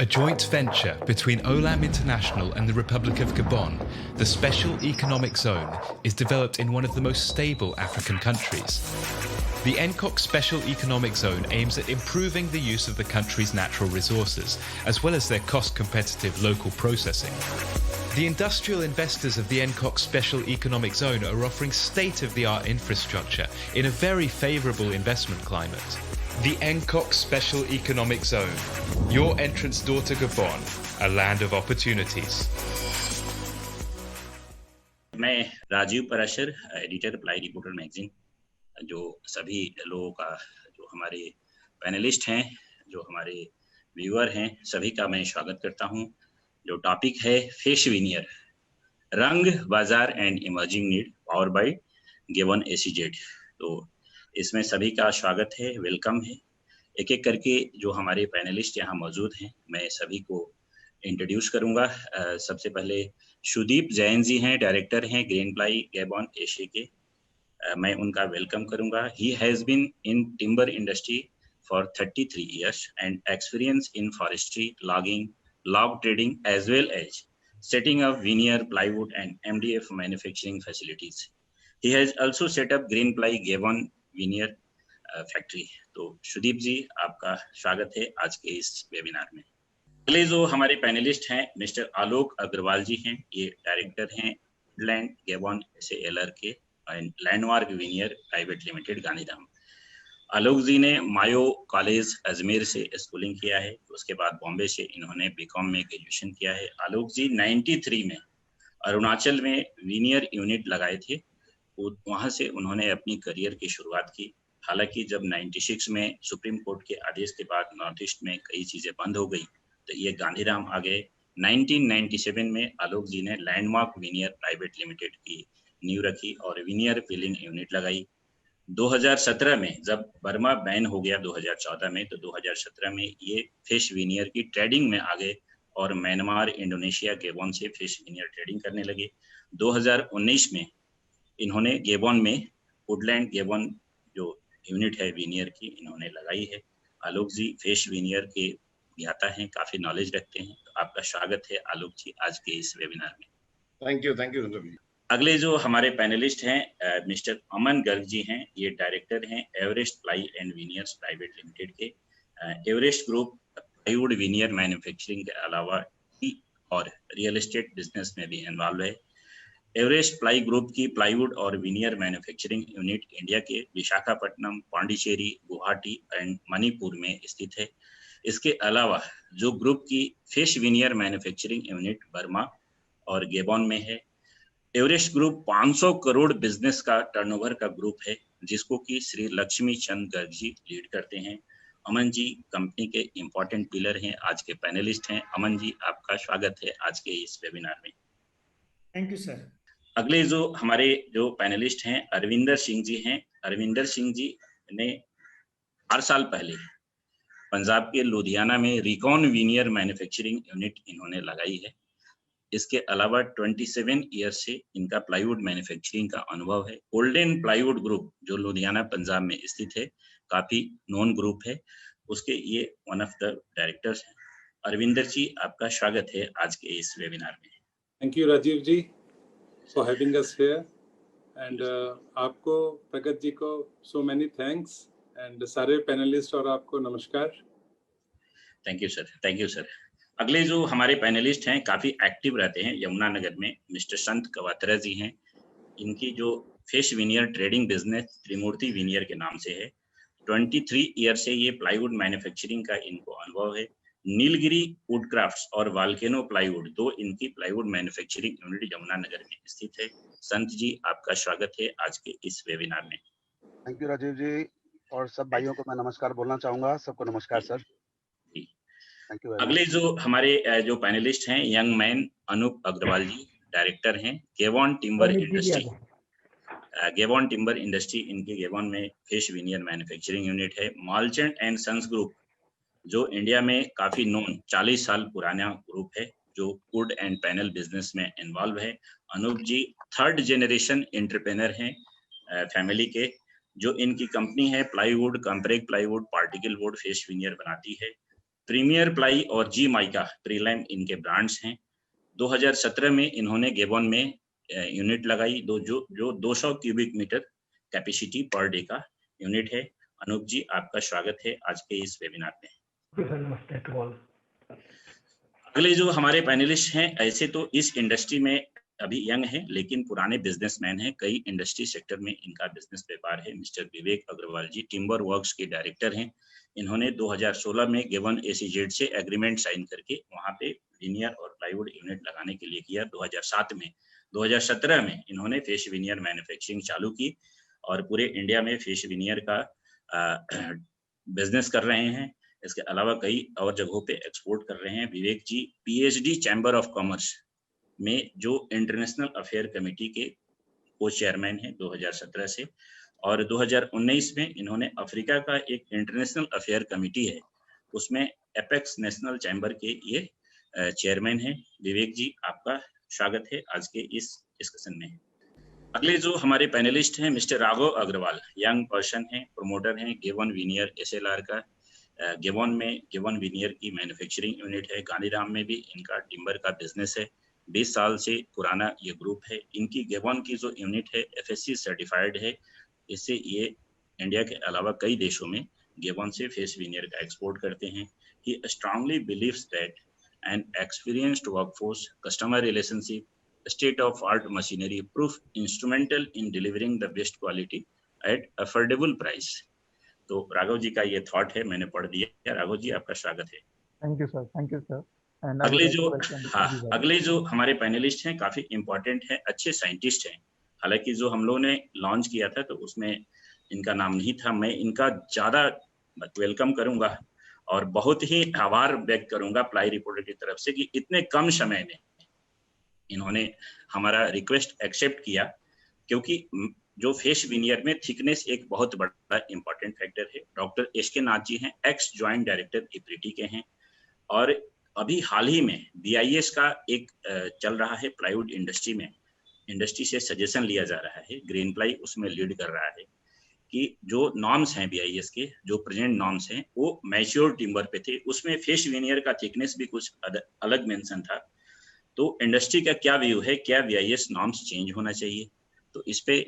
A joint venture between Olam International and the Republic of Gabon, the Special Economic Zone is developed in one of the most stable African countries. The NCOC Special Economic Zone aims at improving the use of the country's natural resources, as well as their cost-competitive local processing. The industrial investors of the NCOC Special Economic Zone are offering state-of-the-art infrastructure in a very favourable investment climate. The NCOC Special Economic Zone, your entrance door to Gabon, a land of opportunities. मैं Rajeev Parashar, editor apply reporter magazine, जो सभी लोगों का, जो हमारे panelist हैं, जो हमारे व्यूअर हैं, सभी का मैं स्वागत करता हूं। जो टॉपिक है फिश विनियर, रंग, बाजार and emerging need, power bye given ACZ. तो इसमें सभी का स्वागत है, वेलकम है। एक एक करके जो हमारे पैनलिस्ट यहाँ मौजूद हैं, मैं सभी को इंट्रोड्यूस करूंगा। सबसे पहले सुदीप जैन जी हैं, डायरेक्टर हैं ग्रीनप्लाई गैबन एशिया के। मैं उनका वेलकम करूंगा। He has been in timber industry for 33 years and experience in forestry, logging, log trading, as well as setting up veneer, plywood and MDF manufacturing facilities. He has also set up Greenply Gabon veneer factory. तो सुदीप जी, आपका स्वागत है आज के इस webinar में। अगले जो हमारे पैनलिस्ट हैं, मिस्टर आलोक अग्रवाल जी हैं। ये डायरेक्टर हैं वुडलैंड गैबन SALR के and Landmark veneer private limited, Gandhidham. Alok ji ने मायो कॉलेज अजमेर से स्कूलिंग किया है। उसके बाद बॉम्बे से इन्होंने बीकॉम में ग्रेजुएशन किया है। आलोक जी 93 में अरुणाचल में विनियर यूनिट लगाए थे, वहां से उन्होंने अपनी करियर की शुरुआत की। हालांकि जब 96 में सुप्रीम कोर्ट के आदेश के बाद नॉर्थ ईस्ट में कई चीजें बंद हो गई, तो ये गांधीधाम आ गए। 1997 में आलोक जी ने लैंडमार्क विनियर प्राइवेट लिमिटेड की नींव रखी और विनियर फिलिंग यूनिट लगाई। 2017 में जब बर्मा बैन हो गया 2014 में, तो 2017 में ये फिश विनियर की ट्रेडिंग में आ गए और म्यांमार, इंडोनेशिया, गैबन से फिश विनियर ट्रेडिंग करने लगे। 2019 में इन्होंने गैबन में वुडलैंड गैबन जो यूनिट है विनियर की, इन्होंने लगाई है। आलोक जी फिश विनियर के ज्ञाता हैं, काफी नॉलेज रखते हैं। तो आपका स्वागत है आलोक जी आज के इस वेबिनार में। Thank you. अगले जो हमारे पैनलिस्ट हैं, मिस्टर अमन गर्ग जी हैं। ये डायरेक्टर हैं Everest ply and veneers private limited के। Everest group plywood veneer manufacturing के अलावा टी और रियल एस्टेट बिजनेस में भी इन्वॉल्व है। एवरेस्ट प्लाई ग्रुप की प्लाईवुड और विनियर मैन्युफैक्चरिंग यूनिट इंडिया के विशाखापट्टनम, पांडिचेरी, गुवाहाटी एंड मणिपुर में स्थित है। इसके अलावा जो ग्रुप की fish veneer manufacturing unit Burma और गैबन में है। एवरेस्ट ग्रुप 500 करोड़ बिजनेस का टर्नओवर का ग्रुप है, जिसको कि श्री लक्ष्मी चंद गर्ग जी लीड करते हैं। अमन जी कंपनी के इंपॉर्टेंट पिलर हैं, आज के पैनलिस्ट हैं। अमन जी, आपका स्वागत है आज के इस वेबिनार में। Thank you sir. अगले जो हमारे जो पैनलिस्ट हैं, अरविंदर सिंह जी हैं। अरविंदर सिंह जी ने 4 साल पहले पंजाब के लुधियाना में रिकॉन विनियर मैन्युफैक्चरिंग यूनिट इन्होंने लगाई है। इसके अलावा 27 ईयर से इनका प्लाईवुड मैन्युफैक्चरिंग का अनुभव है। गोल्डन प्लाईवुड ग्रुप जो लुधियाना पंजाब में स्थित है, काफी नोन ग्रुप है, उसके ये वन ऑफ द डायरेक्टर्स हैं। अरविंदर जी, आपका स्वागत है आज के इस वेबिनार में। Thank you Rajeev ji for having us here and आपको, प्रगत जी को सो मेनी थैंक्स एंड सारे पैनलिस्ट और आपको नमस्कार। Thank you sir, thank you sir. अगले जो हमारे पैनलिस्ट हैं, काफी एक्टिव रहते हैं यमुनानगर में, मिस्टर संत कवात्रा जी हैं। इनकी जो फिश विनियर ट्रेडिंग बिजनेस त्रिमूर्ति विनियर के नाम से है। 23 ईयर से ये प्लाईवुड मैन्युफैक्चरिंग का इनको अनुभव है। नीलगिरी वुडक्राफ्ट्स और वाल्केनो प्लाईवुड, दो इनकी प्लाईवुड मैन्युफैक्चरिंग यूनिट यमुनानगर में स्थित है। संत जी, आपका स्वागत है आज के इस वेबिनार में। थैंक यू राजीव जी, और सब भाइयों को मैं नमस्कार बोलना चाहूंगा। सबको नमस्कार सर। अगले जो हमारे जो पैनलिस्ट हैं, यंग मैन अनूप अग्रवाल जी, डायरेक्टर हैं Gabon timber industry. Gabon timber industry इनके गैबन में फिश विनियर मैन्युफैक्चरिंग यूनिट है। मर्चेंट एंड सन्स ग्रुप जो इंडिया में काफी नोन 40 साल पुराना ग्रुप है, जो वुड एंड पैनल बिजनेस में इन्वॉल्व है। अनूप जी 3rd जनरेशन एंटरप्रेन्योर हैं फैमिली के। जो इनकी कंपनी है plywood, compact plywood, particle would, fish veneer बनाती है। प्रीमियर प्लाई और जी माइका प्रीलाइम इनके ब्रांड्स हैं। 2017 में इन्होंने गेबन में यूनिट लगाई जो 200 cubic metre capacity per day का यूनिट है। अनूप जी, आपका स्वागत है आज के इस वेबिनार में। अगले जो हमारे पैनलिस्ट हैं, ऐसे तो इस इंडस्ट्री में अभी यंग है लेकिन पुराने बिजनेसमैन हैं, कई इंडस्ट्री सेक्टर में इनका बिजनेस व्यापार है। मिस्टर विवेक अग्रवाल जी टिम्बर वर्क्स के डायरेक्टर हैं। इन्होंने 2016 में गेवन एसीजेड से एग्रीमेंट साइन करके वहां पे विनियर और प्लाईवुड यूनिट लगाने के लिए किया। 2007 में 2017 में इन्होंने फेस विनियर मैन्युफैक्चरिंग चालू की और पूरे इंडिया में फेस विनियर का बिजनेस कर रहे हैं। इसके अलावा कई और जगहों पे एक्सपोर्ट कर रहे हैं। विवेक जी पीएचडी चैम्बर ऑफ कॉमर्स में जो इंटरनेशनल अफेयर कमेटी के को चेयरमैन हैं 2017 से, और 2019 में इन्होंने अफ्रीका का एक इंटरनेशनल अफेयर कमेटी है उसमें एपेक्स नेशनल चैम्बर के ये चेयरमैन हैं। विवेक जी, आपका स्वागत है आज के इस डिस्कशन में। अगले जो हमारे पैनलिस्ट हैं mister Raghav Agarwal, young person हैं, प्रमोटर हैं गेवन विनियर एसएलआर का। गेवन में गेवन विनियर की मैन्युफैक्चरिंग यूनिट है। गांधीधाम में भी इनका टिम्बर का बिजनेस है। 20 साल से पुराना ये ग्रुप है। इनकी गेवन की जो यूनिट है एफएससी सर्टिफाइड है। इससे ये इंडिया के अलावा कई देशों में गेवन से फेस विनियर का एक्सपोर्ट करते हैं। He strongly believes that an experienced workforce, customer relationship, state of art machinery proof instrumental in delivering the best quality at affordable price। तो राघव जी का ये थॉट है, मैंने पढ़ दिया। राघव जी, आपका स्वागत है। Thank you sir. अगले जो हमारे पैनलिस्ट हैं काफी इंपॉर्टेंट है, अच्छे साइंटिस्ट हैं। हालांकि जो हम लोगों ने लॉन्च किया था तो उसमें इनका नाम नहीं था। मैं इनका ज्यादा वेलकम करूंगा और बहुत ही आभार व्यक्त करूंगा प्लाई रिपोर्टर की तरफ से कि इतने कम समय में इन्होंने हमारा रिक्वेस्ट एक्सेप्ट किया, क्योंकि जो फेस विनियर में थिकनेस एक बहुत बड़ा इंपॉर्टेंट फैक्टर है। डॉक्टर एसके नाथ जी हैं, एक्स ज्वाइंट डायरेक्टर इप्रिटी के हैं, और अभी हाल ही में बीआईएस का एक चल रहा है प्लाईवुड इंडस्ट्री में, इंडस्ट्री से सजेशन लिया जा रहा है। ग्रीन प्लाई उसमें लीड कर रहा है कि जो नॉर्म्स हैं बीआईएस के, जो प्रेजेंट नॉर्म्स हैं वो मैच्योर टिम्बर पे थे। उसमें फेस विनियर का थिकनेस भी कुछ अलग मेंशन था। तो इंडस्ट्री का क्या व्यू है, क्या बीआईएस नॉर्म्स चेंज होना चाहिए? तो इस पे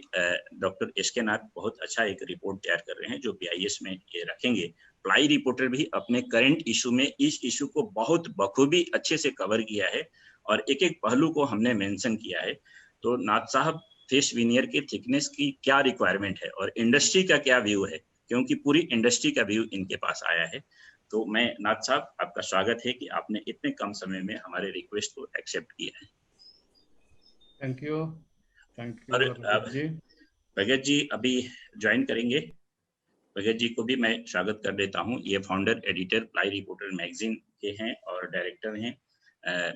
डॉक्टर एसके नाथ बहुत अच्छा एक रिपोर्ट तैयार कर रहे हैं जो बीआईएस में ये रखेंगे। प्लाई रिपोर्टर भी अपने करंट इशू में इस इशू को बहुत बखूबी अच्छे से कवर किया है और एक एक पहलू को हमने मेंशन किया है। तो नाथ साहब, फेस विनियर के थिकनेस की क्या रिक्वायरमेंट है और इंडस्ट्री का क्या व्यू है, क्योंकि पूरी इंडस्ट्री का व्यू इनके पास आया है। तो मैं नाथ साहब, आपका स्वागत है कि आपने इतने कम समय में हमारे रिक्वेस्ट को एक्सेप्ट किया है। थैंक यू भगत जी अभी ज्वाइन करेंगे। भगत जी को भी मैं स्वागत कर देता हूं। ये founder editor ply reporter magazine के हैं और डायरेक्टर हैं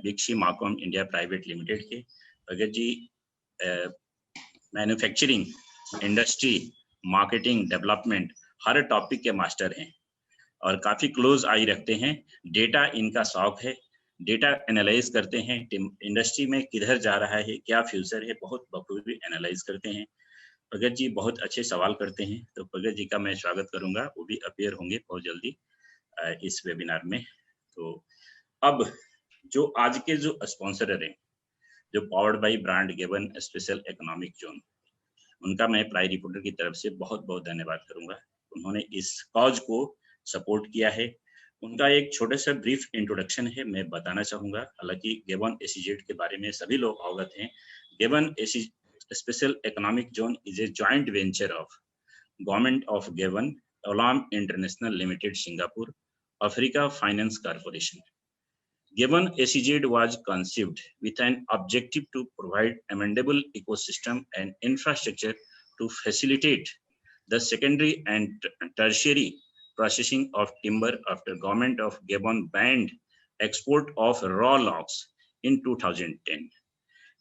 बिक्सी माकॉम इंडिया प्राइवेट लिमिटेड के। Bhagat ji manufacturing, industry, marketing, development हर टॉपिक के मास्टर हैं और काफी क्लोज आई रखते हैं। डेटा इनका शौक है, डेटा एनालाइज करते हैं, इंडस्ट्री में किधर जा रहा है, क्या फ्यूचर है, बहुत बखूबी एनालाइज करते हैं। भगत जी बहुत अच्छे सवाल करते हैं, तो भगत जी का मैं स्वागत करूंगा। वो भी अपीयर होंगे बहुत जल्दी इस वेबिनार में। तो अब जो आज के जो स्पॉन्सर हैं, जो powered by brand Gabon special economic zone, उनका मैं प्लाई रिपोर्टर की तरफ से बहुत बहुत धन्यवाद करूंगा। उन्होंने इस कॉज को सपोर्ट किया है। उनका एक छोटा सा ब्रीफ इंट्रोडक्शन है, मैं बताना चाहूंगा। हालांकि गेवन एसीजेड के बारे में सभी लोग अवगत हैं। Gabon special economic zone is a joint venture of government of Gabon, Olam International Limited Singapore, Africa Finance Corporation. Gewan SEZ was conceived with an objective to provide amendable ecosystem and infrastructure to facilitate the secondary and tertiary processing of timber after government of Gabon banned export of raw logs in 2010.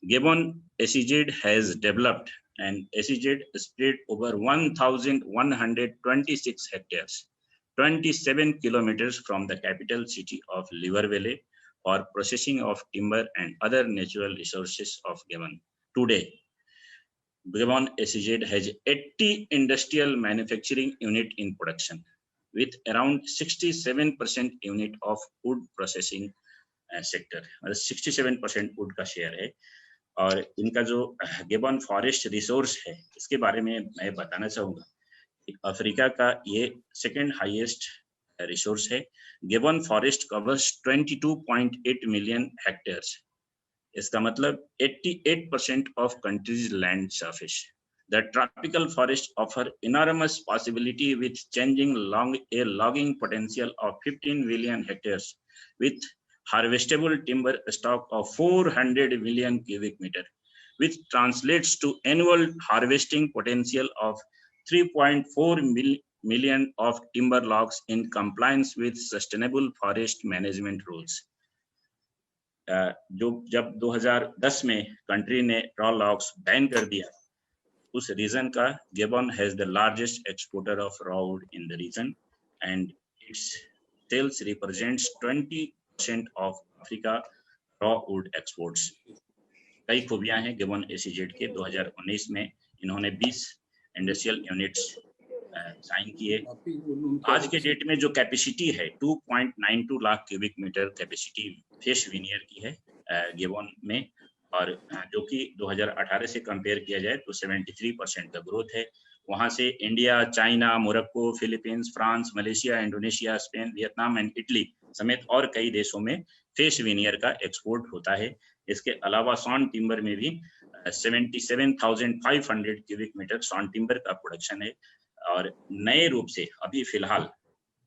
Gabon SEZ has developed an SEZ spread over 1,126 hectares, 27 kilometers from the capital city of Libreville, for processing of timber and other natural resources of Gabon. Today, Gabon SEZ has 80 industrial manufacturing unit in production with around 67% unit of wood processing sector. 67% would का share है। और इनका जो gibbon forest resource है इसके बारे में मैं बताना चाहूँगा। अफ्रीका का ये सेकंड हाईएस्ट रिसोर्स है। Gibbon forest covers 22.8 million hectares. इसका मतलब 88% of country's land surface. The tropical forests offer enormous possibility with a logging potential of 15 million hectares with harvestable timber stock of 400 million cubic meter, which translates to annual harvesting potential of 3.4 million of timber logs in compliance with sustainable forest management rules. जो जब 2010 में country ने raw logs ban कर दिया, उस region का Gabon has the largest exporter of raw wood in the region and its sales represents 20% of Africa raw wood exports. कई खूबियां हैं गिबन एसीजेड के। 2019 में इन्होंने 20 इंडस्ट्रियल यूनिट्स साइन किए। आज के डेट में जो कैपेसिटी है 2.92 lakh cubic metre capacity face veneer की है गिबन में, और जो कि 2018 से कंपेयर किया जाए तो 73% का ग्रोथ है। वहां से India, China, Morocco, Philippines, France, Malaysia, Indonesia, Spain, Vietnam and Italy समेत और कई देशों में फिश विनियर का एक्सपोर्ट होता है। इसके अलावा सॉन टिम्बर में भी 77,500 क्यूबिक मीटर सॉन टिम्बर का प्रोडक्शन है। और नए रूप से अभी फिलहाल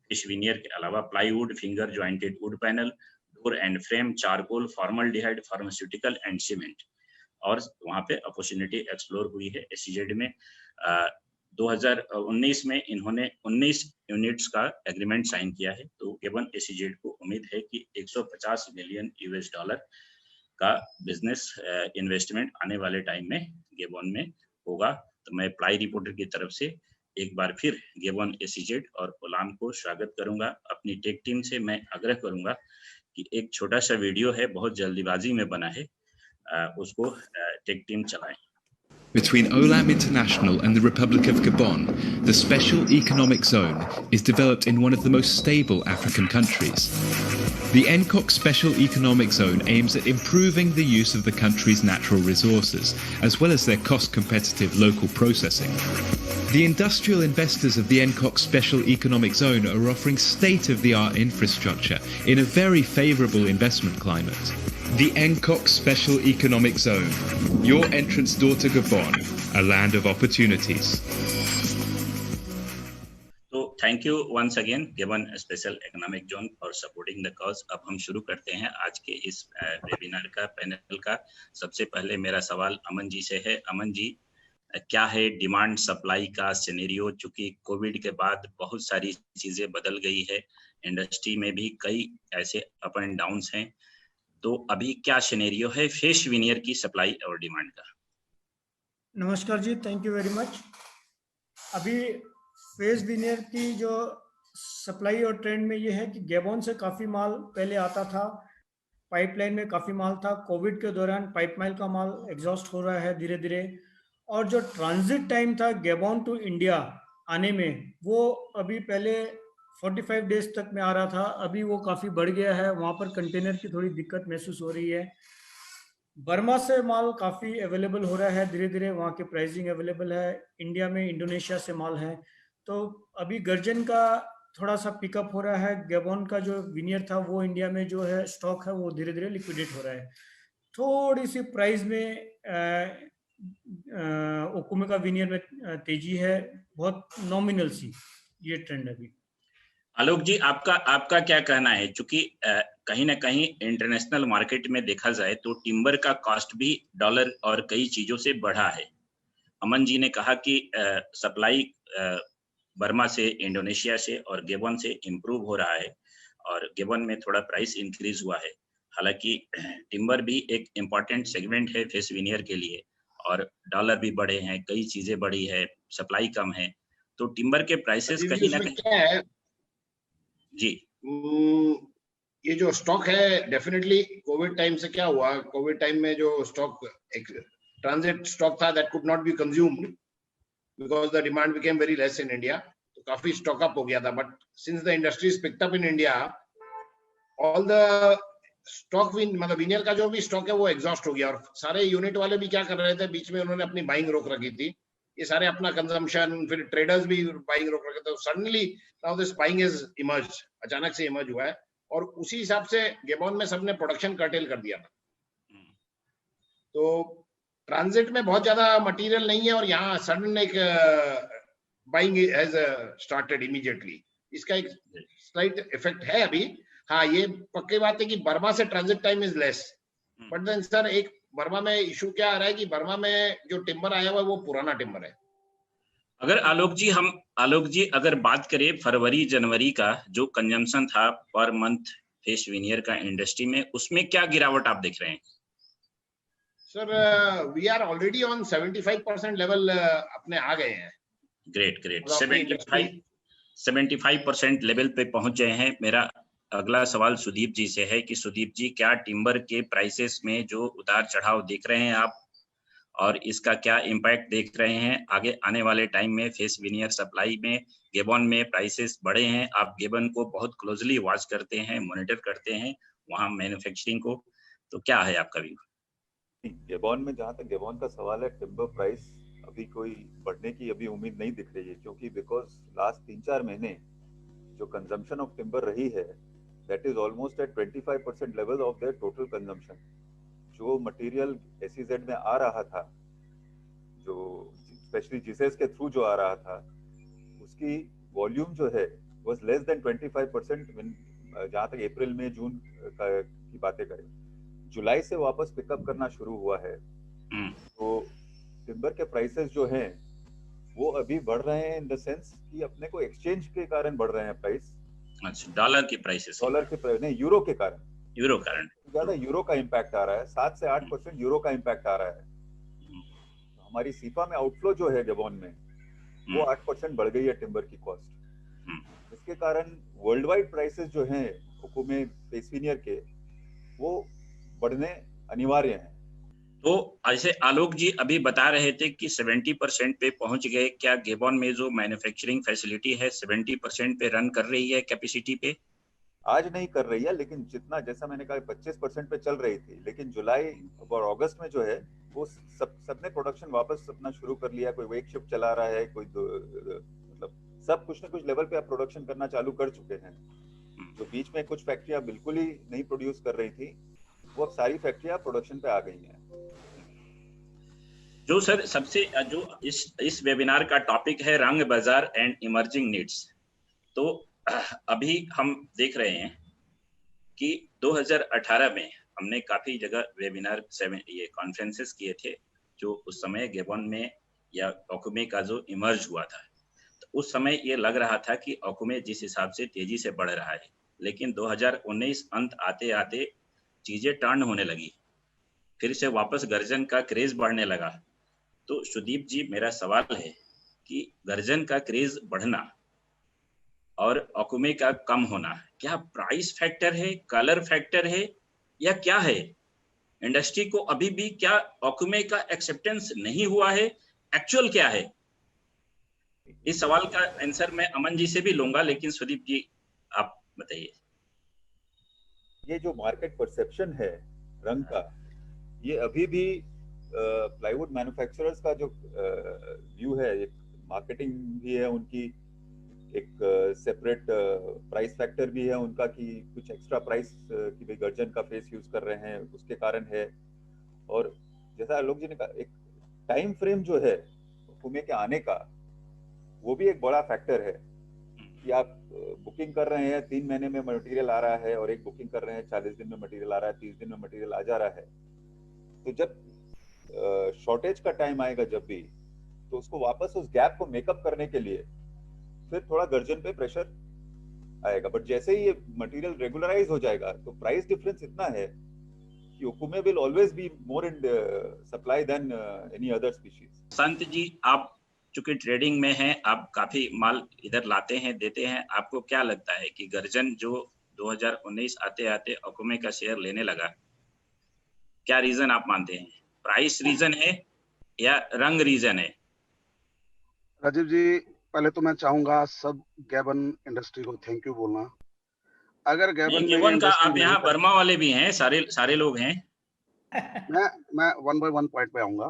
फिश विनियर के अलावा plywood, finger jointed would panel, door and frame, charcoal, formaldehyde, pharmaceutical and cement, और वहां पे अपॉर्चुनिटी एक्सप्लोर हुई है एसीजेड में। 2019 में इन्होंने 19 यूनिट्स का एग्रीमेंट साइन किया है। तो गिबन एसीजेड को उम्मीद है कि 150 मिलियन यूएस डॉलर का बिजनेस इन्वेस्टमेंट आने वाले टाइम में गिबन में होगा। तो मैं प्लाई रिपोर्टर की तरफ से एक बार फिर गिबन एसीजेड और ओलाम को स्वागत करूंगा। अपनी टेक टीम से मैं आग्रह करूंगा कि एक छोटा सा वीडियो है, बहुत जल्दीबाजी में बना है, उसको टेक टीम चलाएं। Between Olam International and the Republic of Gabon, the Special Economic Zone is developed in one of the most stable African countries. The NCOC Special Economic Zone aims at improving the use of the country's natural resources, as well as their cost-competitive local processing. The industrial investors of the NCOC Special Economic Zone are offering state-of-the-art infrastructure in a very favourable investment climate. The NCOC Special Economic Zone, your entrance door to Gabon, a land of opportunities. तो thank you once again Gabon special economic zone for supporting the cause. अब हम शुरू करते हैं आज के इस webinar का, पैनल का। सबसे पहले मेरा सवाल अमन जी से है। अमन जी, क्या है डिमांड सप्लाई का सिनेरियो? चूंकि कोविड के बाद बहुत सारी चीजें बदल गई है, इंडस्ट्री में भी कई ऐसे अप एंड डाउन्स हैं, तो अभी क्या सिनेरियो है फिश विनियर की सप्लाई और डिमांड का? नमस्कार जी, थैंक यू वेरी मच। अभी फिश विनियर की जो सप्लाई और ट्रेंड में ये है कि गैबोन से काफ़ी माल पहले आता था, पाइपलाइन में काफ़ी माल था। कोविड के दौरान पाइपलाइन का माल एग्जॉस्ट हो रहा है धीरे धीरे, और जो ट्रांजिट टाइम था गैबोन टू इंडिया आने में, वो अभी पहले 45 डेज तक में आ रहा था, अभी वो काफ़ी बढ़ गया है। वहाँ पर कंटेनर की थोड़ी दिक्कत महसूस हो रही है। बर्मा से माल काफ़ी अवेलेबल हो रहा है धीरे धीरे, वहाँ के प्राइसिंग अवेलेबल है। इंडिया में इंडोनेशिया से माल है, तो अभी गर्जन का थोड़ा सा पिकअप हो रहा है। गैबोन का जो विनियर था वो इंडिया में जो है स्टॉक है वो धीरे धीरे लिक्विडेट हो रहा है। थोड़ी सी प्राइस में ओकुमे का विनियर में तेजी है, बहुत नॉमिनल सी ये ट्रेंड अभी। आलोक जी, आपका क्या कहना है? चूंकि कहीं ना कहीं इंटरनेशनल मार्केट में देखा जाए तो टिम्बर का कॉस्ट भी डॉलर और कई चीजों से बढ़ा है। अमन जी ने कहा कि सप्लाई बर्मा से, इंडोनेशिया से और गैबोन से इम्प्रूव हो रहा है, और गैबोन में थोड़ा प्राइस इंक्रीज हुआ है। हालांकि टिम्बर भी एक इम्पॉर्टेंट सेगमेंट है फिश विनियर के लिए, और डॉलर भी बढ़े हैं, कई चीजें बढ़ी है, सप्लाई कम है, तो टिम्बर के प्राइसेस कहीं ना कहीं। जी, ये जो स्टॉक है डेफिनेटली कोविड टाइम से क्या हुआ, कोविड टाइम में जो स्टॉक ट्रांजिट स्टॉक था that could not be consumed because the demand became very less in India. तो काफी स्टॉक अप हो गया था, but since the industry is picked up in India, all the stock मतलब veneer का जो भी स्टॉक है वो एग्जॉस्ट हो गया, और सारे यूनिट वाले भी क्या कर रहे थे, बीच में उन्होंने अपनी बाइंग रोक रखी थी, ये सारे अपना कंजम्पशन, फिर ट्रेडर्स भी बाइंग रोक रखे थे, suddenly now this buying is emerge, अचानक से इमर्ज हुआ है, और उसी हिसाब से गैबोन में सबने प्रोडक्शन कर्टेल कर दिया था। तो ट्रांजिट में बहुत ज्यादा मटेरियल नहीं है, और यहाँ सडन एक बाइंग हैज स्टार्टेड इमीडिएटली, इसका एक स्लाइट इफेक्ट है अभी। हाँ, ये पक्की बात है कि बर्मा से transit time is less, but then sir एक बर्मा में इशू क्या आ रहा है कि बर्मा में जो टिम्बर आया हुआ है वो पुराना टिम्बर है। अगर आलोक जी अगर बात करें फरवरी जनवरी का जो कंजम्पशन था पर मंथ फेस विनियर का इंडस्ट्री में, उसमें क्या गिरावट आप देख रहे हैं? Sir we are already on 75% level अपने आ गए हैं। ग्रेट 75% लेवल पे पहुंच गए हैं। मेरा अगला सवाल सुदीप जी से है कि सुदीप जी, क्या टिम्बर के प्राइसेस में जो उतार चढ़ाव देख रहे हैं आप, और इसका क्या इम्पैक्ट देख रहे हैं आगे आने वाले टाइम में? फेस विनियर सप्लाई में गेबॉन में प्राइसेस बढ़े हैं, आप गेबॉन को बहुत क्लोजली वॉच करते हैं, मॉनिटर करते हैं वहाँ मैन्युफैक्चरिंग को, तो क्या है आपका व्यू? गेबॉन में जहाँ तक गेबॉन का सवाल है, टिम्बर प्राइस अभी कोई बढ़ने की अभी उम्मीद नहीं दिख रही है, क्योंकि बिकॉज लास्ट 3-4 महीने जो कंजम्पशन ऑफ टिम्बर रही है that is almost at 25% level of their total consumption. जो मटेरियल एसईजेड में आ रहा था, जो स्पेशली जीसेस के थ्रू जो आ रहा था, उसकी वॉल्यूम जो है वाज लेस देन 25%। जहाँ तक अप्रैल में जून की बातें करें, जुलाई से वापस पिकअप करना शुरू हुआ है। तो टिम्बर के प्राइसेस जो हैं वो अभी बढ़ रहे हैं इन द सेंस कि अपने को एक्सचेंज के कारण बढ़ रहे हैं प्राइस। अच्छा, डॉलर के प्राइसेस, डॉलर के प्राइस नहीं, यूरो के कारण ज्यादा यूरो का इम्पैक्ट आ रहा है, 7 से 8% यूरो का इम्पैक्ट आ रहा है। तो हमारी सीफा में आउटफ्लो जो है गेबॉन में वो 8% बढ़ गई है टिम्बर की कॉस्ट। इसके कारण वर्ल्ड वाइड प्राइसेस जो हैं हुकूमे फेस विनियर के, वो बढ़ने अनिवार्य हैं। तो ऐसे आलोक जी अभी बता रहे थे कि 70% पे पहुंच गए, क्या गेबॉन में जो मैन्युफैक्चरिंग फैसिलिटी है 70% पे रन कर रही है कैपेसिटी पे? आज नहीं कर रही है, लेकिन जितना, जैसा मैंने कहा 25% पे चल रही थी, लेकिन जुलाई और अगस्त में जो है वो सबने प्रोडक्शन वापस अपना शुरू कर लिया। कोई एक शिफ्ट चला रहा है, कोई मतलब सब कुछ ना कुछ लेवल पे आप प्रोडक्शन करना चालू कर चुके हैं। जो बीच में कुछ फैक्ट्रियां बिल्कुल ही नहीं प्रोड्यूस कर रही थी, वो अब सारी फैक्ट्रियां प्रोडक्शन पे आ गई हैं। जो सर सबसे जो इस वेबिनार का टॉपिक है रंग बाजार एंड इमर्जिंग नीड्स, तो अभी हम देख रहे हैं कि 2018 में हमने काफी जगह वेबिनार ये कॉन्फ्रेंसेस किए थे, जो उस समय गेबॉन में या ओकुमे का जो इमर्ज हुआ था, तो उस समय ये लग रहा था कि ओकुमे जिस हिसाब से तेजी से बढ़ रहा है, लेकिन 2019 अंत आते आते चीजें टर्न होने लगी, फिर से वापस गर्जन का क्रेज बढ़ने लगा। तो सुदीप जी, मेरा सवाल है कि गर्जन का क्रेज बढ़ना और ओकुमे का कम होना, क्या प्राइस फैक्टर है, कलर फैक्टर है, या क्या है? इंडस्ट्री को अभी भी क्या ओकुमे का एक्सेप्टेंस नहीं हुआ है? एक्चुअल क्या है? इस सवाल का आंसर मैं अमन जी से भी लूंगा, लेकिन सुदीप जी आप बताइए। ये जो मार्केट परसेप्शन है रंग का, ये अभी भी प्लाईवुड मैन्युफैक्चरर्स का जो व्यू है, एक मार्केटिंग भी है उनकी, एक सेपरेट प्राइस फैक्टर भी है उनका कि कुछ एक्स्ट्रा प्राइस की भाई गर्जन का फेस यूज कर रहे हैं, उसके कारण है। और जैसा आलोक जी ने कहा, एक टाइम फ्रेम जो है ओकुमे के आने का, वो भी एक बड़ा फैक्टर है कि आप बुकिंग कर रहे हैं 3 महीने में मटेरियल आ रहा है, और एक बुकिंग कर रहे हैं 40 दिन में मटेरियल आ रहा है, 30 दिन में मटेरियल आ जा रहा है। तो जब शॉर्टेज का टाइम आएगा जब भी, तो उसको वापस उस गैप को मेकअप करने के लिए फिर थोड़ा गर्जन पे प्रेशर आएगा। बट जैसे ही ये मटेरियल रेगुलराइज हो जाएगा, तो प्राइस डिफरेंस इतना है कि okoume will always be more in supply than any other species. Sant ji, आप चूंकि ट्रेडिंग में हैं, आप काफी माल इधर लाते हैं, देते हैं, आपको क्या लगता है कि गर्जन जो 2019 आते आते ओकुमे का शेयर लेने लगा, क्या रीजन आप मानते हैं? प्राइस रीजन है या रंग रीजन है? राजीव जी, पहले तो मैं चाहूंगा सब गैबन इंडस्ट्री को थैंक यू बोलना। अगर गैबन नहीं, में गिबन का इंडस्ट्री आप नहीं यहाँ बर्मा वाले भी हैं, सारे लोग हैं। मैं वन बाय वन पॉइंट पे आऊंगा।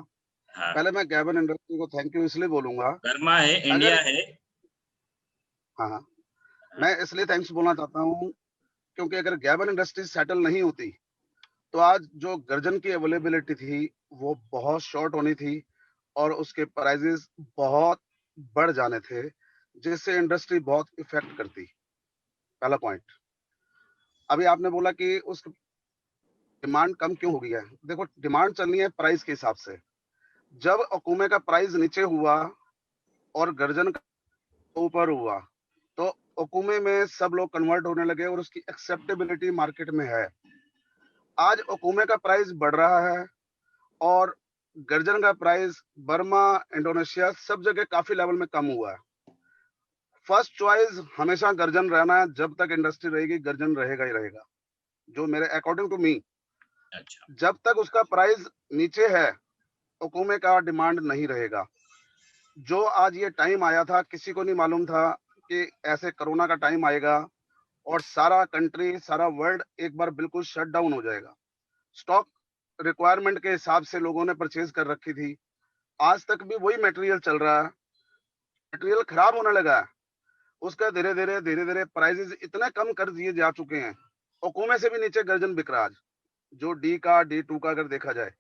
हाँ, पहले मैं गैबन इंडस्ट्री को थैंक यू इसलिए बोलूंगा, बर्मा है, इंडिया अगर है। हाँ मैं इसलिए थैंक्स बोलना चाहता हूँ क्योंकि अगर गैबन इंडस्ट्री सेटल नहीं होती तो आज जो गर्जन की अवेलेबिलिटी थी वो बहुत शॉर्ट होनी थी और उसके प्राइजेस बहुत बढ़ जाने थे, जिससे इंडस्ट्री बहुत इफेक्ट करती। पहला पॉइंट। अभी आपने बोला कि उस डिमांड कम क्यों हो गई है। देखो, डिमांड चलनी है प्राइस के हिसाब से। जब अकूमे का प्राइस नीचे हुआ और गर्जन का ऊपर हुआ तो अकूमे में सब लोग कन्वर्ट होने लगे और उसकी एक्सेप्टेबिलिटी मार्केट में है। आज अकूमे का प्राइस बढ़ रहा है और गर्जन का प्राइस बर्मा, इंडोनेशिया सब जगह काफी लेवल में कम हुआ है। फर्स्ट चॉइस हमेशा गर्जन रहना है। जब तक इंडस्ट्री रहेगी गर्जन रहेगा ही रहेगा, जो मेरे अकॉर्डिंग टू मी। अच्छा, जब तक उसका प्राइस नीचे है अकूमे का डिमांड नहीं रहेगा। जो आज ये टाइम आया था, किसी को नहीं मालूम था कि ऐसे कोरोना का टाइम आएगा और सारा कंट्री, सारा वर्ल्ड एक बार बिल्कुल शट डाउन हो जाएगा। स्टॉक रिक्वायरमेंट के हिसाब से लोगों ने परचेज कर रखी थी। आज तक भी वही मटेरियल चल रहा है। मटेरियल खराब होने लगा है, उसका धीरे धीरे प्राइसेस इतने कम कर दिए जा चुके हैं, अकूमे से भी नीचे गर्जन बिक रहा है आज, जो D2 का अगर देखा जाए।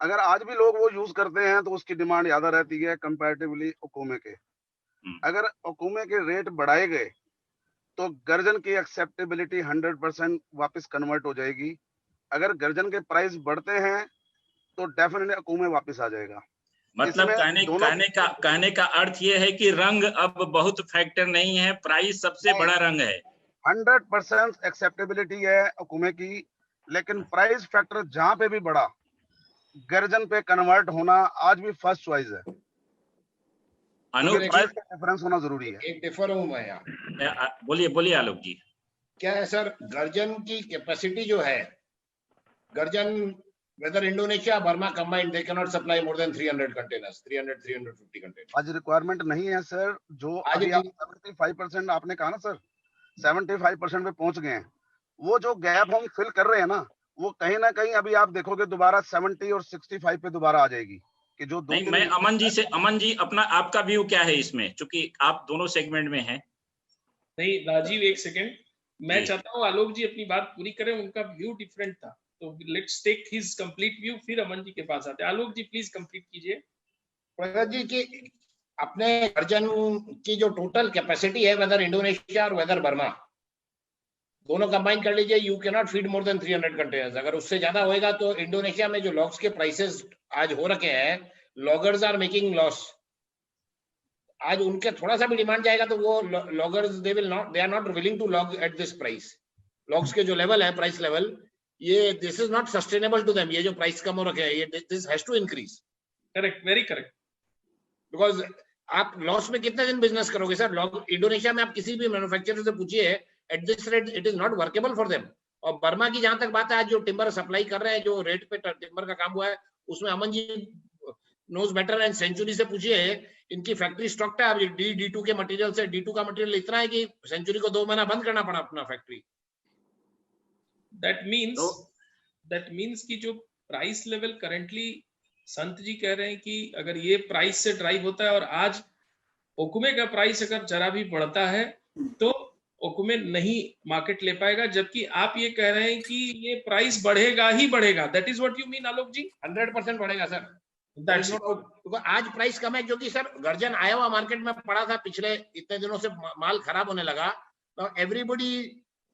अगर आज भी लोग वो यूज करते हैं तो उसकी डिमांड ज्यादा रहती है कंपैरेटिवली अकूमे के। अगर अकूमे के रेट बढ़ाए गए तो गर्जन की एक्सेप्टेबिलिटी 100% वापस कन्वर्ट हो जाएगी। अगर गर्जन के प्राइस बढ़ते हैं तो डेफिनेटली अकूमे वापस आ जाएगा। मतलब कहने का अर्थ ये है कि रंग अब बहुत फैक्टर नहीं है, प्राइस सबसे बड़ा रंग है। 100% एक्सेप्टेबिलिटी है अकूमे की, लेकिन प्राइस फैक्टर जहां पे भी बढ़ा, गर्जन पे कन्वर्ट होना आज भी फर्स्ट चॉइस है। प्राइस का डिफरेंस होना जरूरी है। एक डिफर हूं मैं यहाँ। बोलिए आलोक जी। क्या है सर, गर्जन की कैपेसिटी जो है, गर्जन whether Indonesia, Burma combined, they cannot supply more than 300 containers, 350 containers. आज रिक्वायरमेंट नहीं है सर। जो अभी आप 75% आपने कहा ना सर, 75% पे पहुंच गए हैं। वो जो गैप हम फिल कर रहे हैं ना, वो कहीं ना कहीं अभी आप देखोगे दोबारा 70 और 65 पे दोबारा आ जाएगी। कि जो नहीं, मैं अमन जी अपना आपका व्यू क्या है इसमें, क्योंकि आप दोनों सेगमेंट में हैं। नहीं राजीव, एक सेकंड, मैं चाहता हूँ आलोक जी अपनी बात पूरी करें। उनका व्यू डिफरेंट था, तो let's take his complete view, फिर अमन जी के पास आते हैं। आलोक जी प्लीज कंप्लीट कीजिए। प्रगत जी की अपने गर्जन की जो टोटल कैपेसिटी है, वेदर इंडोनेशिया और वेदर बर्मा, दोनों कंबाइन कर लीजिए, you can not feed more than 300 containers. अगर उससे ज्यादा होएगा तो इंडोनेशिया में जो लॉग्स के प्राइसेस आज हो रखे हैं, लॉगर्स आर मेकिंग लॉस। आज उनके थोड़ा सा भी डिमांड जाएगा तो वो loggers they are not willing to log at this price. Logs के जो लेवल है, प्राइस लेवल, ये this is not sustainable to them. ये जो प्राइस कम हो रखे हैं, ये this has to increase. Correct, very correct. Because आप लॉस में कितने दिन बिजनेस करोगे सर? इंडोनेशिया में आप किसी भी मैन्युफैक्चरर से पूछिए, at this rate it is not workable for them. और बर्मा की जहां तक बात है, आज जो टिम्बर सप्लाई कर रहे हैं, जो रेट पे टिम्बर का काम हुआ है, उसमें Aman ji knows better and century से पूछिए, इनकी फैक्ट्री स्टॉक है अभी D2 के मटेरियल से। D2 का मटेरियल इतना है कि सेंचुरी को 2 महीना बंद करना पड़ा अपना फैक्ट्री। दैट मीन्स कि जो प्राइस लेवल करेंटली संत जी कह रहे हैं कि अगर ये प्राइस से ड्राइव होता है और आज ओकुमे का प्राइस अगर जरा भी बढ़ता है तो ओकुमे नहीं मार्केट ले पाएगा, जबकि आप ये कह रहे हैं कि ये प्राइस बढ़ेगा ही बढ़ेगा। That is what you mean Alok ji? 100% बढ़ेगा सर। आज प्राइस कम है क्योंकि सर गर्जन आया हुआ मार्केट में पड़ा था, पिछले इतने दिनों से माल खराब होने लगा। तो everybody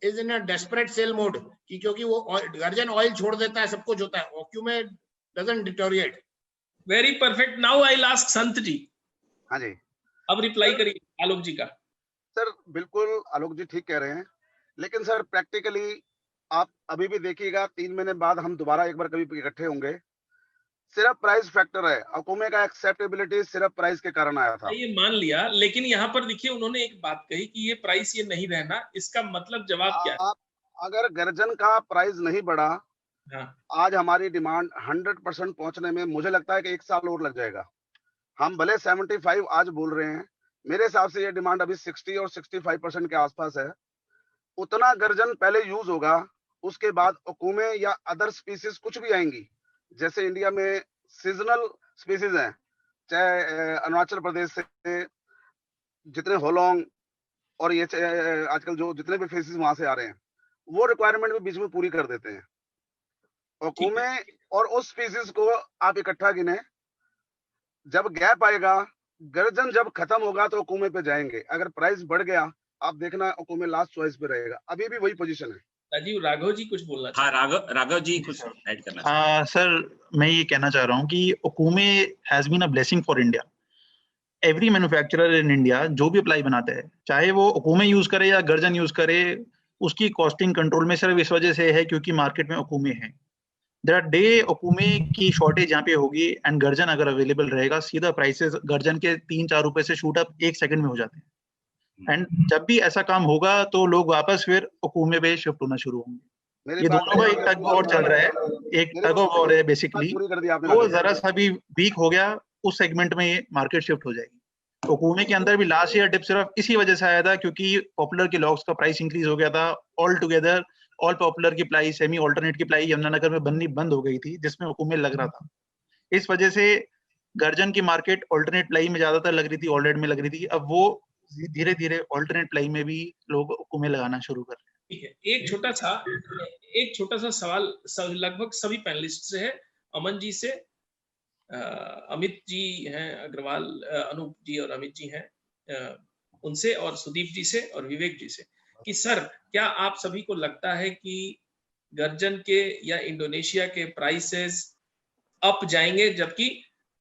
is in a desperate sale mode, क्योंकि वो गर्जन ऑयल छोड़ देता है, सब कुछ होता है, okoume doesn't deteriorate. Very perfect. Now I last Sant ji. हाँ जी, अब रिप्लाई करिए आलोक जी का। सर बिल्कुल आलोक जी ठीक कह रहे हैं, लेकिन सर प्रैक्टिकली आप अभी भी देखिएगा 3 महीने बाद हम दोबारा एक बार कभी इकट्ठे होंगे। सिर्फ प्राइस फैक्टर है, अकूमे का एक्सेप्टेबिलिटी सिर्फ प्राइस के कारण आया था। ये मान लिया, लेकिन यहाँ पर देखिए उन्होंने एक बात कही कि ये प्राइस ये नहीं रहना, इसका मतलब जवाब क्या है? अगर गर्जन का प्राइस नहीं बढ़ा, हाँ। आज हमारी डिमांड 100% पहुंचने में मुझे लगता है कि 1 साल और लग जाएगा। हम भले 75 आज बोल रहे हैं, मेरे हिसाब से ये डिमांड अभी 60 और 65% के आसपास है। उतना गर्जन पहले यूज होगा, उसके बाद ओकुमे या अदर स्पीसीज कुछ भी आएंगी। जैसे इंडिया में सीजनल स्पीसीज हैं, चाहे अरुणाचल प्रदेश से जितने होलोंग और ये आजकल जो जितने भी फेसिस वहां से आ रहे हैं, वो रिक्वायरमेंट भी बीच में पूरी कर देते हैं। ओकुमे और उस स्पीसीज को आप इकट्ठा गिने, जब गैप आएगा, गर्जन जब खत्म होगा तो ओकुमे पे जाएंगे। अगर प्राइस बढ़ गया, आप देखना ओकुमे लास्ट चॉइस पे रहेगा। अभी भी वही पोजीशन है। राजीव, राघव जी कुछ बोलना हाँ, राघव जी कुछ ऐड करना। सर, मैं ये कहना चाह रहा हूँ कि okoume has been a blessing for India. Every manufacturer in India जो भी प्लाई बनाता है, चाहे वो ओकुमे यूज करे या गर्जन यूज करे, उसकी कॉस्टिंग कंट्रोल में सिर्फ इस वजह से है क्योंकि मार्केट में ओकुमे है। देयर आर डे ओकुमे की शॉर्टेज यहाँ पे होगी एंड गर्जन अगर अवेलेबल रहेगा, सीधा प्राइसेस गर्जन के 3-4 रुपए से शूट अप 1 सेकंड में हो जाते हैं। एंड जब भी ऐसा काम होगा तो लोग वापस फिर ओकुमे पे शिफ्ट होना शुरू होंगे। ये दोनों का एक टग वॉर चल रहा है, एक टग ऑफ वॉर है बेसिकली। तो जरा सा भी वीक हो गया, उस सेगमेंट में ये मार्केट शिफ्ट हो जाएगी। ओकुमे के अंदर भी लास्ट ईयर डिप सिर्फ इसी वजह से आया था क्योंकि पॉपुलर के लॉग्स का प्राइस इंक्रीज हो गया था। ऑल टुगेदर ऑल पॉपुलर की प्लाई, सेमी ऑल्टरनेट की प्लाई यमुनानगर में बननी बंद हो गई थी, जिसमें ओकुमे लग रहा था। इस वजह से गर्जन की मार्केट ऑल्टरनेट प्लाई में ज्यादातर लग रही थी, ऑल रेड में लग रही थी। अब वो धीरे धीरे ऑल्टरनेट प्लाई में भी लोग ओकुमे लगाना शुरू कर रहे हैं। ठीक है, एक छोटा सा सवाल लगभग सभी पैनलिस्ट से है। अमन जी से, अमित जी हैं, अग्रवाल, अनूप जी और अमित जी हैं, उनसे, और सुदीप जी से और विवेक जी से, कि सर क्या आप सभी को लगता है कि गर्जन के या इंडोनेशिया के प्राइसेस अप जाएंगे, जबकि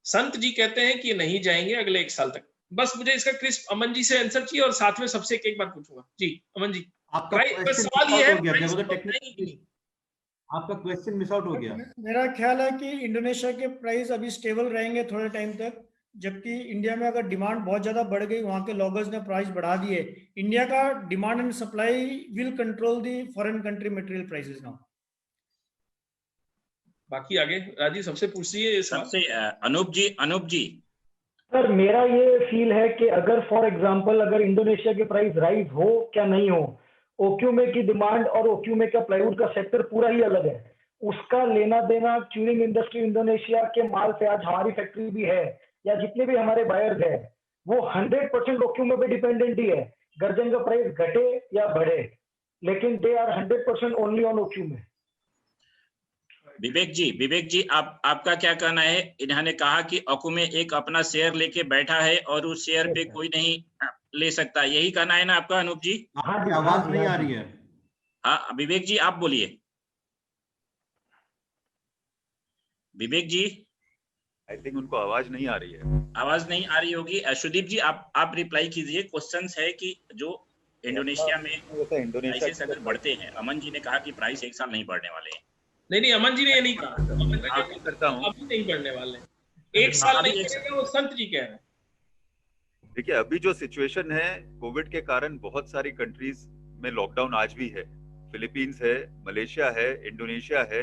संत जी कहते हैं कि नहीं जाएंगे अगले 1 साल तक? बस मुझे इसका क्रिस्प अमन जी से आंसर चाहिए और साथ में सबसे एक बार पूछूंगा। जी अमन जी, आपका सवाल ये है, आपका क्वेश्चन मिस आउट हो गया। मेरा ख्याल है कि इंडोनेशिया के प्राइस अभी स्टेबल रहेंगे थोड़े टाइम तक, जबकि इंडिया में अगर डिमांड बहुत ज्यादा बढ़ गई, वहां के लॉगर्स ने प्राइस बढ़ा दिए, इंडिया का demand and supply will control the foreign country material prices now. बाकी आगे राजीव सबसे पूछ रही सबसे अनूप जी। सर मेरा ये फील है कि अगर फॉर एग्जांपल अगर इंडोनेशिया के प्राइस राइज हो क्या नहीं हो, ओक्यूमे की डिमांड और ओक्यूमे का प्लाईवुड का सेक्टर पूरा ही अलग है। उसका लेना देना क्यूरिंग इंडस्ट्री इंडोनेशिया के माल से, आज हमारी फैक्ट्री भी है या जितने भी हमारे बायर्स हैं, वो 100% ओक्यूमे पे डिपेंडेंट ही है। गर्जन का प्राइस घटे या बढ़े, लेकिन दे आर 100% ओनली ऑन ओक्यूमे। विवेक जी आपका क्या कहना है? इन्होंने कहा कि ओकुमे एक अपना शेयर लेके बैठा है और उस शेयर पे कोई नहीं ले सकता, यही कहना है ना आपका अनूप जी? हाँ जी, आवाज नहीं आ रही है। हाँ विवेक जी आप बोलिए। विवेक जी, आई थिंक उनको आवाज नहीं आ रही है। आवाज नहीं आ रही होगी। सुदीप जी आप रिप्लाई कीजिए। क्वेश्चन है कि जो इंडोनेशिया में प्राइसेस अगर बढ़ते हैं, अमन जी ने कहा कि प्राइस 1 साल नहीं बढ़ने वाले हैं। नहीं, अमन जी ने ये नहीं कहा, करता हूँ अभी नहीं बढ़ने वाले, 1 साल नहीं बढ़ेगा, वो संत जी कह रहे हैं। देखिए, अभी जो सिचुएशन है कोविड के कारण, बहुत सारी कंट्रीज में लॉकडाउन आज भी है। फिलीपींस है, मलेशिया है, इंडोनेशिया है।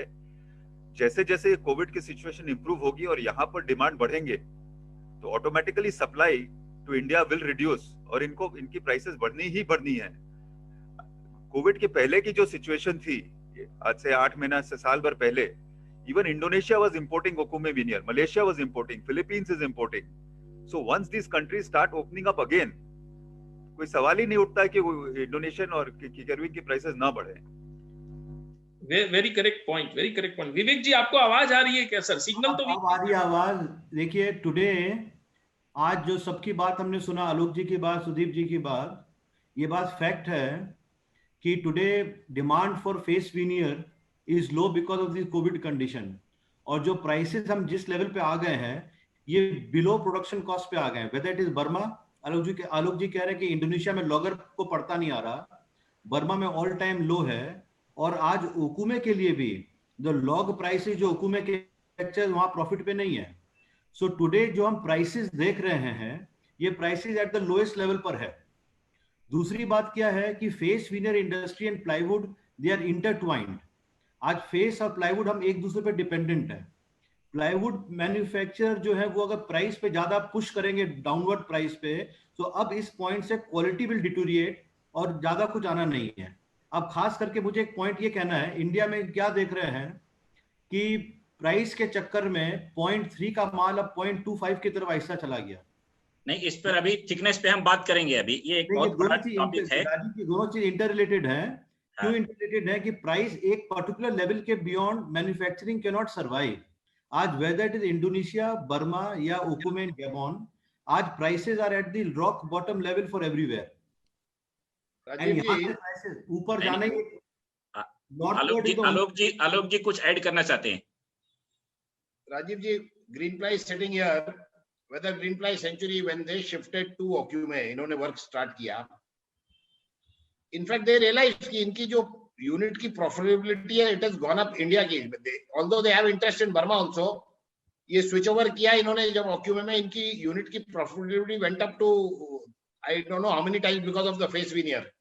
जैसे जैसे कोविड की सिचुएशन इंप्रूव होगी और यहाँ पर डिमांड बढ़ेंगे तो automatically supply to India will reduce और इनकी प्राइसेस बढ़नी ही बढ़नी है। कोविड के पहले की जो सिचुएशन थी, आज से 8 महीना से साल भर पहले, even Indonesia was importing okoume veneer, Malaysia was importing, Philippines is importing. So once this countries start opening up again, कोई सवाल ही नहीं उठता है कि इंडोनेशियन और किकरविन की प्राइसेस ना बढ़े। Very correct point, very correct point. Vivek ji आपको आवाज आ रही है क्या सर? सिग्नल तो अब आ रही है आवाज। देखिए, टुडे आज जो सबकी बात हमने सुना, आलोक जी की बात, सुदीप जी की बात, ये बात फैक्ट है कि today demand for face veneer is low because of this Covid condition. और जो प्राइसेस हम जिस लेवल पे आ गए हैं, ये बिलो प्रोडक्शन कॉस्ट पे आ गए हैं। वेदर इट इज बर्मा, आलोक जी कह रहे हैं कि इंडोनेशिया में लॉगर को पड़ता नहीं आ रहा, बर्मा में ऑल टाइम लो है। और आज ओकुमे के लिए भी जो लॉग प्राइसेस, जो ओकुमे के वहां प्रॉफिट पे नहीं है। सो टुडे जो हम प्राइसेस देख रहे हैं, ये prices at the lowest level पर है। दूसरी बात क्या है कि face veneer industry and plywood, they are intertwined. आज फेस और प्लाईवुड हम एक दूसरे पर डिपेंडेंट है। प्लाईवुड मैन्युफैक्चरर जो है वो अगर प्राइस पे ज्यादा पुश करेंगे डाउनवर्ड प्राइस पे, तो अब इस पॉइंट से क्वालिटी विल डिटोरिएट और ज्यादा कुछ आना नहीं है। अब खास करके मुझे एक पॉइंट ये कहना है, इंडिया में क्या देख रहे हैं कि प्राइस के चक्कर में 0.3 का माल अब 0.25 की तरफ ऐसा चला गया। नहीं, इस पर अभी थिकनेस पे हम बात करेंगे। अभी ये एक बहुत बड़ा टॉपिक है। दोनों चीज इंटर रिलेटेड है। क्यों इंटर रिलेटेड है कि प्राइस एक पर्टिकुलर लेवल के beyond manufacturing can not survive. आज whether it is Indonesia, Burma या ओकुमे, गैबोन, आज prices are at the rock bottom level for everywhere. ऊपर जाने के आलोक जी कुछ ऐड करना चाहते हैं? Rajiv ji, Green Ply's sitting here, whether Green Ply Century when they shifted to Ocume, इन्होंने वर्क स्टार्ट किया। इनफैक्ट दे रियलाइज कि इनकी जो यूनिट की प्रॉफिटेबिलिटी है, it has gone up India की, although they have interest in Burma also. ये switch over किया इन्होंने जब ओक्यूमे में, इनकी यूनिट की profitability went up to I don't know how many times because of the face veneer.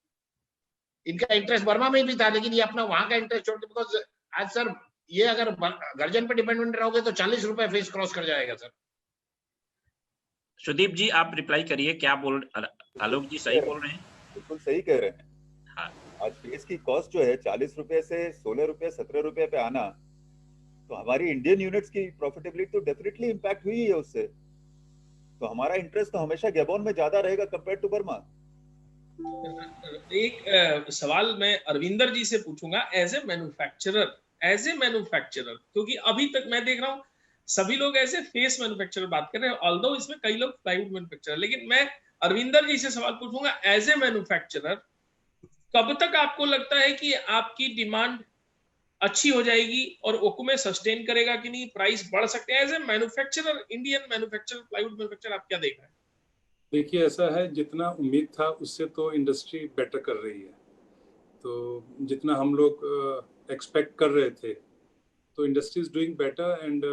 इनका interest Burma में भी था, लेकिन ये अपना वहां का इंटरेस्ट छोड़ के, बिकॉज आज सर ये अगर गर्जन पे डिपेंडेंट रहोगे तो 40 रुपए फेस क्रॉस कर जाएगा सर। सुदीप जी आप रिप्लाई करिए, क्या बोल आलोक जी सही बोल रहे हैं? बिल्कुल सही कह रहे हैं। हाँ। आज फेस की कॉस्ट जो है 40 रुपए से 16 रुपए 17 रुपए पे आना, तो हमारी इंडियन यूनिट्स की प्रॉफिटेबिलिटी तो डेफिनेटली इंपैक्ट हुई है उससे। तो हमारा इंटरेस्ट तो हमेशा गैबोन में ज्यादा रहेगा कंपेयर टू बर्मा। एक सवाल मैं अरविंदर जी से पूछूंगा एज ए मैन्युफैक्चरर, क्योंकि अभी तक मैं देख रहा हूं सभी लोग ऐसे फेस मैन्युफैक्चरर बात कर रहे हैं, ऑल्दो इसमें कई लोग प्लाईवुड मैन्युफैक्चरर, लेकिन मैं अरविंदर जी से सवाल पूछूंगा एज ए मैन्युफैक्चरर, कब तक आपको लगता है कि आपकी डिमांड अच्छी हो जाएगी और ओकुमे सस्टेन करेगा कि नहीं, प्राइस बढ़ सकते हैं? As a manufacturer, Indian manufacturer, plywood manufacturer, आप क्या देख रहे हैं? देखिए ऐसा है, जितना उम्मीद था उससे तो इंडस्ट्री बेटर कर रही है। तो जितना हम लोग एक्सपेक्ट कर रहे थे, तो industry is doing better. And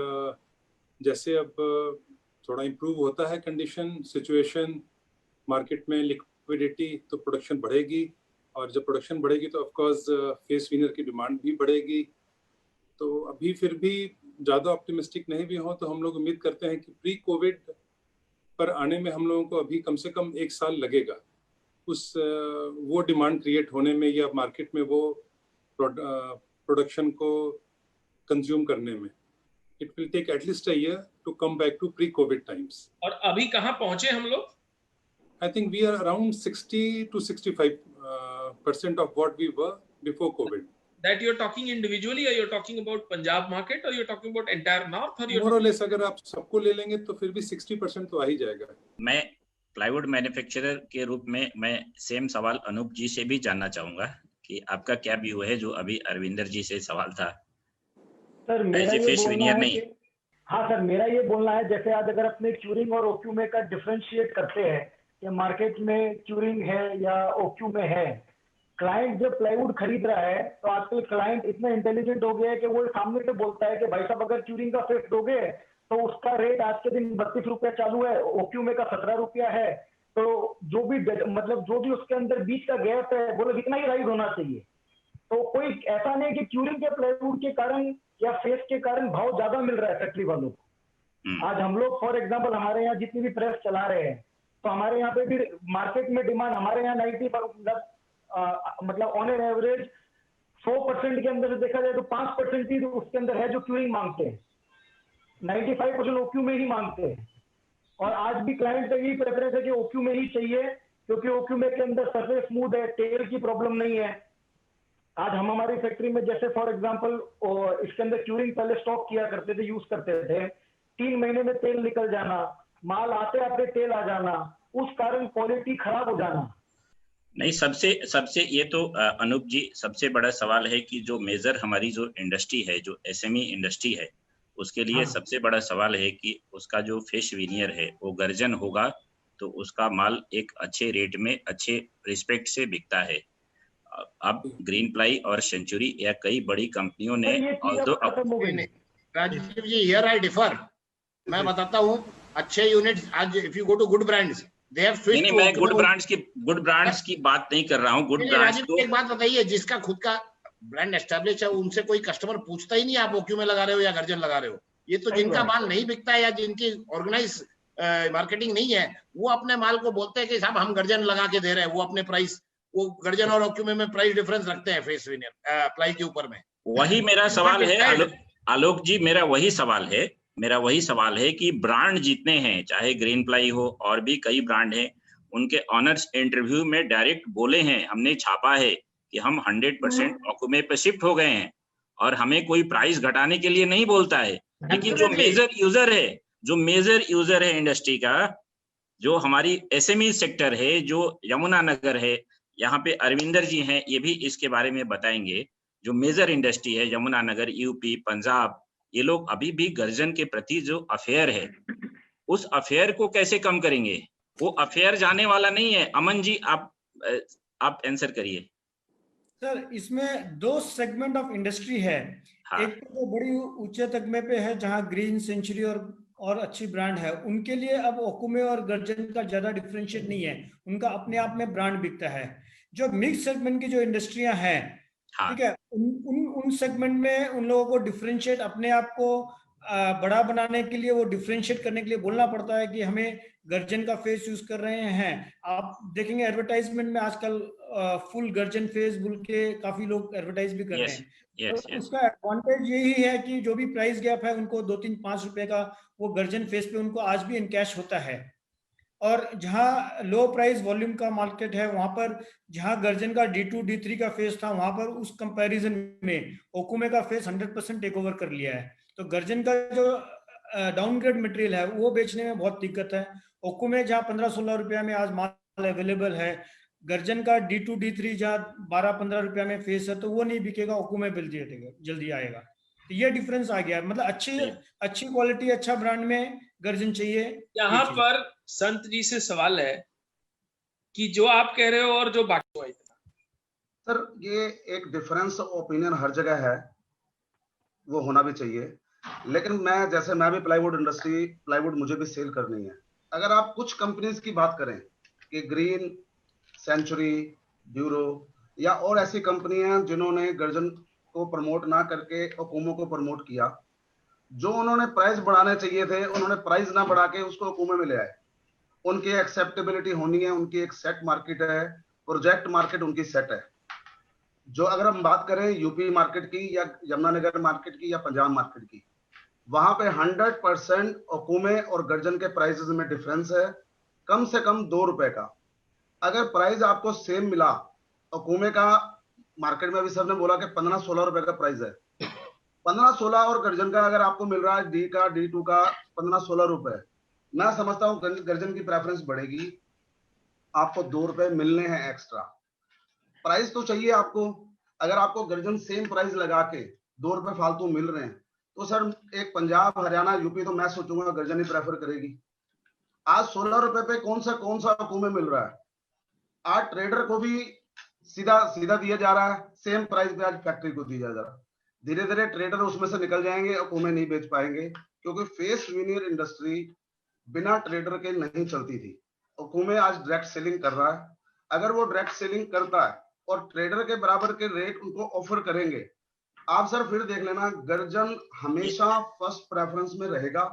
जैसे अब थोड़ा इम्प्रूव होता है कंडीशन, सिचुएशन मार्केट में, लिक्विडिटी, तो प्रोडक्शन बढ़ेगी। और जब प्रोडक्शन बढ़ेगी तो ऑफकोर्स फेस विनर की डिमांड भी बढ़ेगी। तो अभी फिर भी ज़्यादा ऑप्टिमिस्टिक नहीं भी हो, तो हम लोग उम्मीद करते हैं कि प्री कोविड पर आने में हम लोगों को अभी कम से कम 1 साल लगेगा उस वो डिमांड क्रिएट होने में, या मार्केट में वो प्रोडक्शन को कंज्यूम करने में। It will take at least a year to come back to pre-COVID times. और अभी कहाँ पहुंचे हम लोग? I think we are around 60 to 65% of what we were before COVID. That you're talking individually, or you're talking about Punjab market, or you're talking about entire North, or you're more or less अगर आप सबको ले लेंगे तो फिर भी 60% तो आ ही जाएगा। मैं प्लाईवुड मैन्युफैक्चरर के रूप में मैं सेम सवाल अनूप जी से भी जानना चाहूंगा कि आपका क्या व्यू है, जो अभी अरविंदर जी से सवाल था। सर मेरा ये बोलना है नहीं। हाँ सर, मेरा ये बोलना है, जैसे आज अगर अपने क्यूरिंग और ओक्यूमे का डिफरेंशिएट करते हैं कि मार्केट में क्यूरिंग है या ओक्यूमे है, क्लाइंट जब प्लाईवुड खरीद रहा है तो आजकल क्लाइंट इतना इंटेलिजेंट हो गया है कि वो सामने से बोलता है कि भाई साहब अगर क्यूरिंग का फेस दोगे तो उसका रेट आज के दिन 32 रुपया चालू है, ओक्यूमे का 17 रुपया है। तो जो भी मतलब जो भी उसके अंदर बीच का गैप है वो इतना ही राइज होना चाहिए। तो कोई ऐसा नहीं कि क्यूरिंग के प्लाईवुड के कारण या फेस के कारण भाव ज्यादा मिल रहा है फैक्ट्री वालों को। आज हम लोग फॉर एग्जांपल हमारे यहाँ जितनी भी प्रेस चला रहे हैं, तो हमारे यहाँ पे भी मार्केट में डिमांड हमारे यहाँ 90 मतलब ऑन एन एवरेज 100% के अंदर से देखा जाए तो 5% ही उसके अंदर है जो क्यूरिंग मांगते हैं, 95% ओक्यू में ही मांगते हैं। और आज भी क्लाइंट का यही प्रेफरेंस है कि ओक्यू में ही चाहिए, क्योंकि ओक्यू में के अंदर सरफेस स्मूथ है, टेल की प्रॉब्लम नहीं है। आज हम हमारी फैक्ट्री में जैसे फॉर एग्जांपल इसके अंदर क्यूरिंग पहले स्टॉक किया करते थे, यूज करते थे, 3 महीने में तेल निकल जाना, माल आते आते तेल आ जाना, उस कारण क्वालिटी खराब हो जाना। नहीं, सबसे ये तो अनूप जी सबसे बड़ा सवाल है कि जो मेजर हमारी जो इंडस्ट्री है, जो एसएमई इंडस्ट्री है, उसके लिए सबसे बड़ा सवाल है कि उसका जो फिश विनियर है वो गर्जन होगा तो उसका माल एक अच्छे रेट में अच्छे रिस्पेक्ट से बिकता है। अब ग्रीन प्लाई और सेंचुरी या कई बड़ी कंपनियों ने Rajeev ji here I differ, मैं बताता हूँ अच्छे यूनिट्स आज if you go to good brands they have switched. नहीं, मैं गुड ब्रांड्स की बात नहीं कर रहा हूँ। गुड ब्रांड्स तो एक बात बताइए, जिसका खुद का ब्रांड एस्टैब्लिश है उनसे कोई कस्टमर पूछता ही नहीं आप ओक्यू में लगा रहे हो या गर्जन लगा रहे हो, ये तो जिनका माल नहीं बिकता है या जिनकी ऑर्गेनाइज मार्केटिंग नहीं है, वो अपने माल को बोलते हैं कि साहब हम गर्जन लगा के दे रहे हैं, वो अपने प्राइस, वो गर्जन और ओक्यूमे में प्राइस डिफरेंस रखते हैं फेस विनियर प्लाई के ऊपर में। वही मेरा सवाल है आलोक जी, मेरा वही सवाल है कि ब्रांड जितने हैं, चाहे ग्रीन प्लाई हो और भी कई ब्रांड हैं, उनके ऑनर्स इंटरव्यू में डायरेक्ट बोले हैं, हमने छापा है कि हम 100% ओक्यूमे पे शिफ्ट हो गए हैं और हमें कोई प्राइस घटाने के लिए नहीं बोलता है। लेकिन जो मेजर यूजर है इंडस्ट्री का, जो हमारी एसएमई सेक्टर है, जो यमुना नगर है, यहाँ पे अरविंदर जी हैं, ये भी इसके बारे में बताएंगे। जो मेजर इंडस्ट्री है यमुना नगर, यूपी, पंजाब, ये लोग अभी भी गर्जन के प्रति जो अफेयर है, उस अफेयर को कैसे कम करेंगे? वो अफेयर जाने वाला नहीं है। अमन जी आप आंसर करिए। सर, इसमें दो सेगमेंट ऑफ इंडस्ट्री है। हाँ। एक तो बड़ी ऊंचे तगमे पे है जहां ग्रीन, सेंचुरी और अच्छी ब्रांड है, उनके लिए अब ओक्यूमे और गर्जन का ज्यादा डिफरेंशिएट नहीं है, उनका अपने आप में ब्रांड बिकता है। जो मिक्स सेगमेंट की जो इंडस्ट्रियां हैं, ठीक है, उन सेगमेंट में उन लोगों को डिफरेंशिएट, अपने आप को बड़ा बनाने के लिए, वो डिफरेंशिएट करने के लिए बोलना पड़ता है कि हमें गर्जन का फेस यूज कर रहे हैं। आप देखेंगे एडवर्टाइजमेंट में आजकल फुल गर्जन फेस बोल के काफी लोग एडवर्टाइज भी कर रहे हैं। तो उसका एडवांटेज यही है कि जो भी प्राइस गैप है उनको 2-3-5 रुपए का वो गर्जन फेस पे उनको आज भी इनकैश होता है। और जहां लो प्राइस वॉल्यूम का मार्केट है, वहां पर जहां गर्जन का D2 D3 का फेस था, वहां पर उस कंपैरिजन में ओक्यूमे का फेस 100% टेक ओवर कर लिया है। तो गर्जन का जो डाउनग्रेड मटेरियल है वो बेचने में बहुत दिक्कत है। ओक्यूमे जहां 15-16 रुपया में आज माल अवेलेबल है, गर्जन का D2 D3 जहां 12-15 रुपया में फेस है, तो वो नहीं बिकेगा, ओक्यूमे जल्दी आएगा। तो ये डिफरेंस आ गया। मतलब अच्छी क्वालिटी, अच्छा ब्रांड में गर्जन चाहिए। यहाँ पर संत जी से सवाल है कि जो आप कह रहे हो और जो बाकी हुआ, सर ये एक डिफरेंस ओपिनियन हर जगह है, वो होना भी चाहिए। लेकिन मैं भी प्लाईवुड मुझे भी सेल करनी है। अगर आप कुछ कंपनीज की बात करें कि ग्रीन, सेंचुरी, ड्यूरो या और ऐसी कंपनियां जिन्होंने गर्जन को प्रमोट ना करके ओक्यूमे को प्रमोट किया, जो उन्होंने प्राइस बढ़ाने चाहिए थे उन्होंने प्राइस ना बढ़ा के उसको ओक्यूमे में ले आए। उनकी एक्सेप्टेबिलिटी होनी है, उनकी एक सेट मार्केट है, प्रोजेक्ट मार्केट उनकी सेट है। जो अगर हम बात करें यूपी मार्केट की या यमुनानगर मार्केट की या पंजाब मार्केट की, वहां पे 100% ओक्यूमे और गर्जन के प्राइसेस में डिफरेंस है, कम से कम 2 रुपए का। अगर प्राइस आपको सेम मिला, ओक्यूमे का मार्केट में अभी सर ने बोला कि 15-16 रुपए का प्राइस है, 15-16, और गर्जन का अगर आपको मिल रहा है D2 का 15-16 रुपए, मैं समझता हूँ गर्जन की प्रेफरेंस बढ़ेगी। आपको 2 रुपए मिलने हैं एक्स्ट्रा, प्राइस तो चाहिए आपको। अगर आपको गर्जन सेम प्राइस लगा के 2 रुपए फालतू मिल रहे हैं, तो सर एक पंजाब, हरियाणा, यूपी तो मैं सोचूंगा गर्जन ही प्रेफर करेगी। आज 16 रुपए पे कौन सा ओक्यूमे मिल रहा है? आज ट्रेडर को भी सीधा दिया जा रहा है, सेम प्राइस पे आज फैक्ट्री को दिया जा रहा है। धीरे धीरे ट्रेडर उसमें से निकल जाएंगे, ओक्यूमे नहीं बेच पाएंगे, क्योंकि फेस विनियर इंडस्ट्री बिना ट्रेडर के नहीं चलती थी। ओक्यूमे आज डायरेक्ट सेलिंग कर रहा है। अगर वो डायरेक्ट सेलिंग करता है और ट्रेडर के बराबर के रेट उनको ऑफर करेंगे, आप सर फिर देख लेना, गर्जन हमेशा फर्स्ट प्रेफरेंस में रहेगा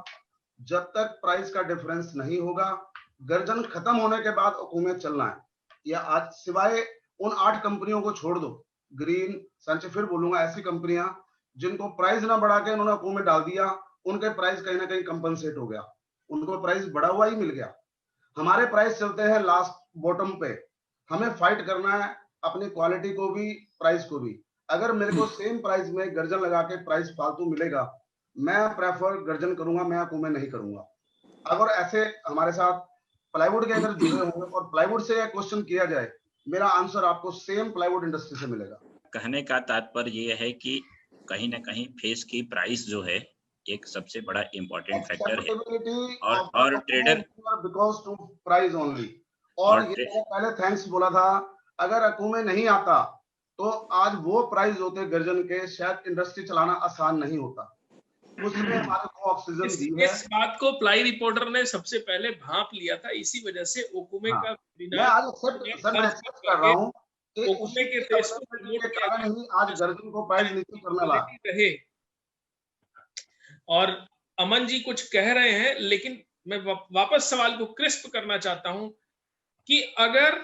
जब तक प्राइस का डिफरेंस नहीं होगा। गर्जन खत्म होने के बाद ओक्यूमे चलना है, या आज सिवाय उन 8 कंपनियों को छोड़ दो, ग्रीन, सेंचुरी, फिर बोलूंगा ऐसी कंपनियां जिनको प्राइस ना बढ़ा के उन्होंने ओक्यूमे डाल दिया, उनके प्राइस कहीं ना कहीं कंपनसेट हो गया, उनको प्राइस बढ़ा हुआ ही मिल गया। हमारे प्राइस चलते हैं लास्ट बॉटम पे, हमें फाइट करना है अपनी क्वालिटी को भी, प्राइस को भी। अगर मेरे को सेम प्राइस में गर्जन लगा के प्राइस फालतू मिलेगा, मैं प्रेफर गर्जन करूंगा, मैं ओक्यूमे नहीं करूंगा। अगर ऐसे हमारे साथ प्लाईवुड के अगर जुड़े होंगे और प्लाईवुड से क्वेश्चन किया जाए, मेरा आंसर आपको सेम प्लाईवुड इंडस्ट्री से मिलेगा। कहने का तात्पर्य ये है कि कहीं ना कहीं फेस की प्राइस जो है एक सबसे बड़ा इम्पोर्टेंट फैक्टर है, और trader because to price only. और ये पहले थैंक्स बोला था, अगर ओक्यूमे नहीं आता तो आज वो प्राइस होते गर्जन के, शायद इंडस्ट्री चलाना आसान नहीं होता। उसमें हमारे को ऑक्सीजन दी है। इस बात को प्लाई रिपोर्टर ने सबसे पहले भांप लिया था, इसी वजह से ओक्यूमे का मैं आज एक्सेप्ट कर रहा हूं कि ओक्यूमे के फेस को प्रमोट कारण ही आज गर्जन को प्राइस नीचे करने लगा रहे। और अमन जी कुछ कह रहे हैं, लेकिन मैं वापस सवाल को क्रिस्प करना चाहता हूं कि अगर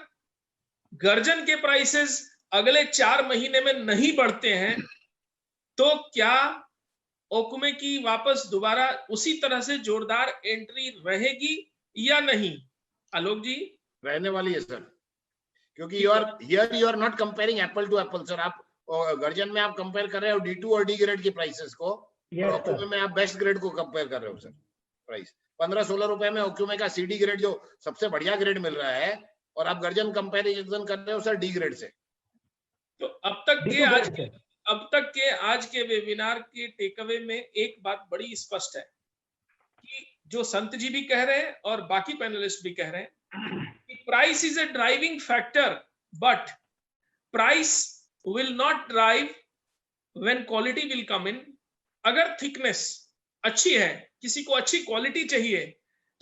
गर्जन के प्राइसेस अगले 4 महीने में नहीं बढ़ते हैं तो क्या ओकुमे की वापस दोबारा उसी तरह से जोरदार एंट्री रहेगी या नहीं? आलोक जी। रहने वाली है सर, क्योंकि you are not comparing apple to apple sir. आप गर्जन में आप कंपेयर कर रहे हो D2 और D ग्रेड की प्राइसेस को, और ओक्यूमे में आप बेस्ट ग्रेड को कंपेयर कर रहे हो सर। प्राइस 15-16 रुपए में ओक्यूमे का CD ग्रेड जो सबसे बढ़िया ग्रेड मिल रहा है, और आप गर्जन कंपेरिजन कर रहे हो सर D ग्रेड से। तो अब तक के आज के वेबिनार के टेकअवे में एक बात बड़ी स्पष्ट है कि जो संत जी भी कह रहे हैं और बाकी पैनलिस्ट भी कह रहे हैं कि price is a driving factor, but price will not drive when quality will come in. अगर थिकनेस अच्छी है, किसी को अच्छी क्वालिटी चाहिए,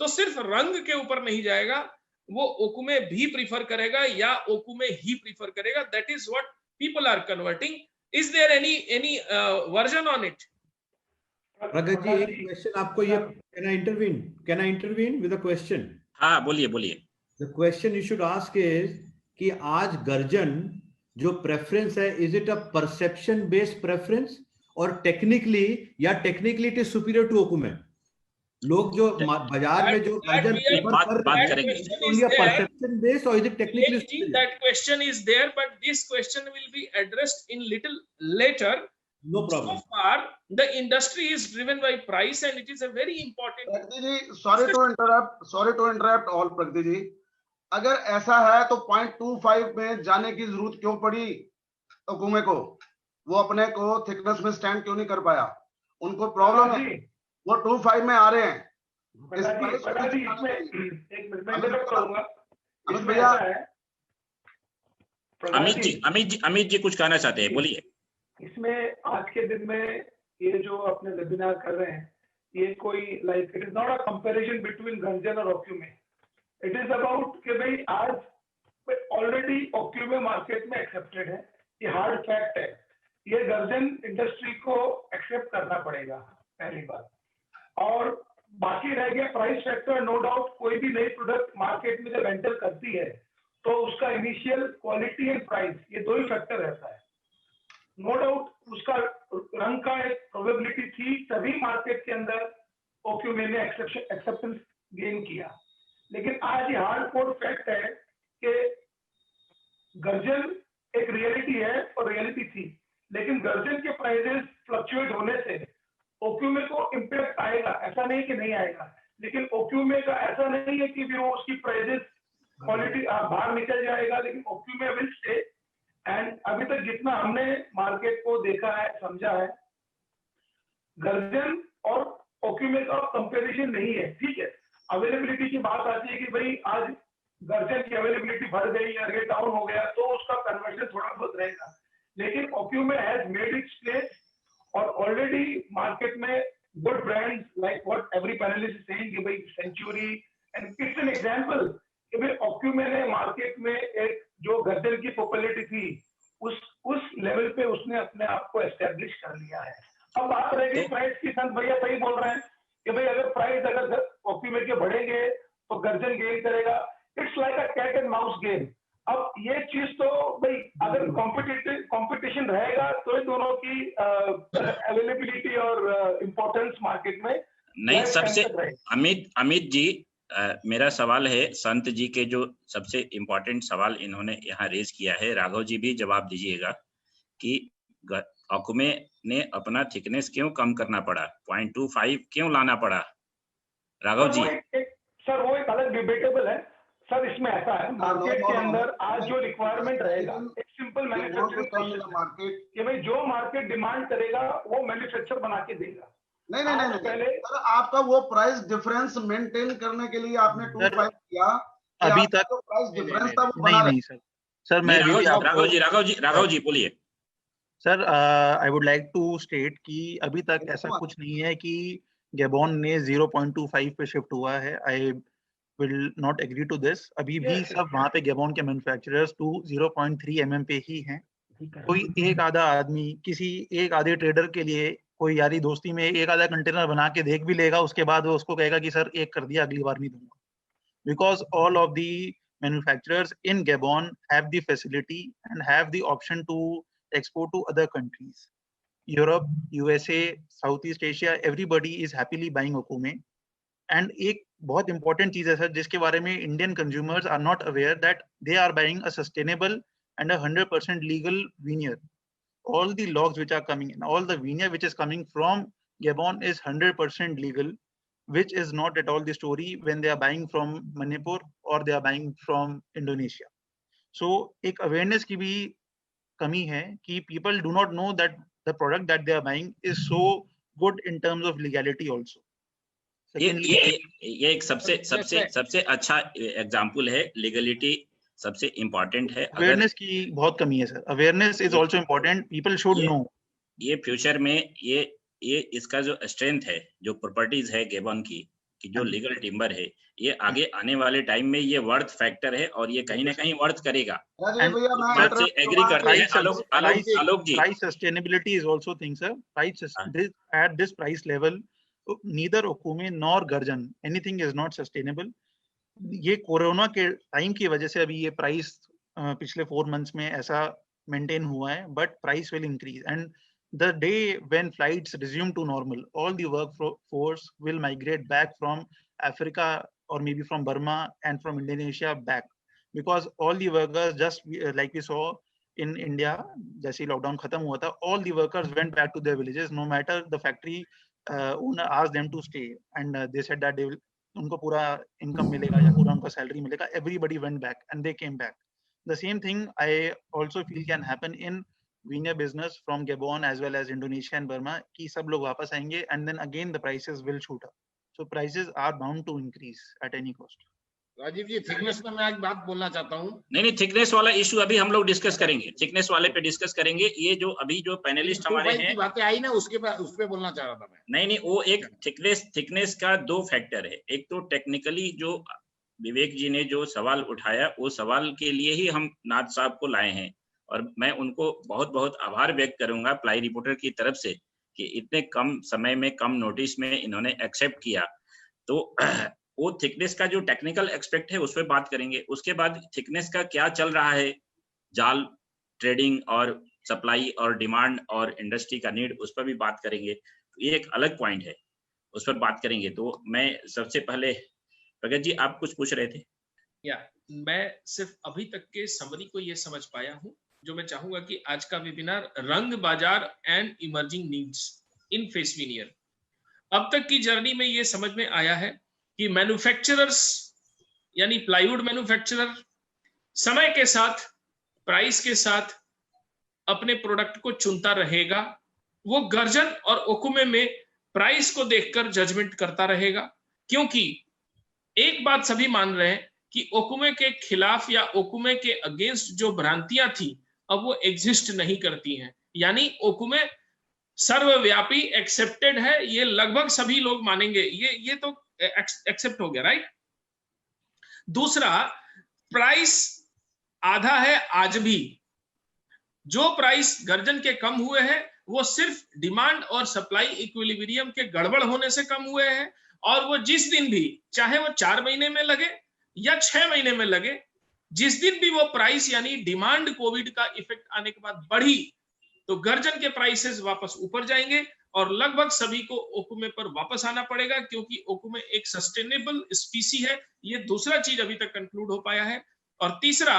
तो सिर्फ रंग के ऊपर नहीं जाएगा, वो ओकुमे भी प्रीफर करेगा या ओकुमे ही प्रीफर करेगा। That is what people are converting. Is there any version on it? रगत जी, एक क्वेश्चन आपको ये, can I intervene with a question? हाँ बोलिए। The question you should ask is कि आज गर्जन जो प्रेफरेंस है, is it a perception based preference और technically it is superior to okoume? लोग जो बाजार में जो गर्जन प्रेफर कर रहे हैं, ओनली परसेप्शन बेस्ड और is it technically superior? That question is there, but this question will be addressed in little later. No problem. So far, the industry is driven by price, and it is a very important. Pragati ji, sorry to interrupt all Pragati ji. अगर ऐसा है तो 0.25 में जाने की जरूरत क्यों पड़ी ओकुमे को? वो अपने को थिकनेस में स्टैंड क्यों नहीं कर पाया? उनको प्रॉब्लम है, वो 2.5 में आ रहे हैं। अमित भैया, अमित जी कुछ कहना चाहते हैं, बोलिए। इसमें आज के दिन में ये जो अपने वेबिनार कर रहे हैं, ये कोई like it is not a comparison between गर्जन और ओक्यूमे। इट इज अबाउट कि भाई आज ऑलरेडी ओक्यूमे मार्केट में एक्सेप्टेड है, ये हार्ड फैक्ट है। ये गर्जन इंडस्ट्री को एक्सेप्ट करना पड़ेगा पहली बात। और बाकी रह गया प्राइस फैक्टर। नो डाउट कोई भी नई प्रोडक्ट मार्केट में जब एंटर करती है तो उसका इनिशियल क्वालिटी एंड प्राइस, ये दो ही फैक्टर रहता है। नो डाउट उसका रंग का एक प्रोबेबिलिटी थी, तभी मार्केट के अंदर ओक्यूमे ने एक्सेप्टेंस गेन किया। लेकिन आज ये हार्ड कोर फैक्ट है कि गर्जन एक रियलिटी है और रियलिटी थी, लेकिन गर्जन के प्राइसेस फ्लक्चुएट होने से ओक्यूमे को इम्पैक्ट आएगा, ऐसा नहीं कि नहीं आएगा। लेकिन ओक्यूमे का ऐसा नहीं है कि वो उसकी प्राइसेस क्वालिटी बाहर निकल जाएगा, लेकिन ओक्यूमे विल स्टे। एंड अभी तक जितना हमने मार्केट को देखा है, समझा है, गर्जन और ओक्यूमे का कंपैरिजन नहीं है। ठीक है, अवेलेबिलिटी की बात आती है कि भाई आज गर्जन की अवेलेबिलिटी बढ़ गई या रेट डाउन हो गया तो उसका कन्वर्जन थोड़ा बहुत रहेगा, लेकिन okoume has made its place. और ऑलरेडी मार्केट में good brands like what every panelist is saying कि भाई Century and it's an example कि भाई ओक्यूमे ने मार्केट में एक जो गर्जन की पॉपुलैरिटी थी उस लेवल पे उसने अपने आप को एस्टेब्लिश कर लिया है। अब बात रहेगी प्राइस की। संत भैया सही बोल रहे हैं कि भाई अगर प्राइस अगर ओक्यूमे के बढ़ेंगे तो गर्जन गेन करेगा। It's like a cat and mouse game. अब ये चीज तो भाई अगर कंपटीशन रहेगा तो ये दोनों की अवेलेबिलिटी और इम्पोर्टेंस मार्केट में नहीं। सबसे अमित जी, मेरा सवाल है, संत जी के जो सबसे इम्पोर्टेंट सवाल इन्होंने यहाँ रेज किया है, राघव जी भी जवाब दीजिएगा कि ओकुमे ने अपना थिकनेस क्यों कम करना पड़ा, 0.25 क्यों लाना पड़ा? राघव जी। सर वो एक अलग डिबेटेबल है सर। इसमें ऐसा है, मार्केट के अंदर आज जो रिक्वायरमेंट रहेगा, एक सिंपल मैन्युफैक्चरिंग मार्केट कि भाई जो मार्केट डिमांड करेगा वो मैन्युफैक्चर बना के देगा। नहीं पहले सर आपका वो प्राइस डिफरेंस मेंटेन करने के लिए आपने 2.5 किया, अभी तक तो प्राइस डिफरेंस था वो नहीं सर मैं राघव जी बोलिए sir. I would like to state कि अभी तक ऐसा कुछ नहीं है कि गैबोन ने 0.25 पे शिफ्ट हुआ है। I will not agree to this. अभी भी सब वहाँ पे गैबोन के मैन्युफैक्चरर्स 0.3 mm पे ही हैं। कोई एक आधा आदमी किसी एक आधे ट्रेडर के लिए कोई यारी दोस्ती में एक आधा कंटेनर बना के देख भी लेगा, उसके बाद वो उसको कहेगा कि सर एक कर दिया, अगली बार नहीं दूंगा. Because all of the manufacturers in Gabon have the facility and have the option to export to other countries. Europe, USA, Southeast Asia, everybody is happily buying Okume. And एक बहुत important चीज है सर, जिसके बारे में Indian consumers are not aware that they are buying a sustainable and a 100% legal veneer. All the logs which are coming in, all the veneer which is coming from Gabon is 100% legal, which is not at all the story when they are buying from Manipur or they are buying from Indonesia. So एक awareness की भी कमी है कि people do not know that the product that they are buying is so good in terms of legality also. ये एक सबसे अच्छा एग्जाम्पल है. लीगलिटी सबसे इम्पोर्टेंट है. अवेयरनेस की बहुत कमी है sir. Awareness is also important. People should know. ये फ्यूचर में ये इसका जो स्ट्रेंथ है, जो प्रॉपर्टीज है गेबन की, कि जो लीगल टिम्बर है, ये आगे आने वाले टाइम में ये वर्थ फैक्टर है और ये कहीं ना कहीं वर्थ करेगा. बात से एग्री करते हैं Alok ji. Price sustainability is also thing sir. Price at this price level neither Okume nor Garjan anything is not sustainable. ये कोरोना के टाइम की वजह से अभी ये प्राइस पिछले 4 months में ऐसा मेंटेन हुआ है, but price will increase and the day when flights resume to normal, all the workforce will migrate back from Africa or maybe from Burma and from Indonesia back, because all the workers, just like we saw in India, जैसे lockdown खत्म हुआ था, all the workers went back to their villages, no matter the factory owner asked them to stay, and they said that they will, उनको पूरा income मिलेगा या पूरा उनका सैलरी मिलेगा. Everybody went back and they came back. The same thing I also feel can happen in veneer business from Gabon as well as Indonesia and Burma, कि सब लोग वापस आएंगे and then again the prices will shoot up. So prices are bound to increase at any cost. Rajiv ji, thickness में मैं एक बात बोलना चाहता हूँ. नहीं, थिकनेस वाला इशू अभी हम लोग डिस्कस करेंगे. थिकनेस वाले पे डिस्कस करेंगे. ये जो अभी जो पैनलिस्ट हमारे हैं, बातें आई ना, उस पे बोलना चाह रहा था मैं. नहीं, वो एक थिकनेस का 2 फैक्टर है. एक तो टेक्निकली जो विवेक जी ने जो सवाल उठाया, वो सवाल के लिए ही हम नाथ साहब को लाए हैं और मैं उनको बहुत बहुत आभार व्यक्त करूंगा प्लाई रिपोर्टर की तरफ से कि इतने कम समय में, कम नोटिस में इन्होंने एक्सेप्ट किया. तो वो थिकनेस का जो टेक्निकल एक्सपेक्ट है उस पर बात करेंगे. उसके बाद थिकनेस का क्या चल रहा है, जाल ट्रेडिंग और सप्लाई और डिमांड और इंडस्ट्री का नीड, उस पर भी बात करेंगे. तो ये एक अलग पॉइंट है, उस पर बात करेंगे. तो मैं सबसे पहले, प्रगत जी आप कुछ पूछ रहे थे. मैं सिर्फ अभी तक के समरी को ये समझ पाया हूँ, जो मैं चाहूंगा कि आज का वेबिनार रंग बाजार and emerging needs in face veneer. अब तक की जर्नी में ये समझ में आया है कि मैन्युफैक्चरर्स यानी प्लाईवुड मैन्युफैक्चरर समय के साथ, प्राइस के साथ अपने प्रोडक्ट को चुनता रहेगा. वो गर्जन और ओकुमे में प्राइस को देखकर जजमेंट करता रहेगा, क्योंकि एक बात सभी मान रहे हैं कि ओकुमे के खिलाफ या ओकुमे के अगेंस्ट जो भ्रांतियां थी अब वो एग्जिस्ट नहीं करती हैं. यानी ओकुमे सर्वव्यापी एक्सेप्टेड है, ये लगभग सभी लोग मानेंगे. ये तो एक्सेप्ट हो गया, राइट. दूसरा, प्राइस आधा है आज भी. जो प्राइस गर्जन के कम हुए हैं वो सिर्फ डिमांड और सप्लाई इक्विलिब्रियम के गड़बड़ होने से कम हुए हैं, और वो जिस दिन भी, चाहे वो 4 महीने में लगे या 6 महीने में लगे, जिस दिन भी वो प्राइस यानी डिमांड कोविड का इफेक्ट आने के बाद बढ़ी तो गर्जन के प्राइसेस वापस ऊपर जाएंगे और लगभग सभी को ओकुमे पर वापस आना पड़ेगा, क्योंकि ओकुमे एक सस्टेनेबल स्पीसी है. ये दूसरा चीज अभी तक कंक्लूड हो पाया है. और तीसरा,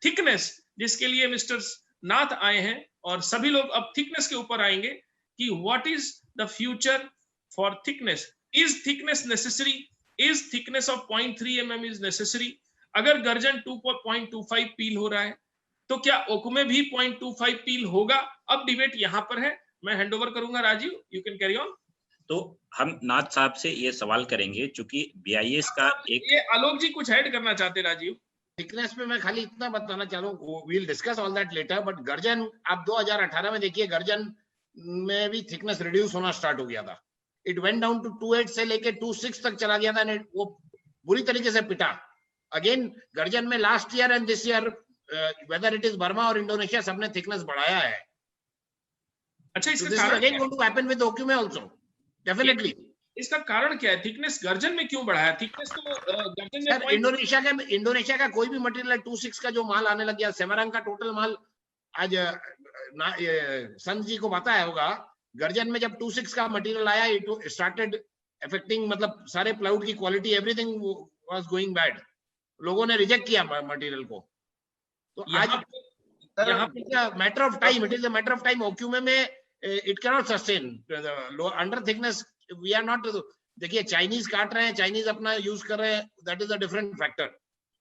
थिकनेस, जिसके लिए मिस्टर नाथ आए हैं और सभी लोग अब थिकनेस के ऊपर आएंगे कि what is the future for thickness. Is thickness necessary? Is thickness of 0.3 mm is necessary? अगर गर्जन 2.25 पील हो रहा है तो क्या ओकुमे भी 0.25 पील होगा? अब डिबेट यहां पर है. मैं हैंड ओवर करूंगा Rajiv, you can carry on. तो हम नाथ साहब से ये सवाल करेंगे, चूंकि BIS का एक, ये आलोक जी कुछ ऐड करना चाहते राजीव. थिकनेस में मैं खाली इतना बताना चाह रहा हूँ, we'll discuss all that later, but gurjan आप 2018 में देखिए, गर्जन में भी थिकनेस रिड्यूस होना स्टार्ट हो गया था. इट वेंट डाउन टू 2.8 से लेके 2.6 तक चला गया था. वो बुरी तरीके से पिटा. अगेन गर्जन में last year and this year, weather it is Burma और इंडोनेशिया, सबने थिकनेस बढ़ाया है. अच्छा, So इसका this is कारण again क्या going to happen with Ocume also, definitely. है? इसका कारण क्या है? थिकनेस गर्जन में क्यों बढ़ा है? थिकनेस तो गर्जन में सर इंडोनेशिया का कोई भी मटेरियल 2.6 का जो माल आने लग गया, सेमरंग का टोटल माल आज संत जी को पता है होगा, गर्जन में जब 2.6 का मटेरियल आया, इट स्टार्टेड अफेक्टिंग, मतलब सारे प्लाईवुड की quality, everything was going bad, लोगों ने रिजेक्ट किया मटेरियल को। तो आज यहाँ पे matter of time, it is a matter of time. Okoume में it can not sustain under thickness, we are not. देखिए चाइनीज काट रहे हैं, चाइनीज अपना यूज कर रहे हैं, that is a different factor,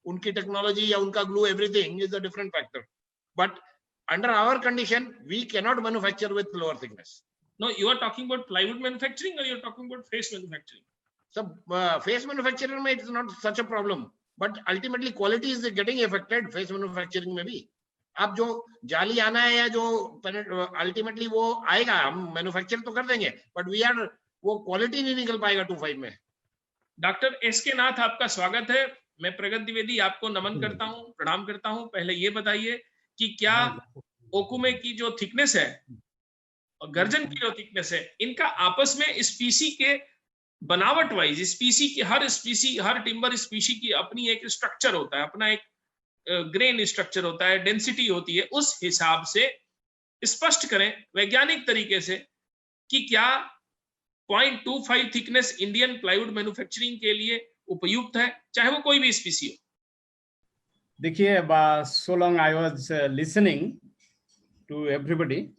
उनकी टेक्नोलॉजी या उनका glue, everything is a different factor, but under our condition we cannot manufacture with lower thickness. No, you are talking about plywood manufacturing or you are talking about face manufacturing? So face manufacturing mein it's not such a problem, but ultimately quality is getting affected face manufacturing में भी। अब जो जाली आना है या जो ultimately वो आएगा, हम मैन्युफैक्चर तो कर देंगे, बट वी आर, वो क्वालिटी नहीं निकल पाएगा 25 में। डॉक्टर एसके नाथ, आपका स्वागत है। मैं प्रगत द्विवेदी आपको नमन करता हूं, प्रणाम करता हूं। पहले ये बताइए कि क्या ओकुमे की जो थिकनेस है और गर्जन की जो थिकनेस है, इनका आपस में स्पीसी के बनावट वाइज, स्पीसी की हर टिम्बर स्पीसी की अपनी एक स्ट्रक्चर होता है, अपना एक ग्रेन स्ट्रक्चर होता है, डेंसिटी होती है। उस हिसाब से स्पष्ट करें वैज्ञानिक तरीके से कि क्या 0.25 थिकनेस इंडियन प्लाईवुड मैन्युफैक्चरिंग के लिए उपयुक्त है, चाहे वो कोई भी स्पीसी हो। देखिए, so long I was listening to everybody,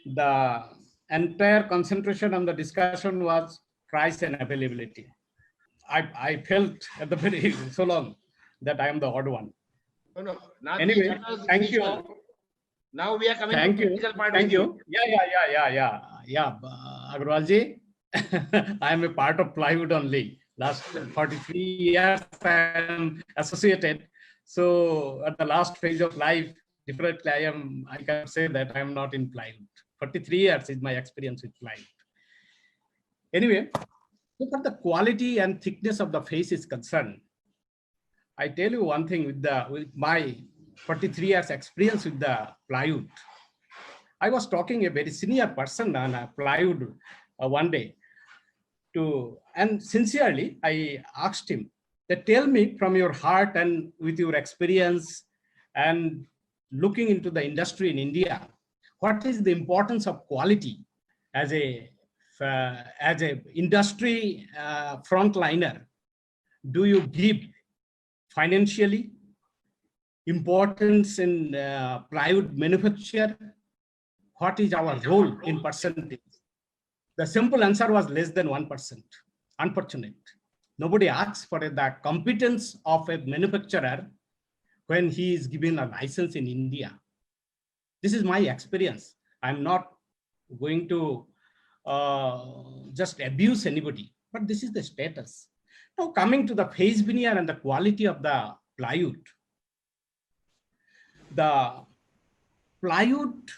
the entire concentration on the discussion was price and availability. I felt at the very so long that I am the odd one. No, anyway, thank you. Now we are coming thank to you. technical part. Thank you. Yeah. Agrawal ji, I am a part of plywood only. Last 43 years I am associated. So at the last phase of life, definitely I can say that I am not in plywood. 43 years is my experience with plywood. Anyway, look at the quality and thickness of the face is concerned. I tell you one thing with my 43 years experience with the plywood. I was talking a very senior person on a plywood one day and sincerely I asked him, tell me from your heart and with your experience and looking into the industry in India, what is the importance of quality as a industry frontliner? Do you give financially importance in plywood manufacture? What is our role in percentage? The simple answer was less than 1%. Unfortunate. Nobody asks for the competence of a manufacturer when he is given a license in India. This is my experience. I'm not going to just abuse anybody, but this is the status. Now coming to the face veneer and the quality of the plywood. The plywood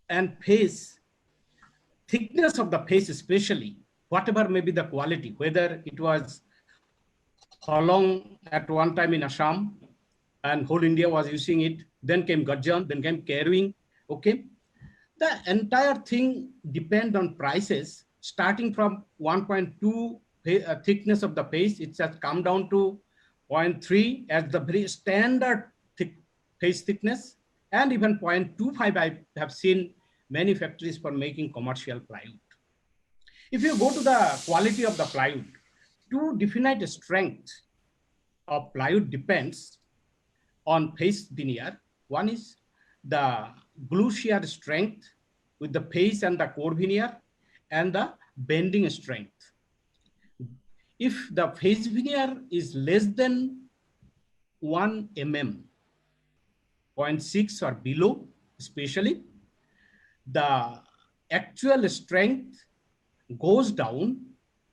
and face, thickness of the face especially, whatever may be the quality, whether it was Holong at one time in Assam and whole India was using it, then came Garjan, then came Kerwin, okay? The entire thing depends on prices, starting from 1.2 thickness of the face, it has come down to 0.3 as the very standard face thickness, and even 0.25 I have seen many factories for making commercial plywood. If you go to the quality of the plywood, to define strength of plywood depends on face veneer. One is the glue shear strength with the face and the core veneer and the bending strength. If the face veneer is less than 1 mm, 0.6 or below, especially, the actual strength goes down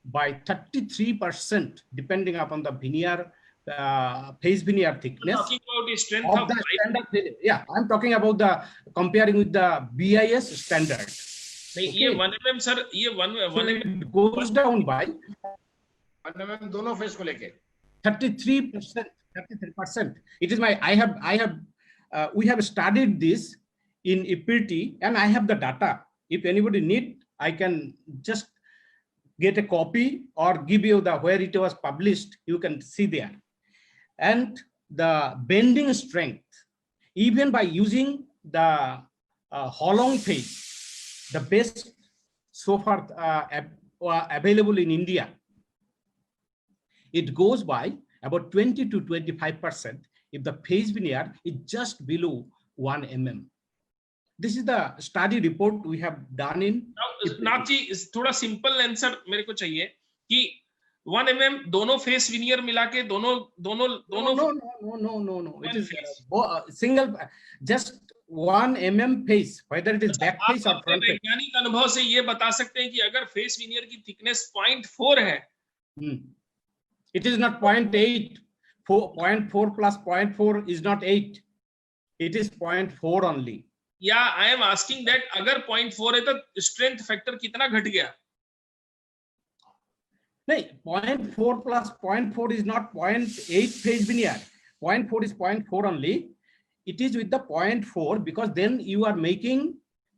by 33% depending upon the veneer, face veneer thickness. You're talking about the strength of the standard. Yeah, I'm talking about the comparing with the BIS standard. नहीं, ये 1 mm sir, ये 1 mm goes down by 1 mm दोनों face को लेके 33%. It is my, we have studied this in EPT and I have the data. If anybody need, I can just get a copy or give you the where it was published. You can see there. And the bending strength, even by using the Holong phase, the best so far available in India, it goes by about 20 to 25% if the phase veneer is just below 1 mm. This is the study report we have done in. Nath ji, थोड़ा simple answer मेरे को चाहिए कि 1 mm दोनों face veneer मिला के दोनों No. It is single, just 1 mm face, whether it is back face or front face. वैज्ञानिक अनुभव से ये बता सकते हैं कि अगर फेस विनियर की थिकनेस 0.4 है, it is not 0.8. 0.4 plus 0.4 is not 8. It is 0.4 only. या आई एम आस्किंग दैट अगर 0.4 है तो स्ट्रेंथ फैक्टर कितना घट गया? नहीं, 0.4 plus 0.4 is not 0.8 phase veneer. 0.4 is 0.4 only. It is with the 0.4 because then you are making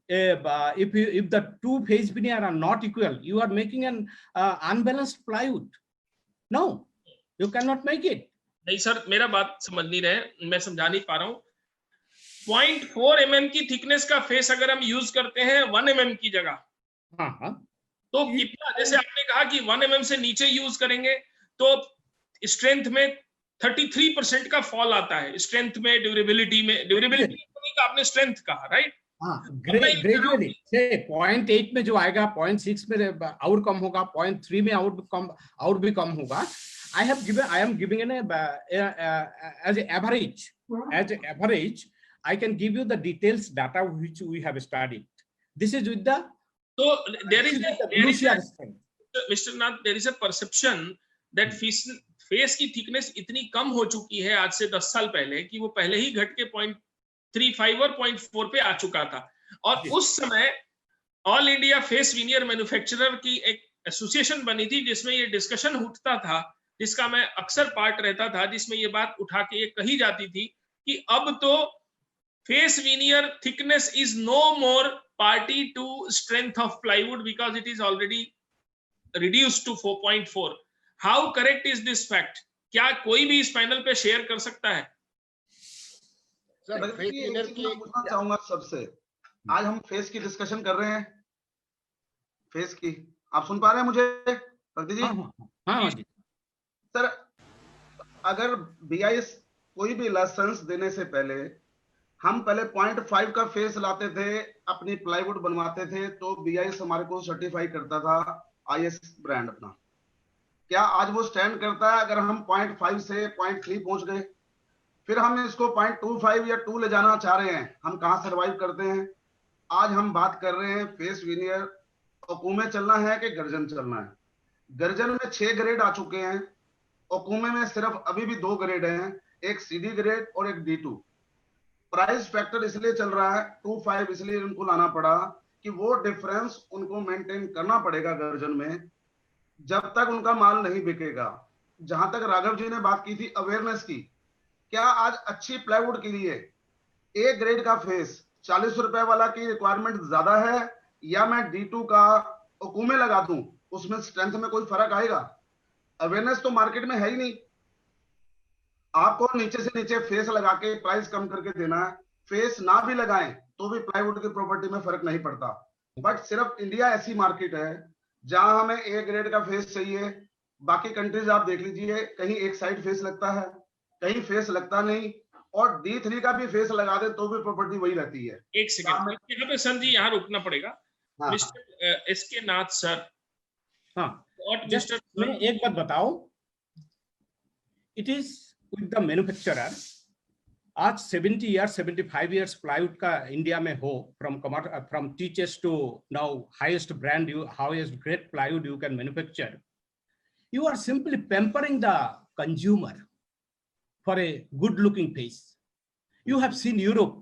if the two phase veneer are not equal, you are making an unbalanced plywood. No, you cannot make it. नहीं sir, मेरा बात समझ नहीं रहे, मैं समझा नहीं पा रहा हूँ। 0.4 mm की थिकनेस का फेस अगर हम यूज करते हैं 1 mm की जगह, तो कितना, जैसे आपने कहा कि 1 mm से नीचे यूज करेंगे तो स्ट्रेंथ में 33% का फॉल आता है, स्ट्रेंथ में, ड्यूरेबिलिटी में। ड्यूरेबिलिटी का आपने स्ट्रेंथ कहा, राइट? ग्रेजुअली से 0.8 में जो आएगा 0.6 में और कम होगा, 0.3 में और भी कम होगा। I am giving an as an average. As an average, I can give you the details data which we have studied. This is with the. So there is Mr. Nath, there is a perception that face की thickness इतनी कम हो चुकी है आज से 10 साल पहले कि वो पहले ही घट के 0.35 और 0.4 पे आ चुका था। और उस समय all India face veneer manufacturer की एक एसोसिएशन बनी थी जिसमें ये डिस्कशन उठता था, जिसका मैं अक्सर पार्ट रहता था, जिसमें ये बात उठा के ये कही जाती थी कि अब तो face veneer thickness is no more party to strength of plywood because it is already reduced to 4.4। How correct is this fact? क्या कोई भी इस पैनल पे शेयर कर सकता है? पूछना चाहूंगा सबसे, आज हम फेस की डिस्कशन कर रहे हैं, फेस की, आप सुन पा रहे हैं मुझे प्रगति जी? हाँ जी सर, अगर BIS कोई भी लाइसेंस देने से पहले हम पहले 0.5 का फेस लाते थे, अपनी प्लाईवुड बनवाते थे, तो BIS हमारे को सर्टिफाई करता था IS ब्रांड अपना। क्या आज वो स्टैंड करता है? अगर हम 0.5 से 0.3 पहुंच गए, फिर हम इसको 0.25 या 2 ले जाना चाह रहे हैं, हम कहाँ सर्वाइव करते हैं? आज हम बात कर रहे हैं फेस विनियर ओकुमे चलना है कि गर्जन चलना है। गर्जन में 6 ग्रेड आ चुके हैं, ओकुमे में सिर्फ अभी भी 2 ग्रेड हैं, एक CD ग्रेड और एक D2। प्राइस फैक्टर इसलिए चल रहा है 2.5, इसलिए उनको लाना पड़ा कि वो डिफरेंस उनको मेंटेन करना पड़ेगा गर्जन में, जब तक उनका माल नहीं बिकेगा। जहां तक राघव जी ने बात की थी अवेयरनेस की, क्या आज अच्छी प्लाईवुड के लिए A ग्रेड का फेस 40 रुपए वाला की रिक्वायरमेंट ज्यादा है, या मैं D2 का ओकुमे लगा दूं, उसमें स्ट्रेंथ में कोई फर्क आएगा? अवेयरनेस तो मार्केट में है ही नहीं। आपको नीचे से नीचे फेस लगा के प्राइस कम करके देना है, फेस ना भी लगाएं तो भी प्लाईवुड की प्रॉपर्टी में फर्क नहीं पड़ता। बट सिर्फ इंडिया ऐसी मार्केट है जहां हमें A ग्रेड का फेस चाहिए। बाकी कंट्रीज आप देख लीजिए, कहीं एक साइड फेस लगता है, कहीं फेस लगता नहीं, और D3 का भी फेस लगा दे तो भी प्रॉपर्टी वही रहती है। एक सेकंड यहाँ पे सर जी यहाँ रुकना पड़ेगा। मिस्टर SK नाथ सर, मैं एक बात बताओ, it is with the manufacturer. आज 70 years 75 years प्लाईवुड का इंडिया में हो, from teachers to now highest brand, highest grade plywood you can manufacture. You are simply pampering the consumer for a good looking face. You have seen Europe.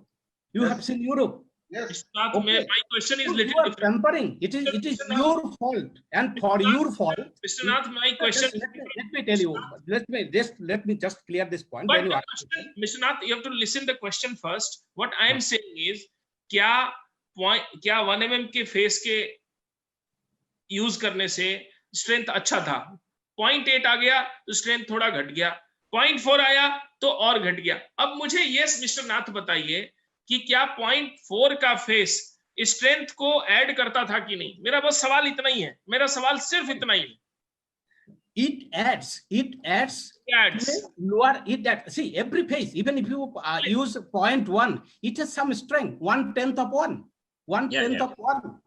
Yes. My question is little different. Pampering. It is your fault, and for your fault. Mr. Nath, my question. Let me tell you. Let me just clear this point. But the question, Mr. Nath, you have to listen the question first. What I am saying is, क्या क्या 1 mm के face के use करने से strength अच्छा था, 0.8 आ गया तो स्ट्रेंथ थोड़ा घट गया, 0.4 आया तो और घट गया। अब मुझे यस मिस्टर नाथ बताइए कि क्या 0.4 का फेस स्ट्रेंथ को ऐड करता था कि नहीं? मेरा बस सवाल इतना ही है, मेरा सवाल सिर्फ इतना ही है। It adds lower, see, every phase, even if you use 0.1, it has some strength, 1/10 of 1, 1/10 of 1.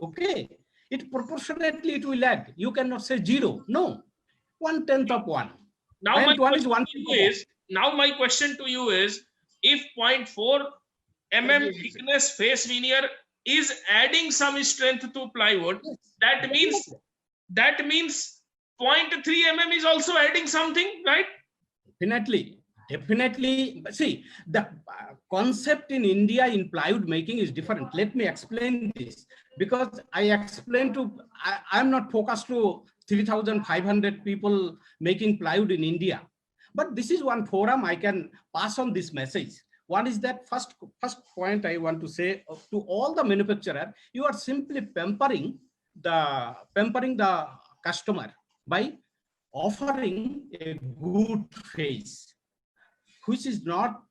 Okay, it proportionately it will add. You cannot say 0. No, 1/10 of 1. Now my question to you is, if 0.4 mm thickness face veneer is adding some strength to plywood, that means 0.3 mm is also adding something, right? Definitely. See, the concept in India in plywood making is different. Let me explain this, because I explained I'm not focused to 3,500 people making plywood in India, but this is one forum I can pass on this message. One is that first point I want to say to all the manufacturer, you are simply pampering the customer by offering a good face, which is not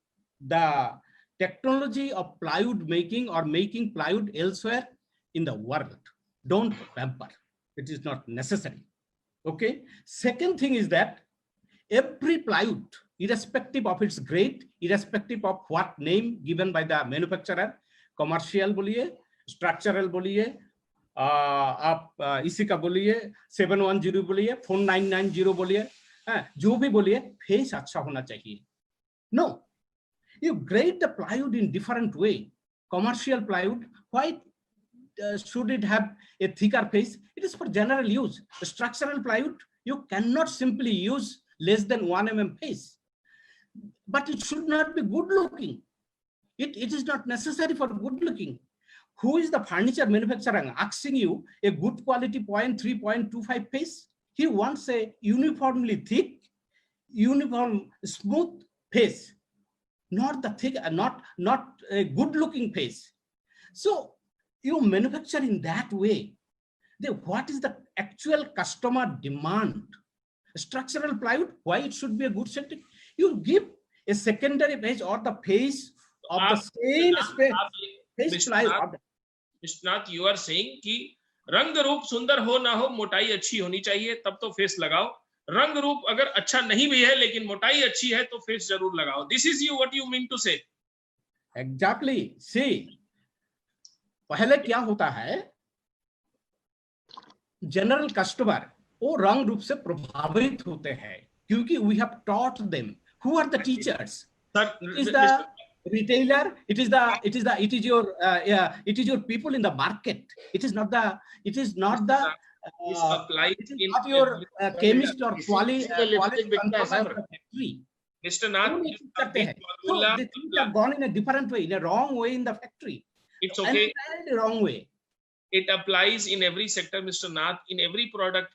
the technology of plywood making or making plywood elsewhere in the world. Don't pamper. It is not necessary. Okay. Second thing is that every plywood, irrespective of its grade, irrespective of what name given by the manufacturer, commercial बोलिए, structural बोलिए, आप इसी का बोलिए, 710 बोलिए, 4990 बोलिए, जो भी बोलिए, फेस अच्छा होना चाहिए. No, you grade the plywood in different way. Commercial plywood, why should it have a thicker face? It is for general use. The structural plywood, you cannot simply use less than 1 mm face, but it should not be good looking. It is not necessary for good looking. Who is the furniture manufacturer asking you a good quality 0.3, 0.25 face? He wants a uniformly thick, uniform smooth face, not the thick, not a good looking face. So you manufacture in that way. Then what is the actual customer demand? Structural plywood, why it should be a good setting? You give a secondary face or the face of the same space plywood. Mr. Nath, you are saying कि रंग रूप सुंदर हो ना हो, मोटाई अच्छी होनी चाहिए, तब तो फेस लगाओ. रंग रूप अगर अच्छा नहीं भी है लेकिन मोटाई अच्छी है तो फेस जरूर लगाओ. This is what you mean to say? Exactly. See, पहले क्या होता है, जनरल कस्टमर वो रंग रूप से प्रभावित होते हैं, क्योंकि we have taught them. Who are the teachers? It is the retailer. It is your people in the market. It is not your chemist or quality factory. Mr. Nath, so the things have gone in a different way, in a wrong way in the factory. It's okay. Entirely wrong way. It applies in every sector, Mr. Nath, in every product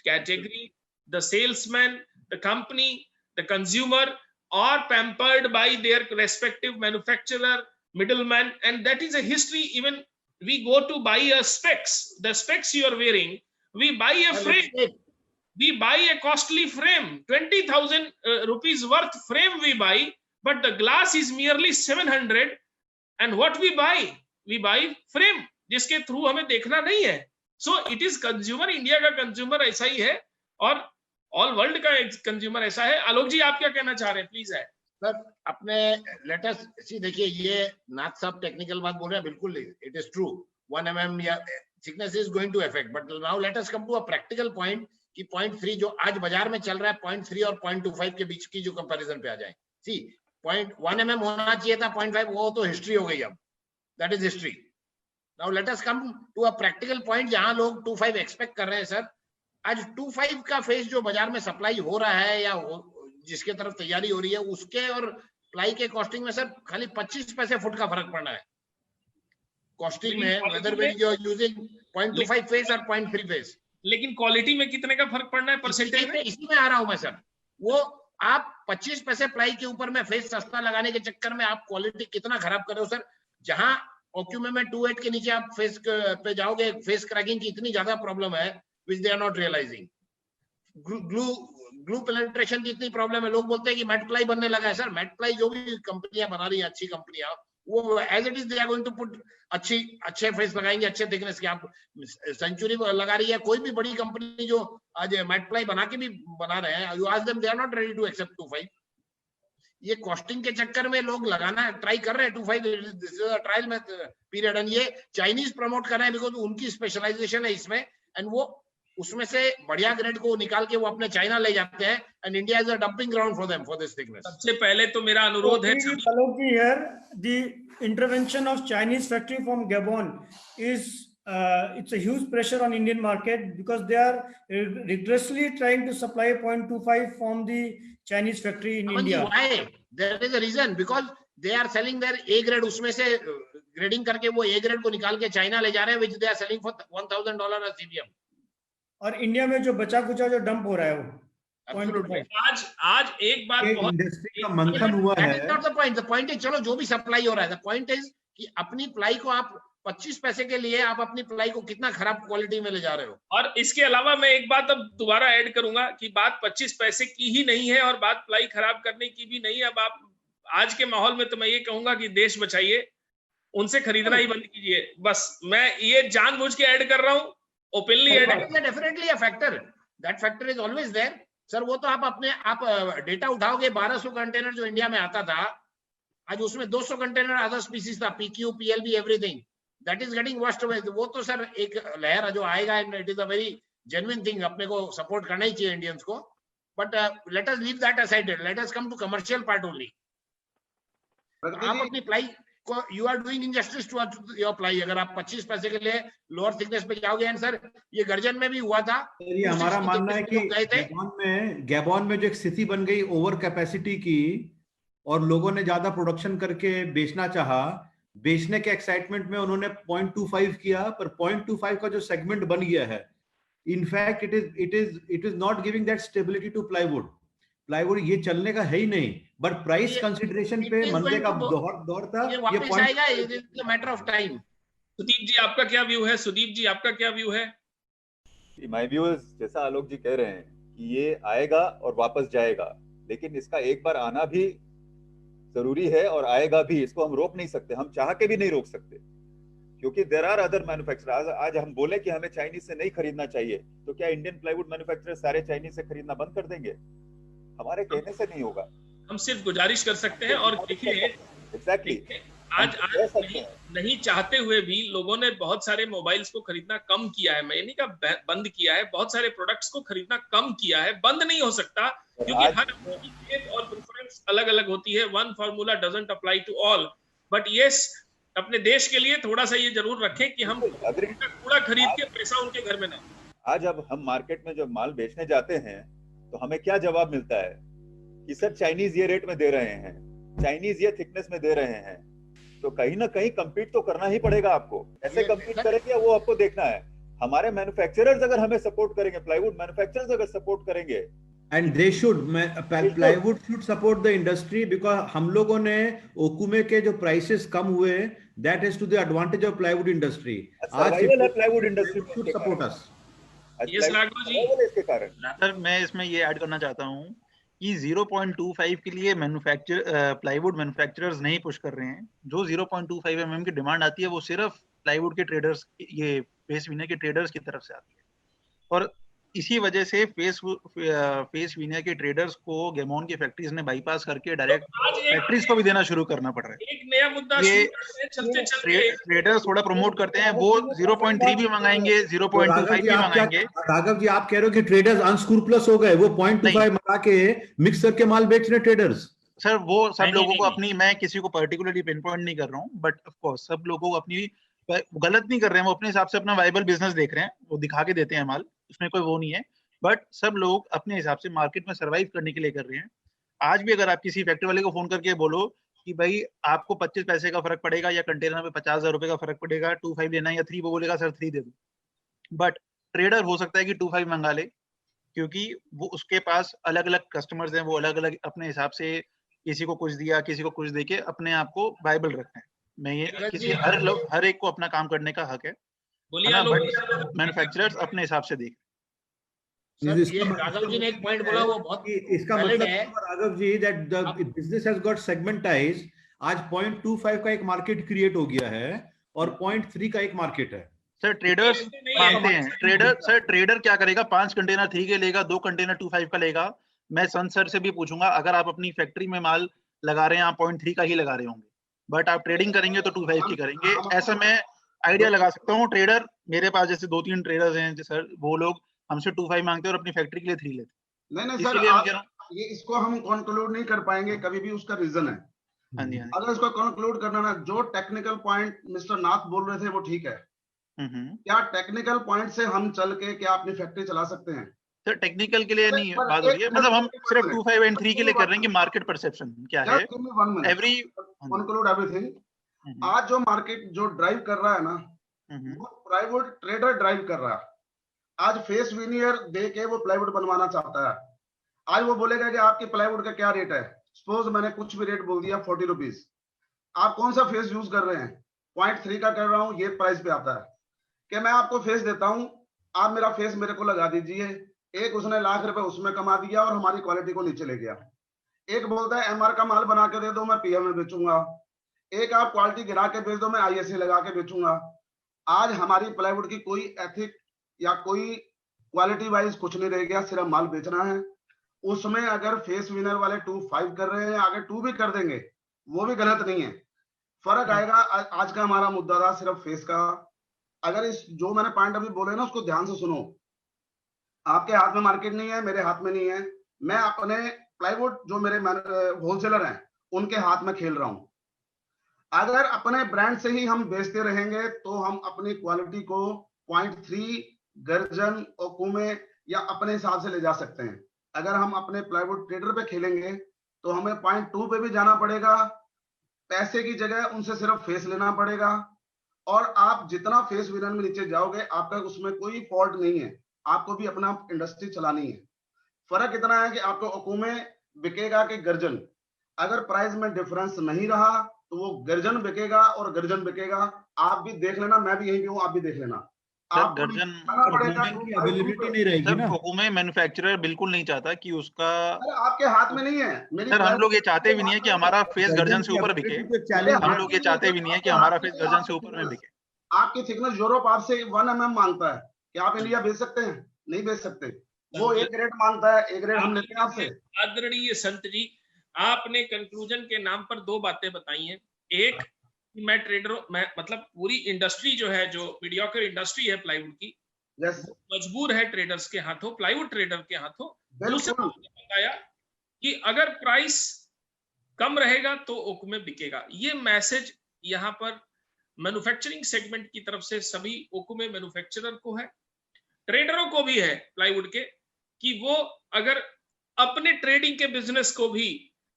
category. The salesman, the company, the consumer are pampered by their respective manufacturer, middleman, and that is a history. Even we go to buy a specs, the specs you are wearing, we buy a frame. We buy a costly frame, 20,000 rupees worth frame we buy, but the glass is merely 700. And what we buy? We buy frame, जिसके through हमें देखना नहीं है. So it is consumer, India का consumer ऐसा ही है और all world का कंज्यूमर ऐसा है. आलोक जी, आप क्या कहना चाह रहे हैं? प्लीज है सर. अपने लेटेस्ट सी देखिए, ये नाथ साहब टेक्निकल बात बोल रहे हैं, बिल्कुल इट इज ट्रू. 1 mm या thickness is going to affect, but now let us come to a practical point कि 0.3 जो आज बाजार में चल रहा है, 0.3 और 0.25 के बीच की जो कंपैरिजन पे आ जाए. सी 0.1 mm होना चाहिए था, 0.5 वो तो हिस्ट्री हो गई. अब that is history. Now let us come to a practical point जहां लोग 2.5 एक्सपेक्ट कर रहे हैं. सर, आज 2.5 का फेस जो बाजार में सप्लाई हो रहा है या जिसके तरफ तैयारी हो रही है, उसके और प्लाई के कॉस्टिंग में सर खाली 25 पैसे फुट का फर्क पड़ना है कॉस्टिंग में, whether when you are using 0.25 face और 0.3 फेस. लेकिन क्वालिटी में कितने का फर्क पड़ना है परसेंटेज में? इसी में आ रहा हूं मैं सर. वो आप 25 पैसे प्लाई के ऊपर में फेस सस्ता लगाने के चक्कर में आप क्वालिटी कितना खराब कर रहे हो सर. जहां ओक्यूमे में 28 के नीचे आप फेस पे जाओगे, फेस क्रैकिंग की इतनी ज्यादा प्रॉब्लम है which they are not realising. Glue penetration की इतनी प्रॉब्लम है, लोग बोलते हैं कि मैट प्लाई बनने लगा है। सर मैट प्लाई जो भी कंपनियां बना रही हैं, अच्छी कंपनियां, वो as it is they are going to put अच्छे फेस लगाएंगे, अच्छे थिकनेस के। आप सेंचुरी लगा रही है, कोई भी बड़ी कंपनी जो आज मैट प्लाई बना के भी बना रहे हैं, you ask them, they are not ready to accept 25। ये कॉस्टिंग के चक्कर में लोग लगाना ट्राई कर रहे हैं 25, दिस इज अ ट्रायल में पीरियड, एंड ये चाइनीज प्रमोट कर रहे हैं बिकॉज उनकी स्पेशलाइजेशन है इसमें, एंड वो उसमें से बढ़िया ग्रेड को निकाल के वो अपने चाइना ले जाते हैं, and India is a dumping ground for them for this thickness. सबसे पहले तो मेरा अनुरोध है the intervention of Chinese factory from Gabon is it's a huge pressure on Indian market because they are rigorously trying to supply 0.25 from the Chinese factory in India. Why? There is a reason, because they are selling their A grade, उसमें से grading करके वो A grade को निकाल के China ले जा रहे हैं, which they are selling for $1,000 a CBM। और इंडिया में जो बचा कुचा जो डंप हो रहा है वो आज एक बात बहुत इंडस्ट्री का मंथन हुआ है। द पॉइंट इज, चलो जो भी सप्लाई हो रहा है, द पॉइंट इज कि अपनी प्लाई को आप 25 पैसे के लिए आप अपनी प्लाई को कितना खराब क्वालिटी में ले जा रहे हो। और इसके अलावा मैं एक बात अब दोबारा ऐड करूंगा कि बात 25 पैसे की ही नहीं है और बात प्लाई खराब करने की भी नहीं है। अब आप आज के माहौल में तो मैं ये कहूंगा कि देश बचाइए, उनसे खरीदना ही बंद कीजिए। बस मैं ये जानबूझ के ऐड कर रहा हूँ, openly add. Definitely a factor, that factor is always there sir. वो तो आप डेटा उठाओगे, 1200 कंटेनर जो इंडिया में आता था, आज उसमें 200 कंटेनर अदर स्पीसीज था, PQ, PLB, everything that is getting washed away. वो तो सर एक लहर जो आएगा, and it is a very genuine thing, अपने को सपोर्ट करना ही चाहिए इंडियंस को, but let us leave that aside, late us come to commercial part only. आप अपनी प्लाई को, you are doing injustice to your ply अगर आप 25 पैसे के लिए लोअर थिकनेस पे जाओगे। एंड सर ये गर्जन में भी हुआ था। ये हमारा मानना है कि गैबॉन में जो एक स्थिति बन गई ओवर कैपेसिटी की, और लोगों ने ज्यादा प्रोडक्शन करके बेचना चाहा, बेचने के एक्साइटमेंट में उन्होंने 0.25 किया, पर 0.25 का जो सेगमेंट बन गया है, in fact it is not giving that stability to plywood. Plywood ये चलने का है ही नहीं, बट प्राइस कंसिडरेशन पे मंदे का दौर था, ये वापस आएगा, it is a matter of time. Sudeep ji आपका क्या व्यू है? सुदीप जी आपका क्या व्यू है? माय व्यू इज, जैसा आलोक जी कह रहे हैं कि ये आएगा और वापस जाएगा, लेकिन इसका एक बार आना भी जरूरी है और आएगा भी, इसको हम रोक नहीं सकते, हम चाह के भी नहीं रोक सकते, क्योंकि देयर आर अदर मैन्युफैक्चरर्स। आज हम बोले कि हमें चाइनीज से नहीं खरीदना चाहिए, तो क्या इंडियन प्लाईवुड मैन्युफैक्चरर्स सारे चाइनीज से खरीदना बंद कर देंगे? हमारे कहने से नहीं होगा, हम सिर्फ गुजारिश कर सकते हैं। और देखिए एग्जैक्टली आज नहीं चाहते हुए भी लोगों ने बहुत सारे मोबाइल्स को खरीदना कम किया है। मैं नहीं कहा बंद किया है, बहुत सारे प्रोडक्ट्स को खरीदना कम किया है। बंद नहीं हो सकता, क्योंकि हर टेस्ट और प्रेफरेंस अलग अलग होती है। One formula doesn't apply to all, but yes, अपने देश के लिए थोड़ा सा ये जरूर रखें कि हम कूड़ा खरीद के पैसा उनके घर में ना। आज अब हम मार्केट में जब माल बेचने जाते हैं तो हमें क्या जवाब मिलता है कि सर चाइनीज ये रेट में दे रहे हैं, चाइनीज ये थिकनेस में दे रहे हैं, तो कहीं ना कहीं compete तो करना ही पड़ेगा आपको। ऐसे compete करेंगे वो आपको देखना है। हमारे मैन्युफैक्चरर्स अगर हमें सपोर्ट करेंगे, प्लाईवुड मैन्युफैक्चरर्स अगर सपोर्ट करेंगे, and they should, plywood should support the industry, because हम लोगों ने ओकुमे के जो प्राइसेस कम हुए, that is to the advantage of plywood industry. आज plywood industry should support us. इसके कारण सर मैं इसमें ये ऐड करना चाहता हूँ कि 0.25 के लिए प्लाईवुड मैन्युफैक्चरर्स नहीं पुश कर रहे हैं। जो 0.25 mm की डिमांड आती है वो सिर्फ प्लाईवुड के ट्रेडर्स, ये फेस विनियर के ट्रेडर्स की तरफ से आती है, और इसी वजह से फेस विनियर के ट्रेडर्स को गेमोन की फैक्ट्रीज ने बाईपास करके डायरेक्ट फैक्ट्रीज को भी देना शुरू करना पड़ रहा है। एक नया मुद्दा ये ट्रेडर्स थोड़ा प्रमोट करते हैं, वो 0.3 भी मंगाएंगे, 0.25 भी मंगाएंगे। राघव जी आप कह रहे हो कि ट्रेडर्स अनस्क्रूपलस हो गए, वो 0.25 मंगा के मिक्स करके माल बेच रहे ट्रेडर्स। सर वो सब लोगों को अपनी, मैं किसी को पर्टिकुलरली पिन पॉइंट नहीं कर रहा हूँ, बट ऑफ कोर्स सब लोगों को अपनी, गलत नहीं कर रहे हैं, वो अपने हिसाब से अपना वाइबल बिजनेस देख रहे हैं, वो दिखा के देते हैं माल, उसमें कोई वो नहीं है, बट सब लोग अपने हिसाब से मार्केट में सर्वाइव करने के लिए कर रहे हैं। आज भी अगर आप किसी फैक्ट्री वाले को फोन करके बोलो कि भाई आपको 25 पैसे का फर्क पड़ेगा या कंटेनर में 50,000 रुपए का फर्क पड़ेगा, 2.5 लेना है या 3, वो बोलेगा सर 3 दे दो। बट ट्रेडर हो सकता है कि 2.5 मंगा ले, क्योंकि वो उसके पास अलग अलग कस्टमर्स हैं, वो अलग अलग अपने हिसाब से किसी को कुछ दिया, किसी को कुछ देके अपने आप को वाइबल रखते हैं। मैं ये किसी हर एक को अपना काम करने का हक है, बोलिए बट मैन्युफैक्चरर्स अपने हिसाब से देख। सर, ये राघव जी ने एक पॉइंट बोला वो बहुत इसका valid मतलब है। Raghav ji that the business has got segmentised. आज 0.25 का एक मार्केट क्रिएट हो गया है और 0.3 का एक मार्केट है। सर ट्रेडर्स मानते हैं, ट्रेडर क्या करेगा, 5 कंटेनर 3 के लेगा, 2 कंटेनर 2.5 का लेगा। मैं संत सर से भी पूछूंगा, अगर आप अपनी फैक्ट्री में माल लगा रहे हैं आप 0.3 का ही लगा रहे होंगे, बट आप ट्रेडिंग करेंगे तो 2.5 की करेंगे। ऐसा मैं आइडिया लगा सकता हूँ। ट्रेडर मेरे पास जैसे 2-3 ट्रेडर्स हैं सर, वो लोग हमसे 2.5 मांगते हैं और अपनी फैक्ट्री के लिए 3 लेते हैं। नहीं सर, ये इसको हम कंक्लूड नहीं कर पाएंगे कभी भी, उसका रीजन है। हाँ जी, अगर इसको कंक्लूड करना ना, जो टेक्निकल पॉइंट मिस्टर नाथ बोल रहे थे वो ठीक है। क्या टेक्निकल पॉइंट से हम चल के क्या अपनी फैक्ट्री चला सकते हैं? सर टेक्निकल के लिए नहीं बात हो रही है, मतलब हम सिर्फ 2.5 एंड 3 के लिए कर रहे हैं कि मार्केट परसेप्शन क्या है। Every conclude everything. आज जो मार्केट जो ड्राइव कर रहा है ना, वो प्लाईवुड ट्रेडर ड्राइव कर रहा है। आज फेस विनियर दे के वो प्लाईवुड बनवाना चाहता है। आज वो बोलेगा कि आपकी प्लाईवुड का क्या रेट है, सपोज मैंने कुछ भी रेट बोल दिया 40 रुपीज, आप कौन सा फेस यूज कर रहे हैं, 0.3 का कर रहा हूं, ये प्राइस पे आता है कि मैं आपको फेस देता हूं, आप मेरा फेस मेरे को लगा दीजिए। एक उसने लाख रुपए उसमें कमा दिया और हमारी क्वालिटी को नीचे ले गया। एक बोलता है एमआर का माल बना के दे दो, मैं पीएम में बेचूंगा। एक आप क्वालिटी गिरा के बेच दो, मैं आईएसए लगा के बेचूंगा। आज हमारी प्लाईवुड की कोई एथिक या कोई क्वालिटी वाइज कुछ नहीं रह गया, सिर्फ माल बेचना है। उसमें अगर फेस विनर वाले 2.5 कर रहे हैं, आगे 2 भी कर देंगे, वो भी गलत नहीं है। फर्क आएगा। आज का हमारा मुद्दा था सिर्फ फेस का। अगर इस जो मैंने पॉइंट अभी बोले ना, उसको ध्यान से सुनो। आपके हाथ में मार्केट नहीं है, मेरे हाथ में नहीं है। मैं अपने प्लाईवुड जो मेरे होलसेलर हैं उनके हाथ में खेल रहा हूं। अगर अपने ब्रांड से ही हम बेचते रहेंगे तो हम अपनी क्वालिटी को 0.3 गर्जन ओकुमे या अपने हिसाब से ले जा सकते हैं। अगर हम अपने प्लाईवुड ट्रेडर पे खेलेंगे तो हमें 0.2 पे भी जाना पड़ेगा। पैसे की जगह उनसे सिर्फ फेस लेना पड़ेगा। और आप जितना फेस विनर में नीचे जाओगे, आपका उसमें कोई फॉल्ट नहीं है, आपको भी अपना इंडस्ट्री चलानी है। फर्क इतना है कि आपको ओकुमे बिकेगा कि गर्जन। अगर प्राइस में डिफरेंस नहीं रहा तो वो गर्जन बिकेगा और गर्जन बिकेगा। आप भी देख लेना, मैं भी यहीं पे हूँ, आप भी देख लेना। गर्जन की अवेलेबिलिटी नहीं रहेगी ना। ओकुमे मैन्युफैक्चरर बिल्कुल नहीं चाहता कि उसका, आपके हाथ में नहीं है। सर हम लोग ये चाहते भी नहीं है कि हमारा फेस गर्जन से ऊपर बिके। हम लोग ये चाहते भी नहीं है कि हमारा फेस गर्जन से ऊपर में बिके। आपकी थिकनेस यूरोप आपसे 1 mm मांगता है, क्या आप इंडिया बेच सकते हैं? नहीं बेच सकते। वो 1 ग्रेड मांगता है, 1 ग्रेड हम लेते हैं आपसे। आदरणीय संत जी, आपने कंक्लूजन के नाम पर 2 बातें बताई हैं। एक, मैं ट्रेडरों, मैं मतलब पूरी इंडस्ट्री जो है, जो मीडियोकर इंडस्ट्री है प्लाईवुड की, मजबूर है ट्रेडर्स के हाथों, प्लाईवुड ट्रेडर के हाथों। दूसरा बताया कि अगर प्राइस कम रहेगा तो ओकुमे बिकेगा। ये मैसेज यहाँ पर मैन्युफैक्चरिंग सेगमेंट की तरफ से सभी ओकुमे मैन्युफैक्चरर को है, ट्रेडरों को भी है प्लाईवुड के, कि वो अगर अपने ट्रेडिंग के बिजनेस को भी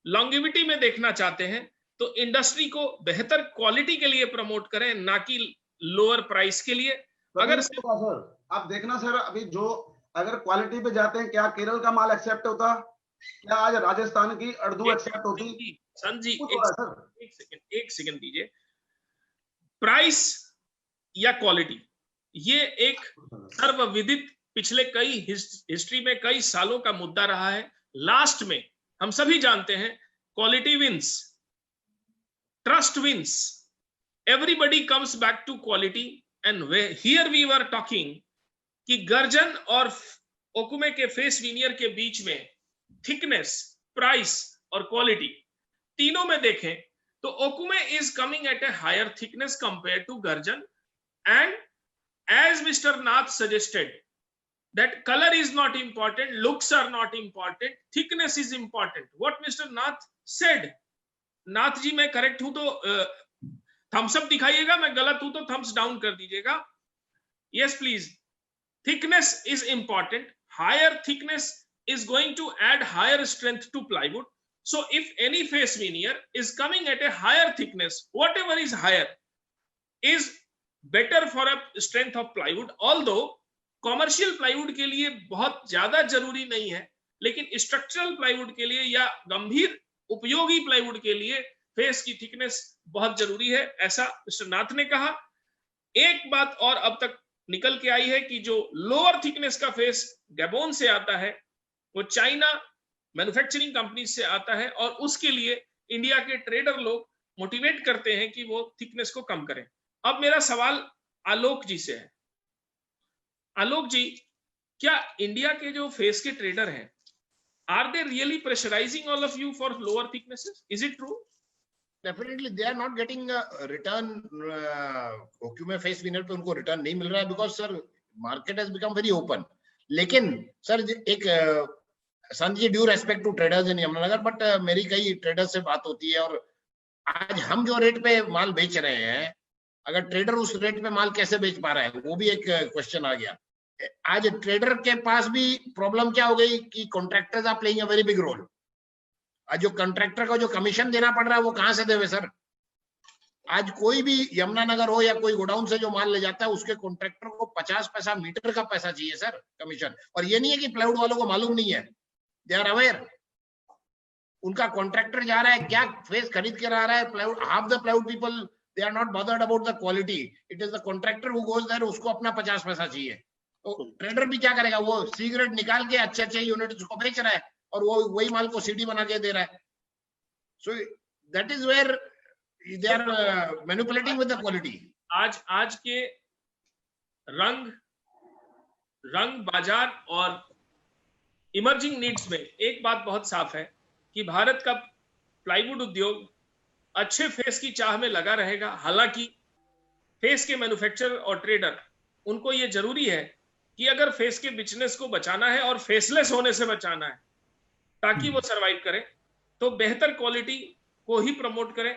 लॉन्गिविटी में देखना चाहते हैं तो इंडस्ट्री को बेहतर क्वालिटी के लिए प्रमोट करें, ना कि लोअर प्राइस के लिए। अगर सर आप देखना सर, अभी जो अगर क्वालिटी पे जाते हैं, क्या केरल का माल एक्सेप्ट होता? क्या आज राजस्थान की अर्दू एक्सेप्ट होती? संत जी एक सेकंड दीजिए। प्राइस या क्वालिटी, ये एक सर्वविदित पिछले कई हिस्ट्री में कई सालों का मुद्दा रहा है। लास्ट में हम सभी जानते हैं, quality wins, trust wins, everybody comes back to quality, and here we were talking कि गर्जन और ओकुमे के फेस विनियर के बीच में थिकनेस, प्राइस और क्वालिटी तीनों में देखें तो ओकुमे is coming at a higher thickness compared to गर्जन, and as Mr. Nath suggested that color is not important, looks are not important, thickness is important. What Mr. Nath said, Nath ji मैं correct हूं तो Thums up दिखाइएगा, मैं गलत हूं तो Thums down कर दीजिएगा। Yes please. Thickness is important, higher thickness is going to add higher strength to plywood. So if any face veneer is coming at a higher thickness, whatever is higher is better for a strength of plywood. Although commercial plywood के लिए बहुत ज्यादा जरूरी नहीं है, लेकिन structural plywood के लिए या गंभीर उपयोगी प्लाईवुड के लिए फेस की थिकनेस बहुत जरूरी है, ऐसा मिस्टर नाथ ने कहा। एक बात और अब तक निकल के आई है कि जो लोअर थिकनेस का फेस गैबोन से आता है वो चाइना मैन्युफैक्चरिंग कंपनी से आता है, और उसके लिए इंडिया के ट्रेडर लोग मोटिवेट करते हैं कि वो थिकनेस को कम करें। अब मेरा सवाल आलोक जी से है। आलोक जी, क्या इंडिया के जो फेस के ट्रेडर हैं, are they really pressurising all of you for lower thicknesses? Is it true? Definitely they are not getting a return. Okoume face veneer पे उनको रिटर्न नहीं मिल रहा है because sir market has become very open. लेकिन sir एक संजय due respect to traders in Yamunanagar, but मेरी कई ट्रेडर्स से बात होती है, और आज हम जो रेट पे माल बेच रहे हैं, अगर ट्रेडर उस रेट पे माल कैसे बेच पा रहा है, वो भी एक क्वेश्चन आ गया। आज ट्रेडर के पास भी प्रॉब्लम क्या हो गई कि contractors are playing a very big role. आज जो कॉन्ट्रैक्टर को जो कमीशन देना पड़ रहा है वो कहां से देवे सर? आज कोई भी यमुनानगर हो या कोई गोडाउन से जो माल ले जाता है उसके कॉन्ट्रैक्टर को 50 पैसा मीटर का पैसा चाहिए सर कमीशन। और ये नहीं है कि प्लाईवुड वालों को मालूम नहीं है, दे आर अवेयर। उनका कॉन्ट्रैक्टर जा रहा है क्या फेस खरीद के ला रहा है, plywood half the plywood people they are not bothered about the quality, it is the contractor who goes there, उसको अपना 50 पैसा चाहिए। तो ट्रेडर भी क्या करेगा, वो सी ग्रेड निकाल के अच्छे अच्छे यूनिट उसको बेच रहा है और वो वही माल को सीडी बना के दे रहा है। So that is where they are manipulating with the quality. आज के रंग बाजार और इमर्जिंग नीड्स में एक बात बहुत साफ है कि भारत का प्लाईवुड उद्योग अच्छे फेस की चाह में लगा रहेगा। हालांकि फेस के मैन्युफैक्चरर और ट्रेडर, उनको ये जरूरी है कि अगर फेस के बिजनेस को बचाना है और फेसलेस होने से बचाना है ताकि वो सरवाइव करें, तो बेहतर क्वालिटी को ही प्रमोट करें।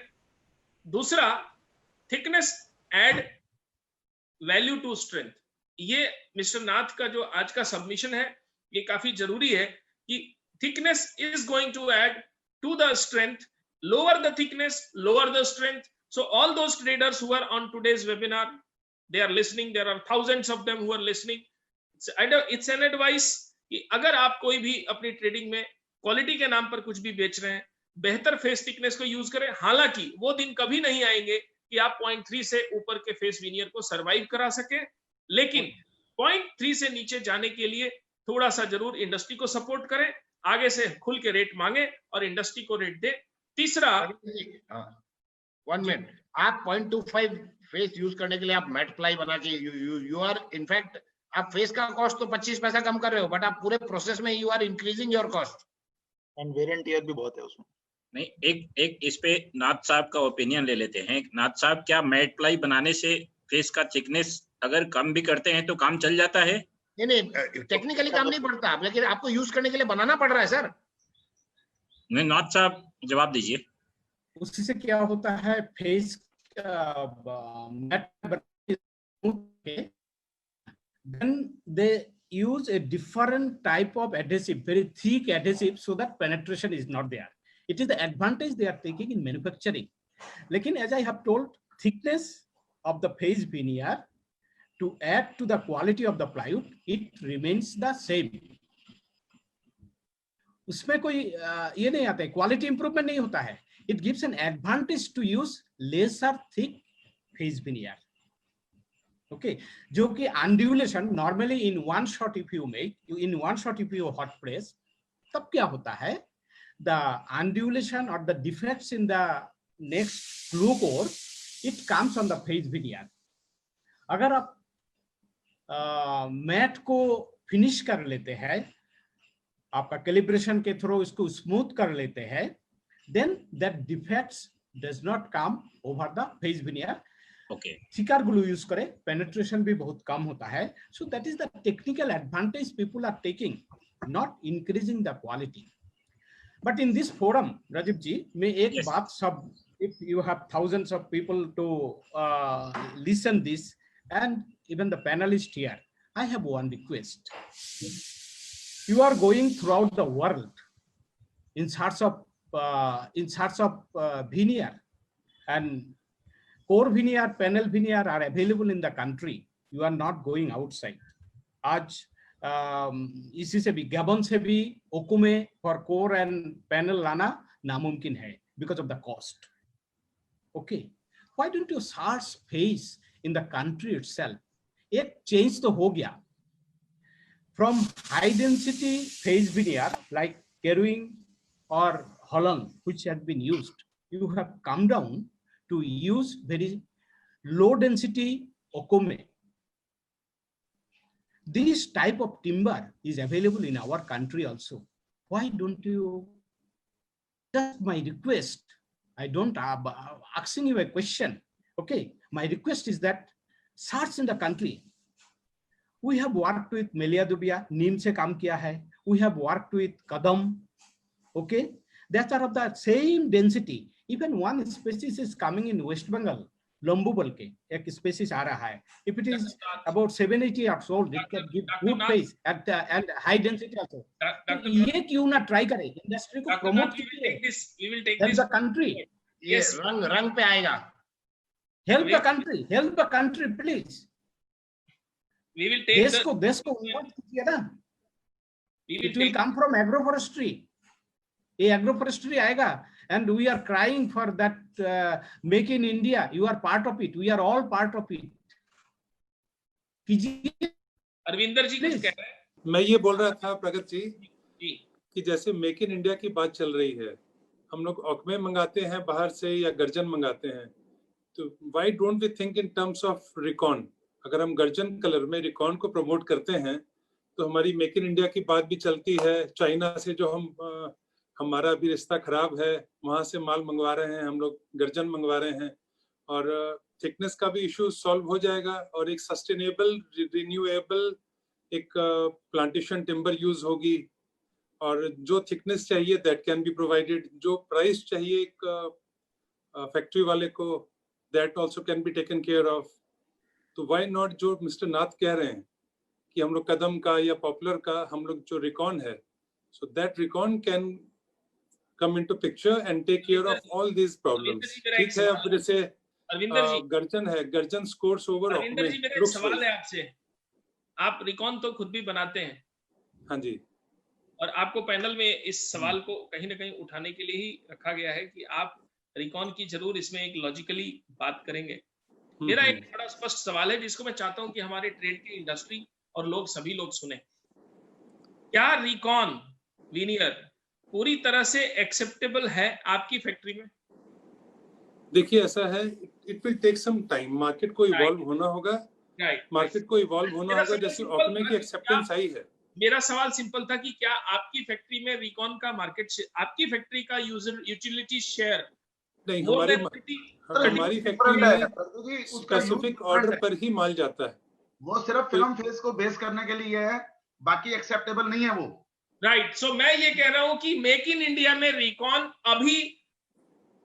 दूसरा, thickness add value to strength. ये मिस्टर नाथ का जो आज का सबमिशन है ये काफी जरूरी है कि thickness is going to add to the strength, lower the thickness, lower the strength. So all those traders who are on today's webinar, they are listening, there are thousands of them who are listening. It's an advice कि अगर आप कोई भी अपनी trading में quality के नाम पर कुछ भी बेच रहे हैं, बेहतर फेस थिकनेस को यूज करें। हालांकि वो दिन कभी नहीं आएंगे कि आप 0.3 से ऊपर के फेस विनियर को सरवाइव करा सके, लेकिन 0.3 से नीचे जाने के लिए थोड़ा सा जरूर इंडस्ट्री को सपोर्ट करें, आगे से खुल के रेट मांगे और इंडस्ट्री को रेट दे। तीसरा, 1 मिनट, आप 0.25 फेस यूज करने के लिए आप मैट प्लाई बना के यू आर इनफैक्ट आप फेस का कॉस्ट तो 25 पैसा कम कर रहे हो, बट आप पूरे प्रोसेस में you are increasing your cost and wear and tear भी बहुत है उसमें। नहीं, एक इस पे नाथ साहब का ओपिनियन ले लेते हैं। नाथ साहब, क्या मैट प्लाई बनाने से फेस का थिकनेस अगर कम भी करते हैं तो काम चल जाता है? नहीं, टेक्निकली काम नहीं पड़ता, लेकिन आपको यूज करने के लिए बनाना पड़ रहा है सर। नहीं, नाथ साहब जवाब दीजिए। उसी से क्या होता है, face then they use a different type of adhesive, very thick adhesive, so that penetration is not there. It is the advantage they are taking in manufacturing. Lekin as I have told, thickness of the face veneer to add to the quality of the plywood, it remains the same. उसमें कोई ये नहीं आता है, quality improvement नहीं होता है। It gives an advantage to use lesser thick face veneer. Okay, जो कि undulation normally in one shot if you make, in one shot if you hot press, तब क्या होता है, the undulation or the defects in the next glue core, it comes on the face veneer. अगर आप mat को finish कर लेते हैं, आपका कैलिब्रेशन के थ्रू इसको स्मूथ कर लेते हैं, then that defects does not come over the face veneer. Okay. thicker glue use करे, penetration भी बहुत कम होता है. So that is the technical advantage people are taking, not increasing the quality. But in this forum, Rajiv ji, मैं एक बात सब, if you have thousands of people to listen this, and even the panelists here, I have one request. You are going throughout the world in search of veneer, and core veneer, panel veneer are available in the country. You are not going outside. आज इसी से भी, Gabon से भी ओकुमे for core and panel लाना नामुमकिन है because of the cost. Okay, why don't you search phase in the country itself? एक change तो हो गया. From high density phase veneer like Kerwin or Holland, which had been used, you have come down to use very low density Okome. This type of timber is available in our country also. Why don't you? Just my request. I don't asking you a question. Okay, my request is that search in the country. We have worked with Melia Dubia, Neem se काम किया है. We have worked with Kadam. Okay, that are of the same density. Even one species is coming in West Bengal. Lambu बोल के एक species आ रहा है. If it is about 7-8 years old, it can give good pace at and high density also. ये क्यों ना try करें? Industry को promote कीजिए. We will take Help this. the country. Yes, रंग पे आएगा. Help the country. Help the country, please. We will take देश को promote कीजिए ना. It will come from agroforestry. ये agroforestry आएगा. And we are crying for that make in India. You are part of it. We are all part of it. Arvinder जी कुछ कह रहे हैं. मैं ये बोल रहा था प्रगत जी कि जैसे मेक इन इंडिया की बात चल रही है, हम लोग ओकमे मंगाते हैं बाहर से या गर्जन मंगाते हैं, तो why don't we think in terms of recon? अगर हम गर्जन कलर में रिकॉन को प्रमोट करते हैं तो हमारी मेक इन इंडिया की बात भी चलती है. चाइना से जो हमारा भी रिश्ता खराब है, वहां से माल मंगवा रहे हैं, हम लोग गर्जन मंगवा रहे हैं, और थिकनेस का भी इशू सॉल्व हो जाएगा और एक सस्टेनेबल रिन्यूएबल एक प्लांटेशन टिम्बर यूज होगी, और जो थिकनेस चाहिए दैट कैन बी प्रोवाइडेड, जो प्राइस चाहिए एक फैक्ट्री वाले को that also can be taken care of. तो व्हाई नॉट जो मिस्टर नाथ कह रहे हैं कि हम लोग कदम का या पॉपुलर का हम लोग जो रिकॉन है, so that recon can come into picture and take care of all these problems. ठीक है, अब जैसे गर्जन है, गर्जन स्कोर्स ओवर. अरविंदर जी मेरा एक सवाल है आपसे. आप रिकॉन तो खुद भी बनाते हैं. हाँ जी. और आपको पैनल में इस सवाल को कहीं ना कहीं उठाने के लिए ही रखा गया है कि आप रिकॉन की जरूर इसमें एक लॉजिकली बात करेंगे. मेरा एक बड़ा स्पष्ट सवाल है जिसको मैं चाहता हूं कि हमारे ट्रेड की इंडस्ट्री और लोग सभी लोग सुने. क्या रिकॉन वीनियर पूरी तरह से एक्सेप्टेबल है आपकी फैक्ट्री में? देखिए ऐसा है, it will take some time. Market को इवॉल्व होना होगा. मार्केट को इवॉल्व होना होगा. जैसे ओकमे की एक्सेप्टेंस आई है. मेरा सवाल सिंपल था कि क्या आपकी फैक्ट्री में रिकॉन का मार्केट आपकी फैक्ट्री का यूजर यूटिलिटी शेयर नहीं, हमारी फैक्ट्री में स्पेसिफिक ऑर्डर पर ही माल जाता है. वो सिर्फ फिल्म फेस को बेस करने के लिए है, बाकी एक्सेप्टेबल नहीं है वो. राइट. सो मैं ये कह रहा हूं कि मेक इन इंडिया में रिकॉन अभी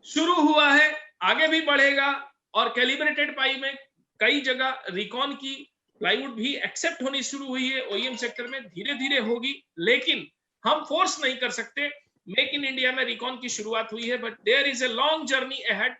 शुरू हुआ है, आगे भी बढ़ेगा, और कैलिब्रेटेड पाई में कई जगह रिकॉन की प्लाईवुड भी एक्सेप्ट होनी शुरू हुई है. ओईएम सेक्टर में धीरे धीरे होगी, लेकिन हम फोर्स नहीं कर सकते. मेक इन इंडिया में रिकॉन की शुरुआत हुई है, but there is a long journey ahead.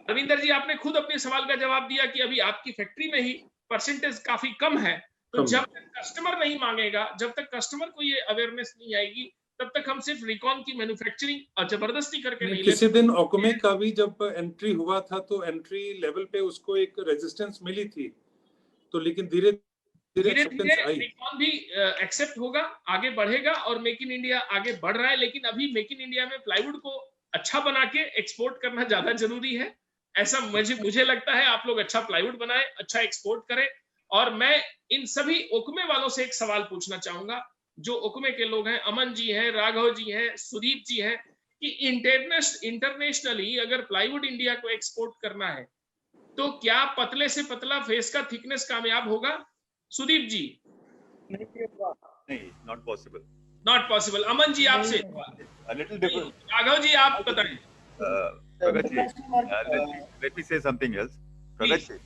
Ravinder ji आपने खुद अपने सवाल का जवाब दिया कि अभी आपकी फैक्ट्री में ही परसेंटेज काफी कम है. तो जब तक कस्टमर नहीं मांगेगा, जब तक कस्टमर को ये अवेयरनेस नहीं आएगी, तब तक हम सिर्फ रिकॉन की मैन्युफैक्चरिंग और जबरदस्ती करके नहीं. किसी दिन ओकमे का भी जब एंट्री हुआ था तो एंट्री लेवल पे उसको एक रेजिस्टेंस मिली थी, तो लेकिन धीरे धीरे रिकॉन भी एक्सेप्ट होगा, आगे बढ़ेगा, और मेक इन इंडिया आगे बढ़ रहा है. लेकिन अभी मेक इन इंडिया में प्लाईवुड को अच्छा बना के एक्सपोर्ट करना ज्यादा जरूरी है. ऐसा मुझे लगता है. आप लोग अच्छा प्लाईवुड बनाए, अच्छा एक्सपोर्ट करें. और मैं इन सभी ओकमे वालों से एक सवाल पूछना चाहूंगा, जो ओकमे के लोग हैं, अमन जी हैं, राघव जी हैं, सुदीप जी हैं, कि इंटरनेशनली अगर प्लाईवुड इंडिया को एक्सपोर्ट करना है तो क्या पतले से पतला फेस का थिकनेस कामयाब होगा? सुदीप जी. नहीं, not possible. Not possible. Aman ji आपसे. राघव जी आप बताएं. प्रगत जी, लेट मी से समथिंग एल्स. प्रगत जी,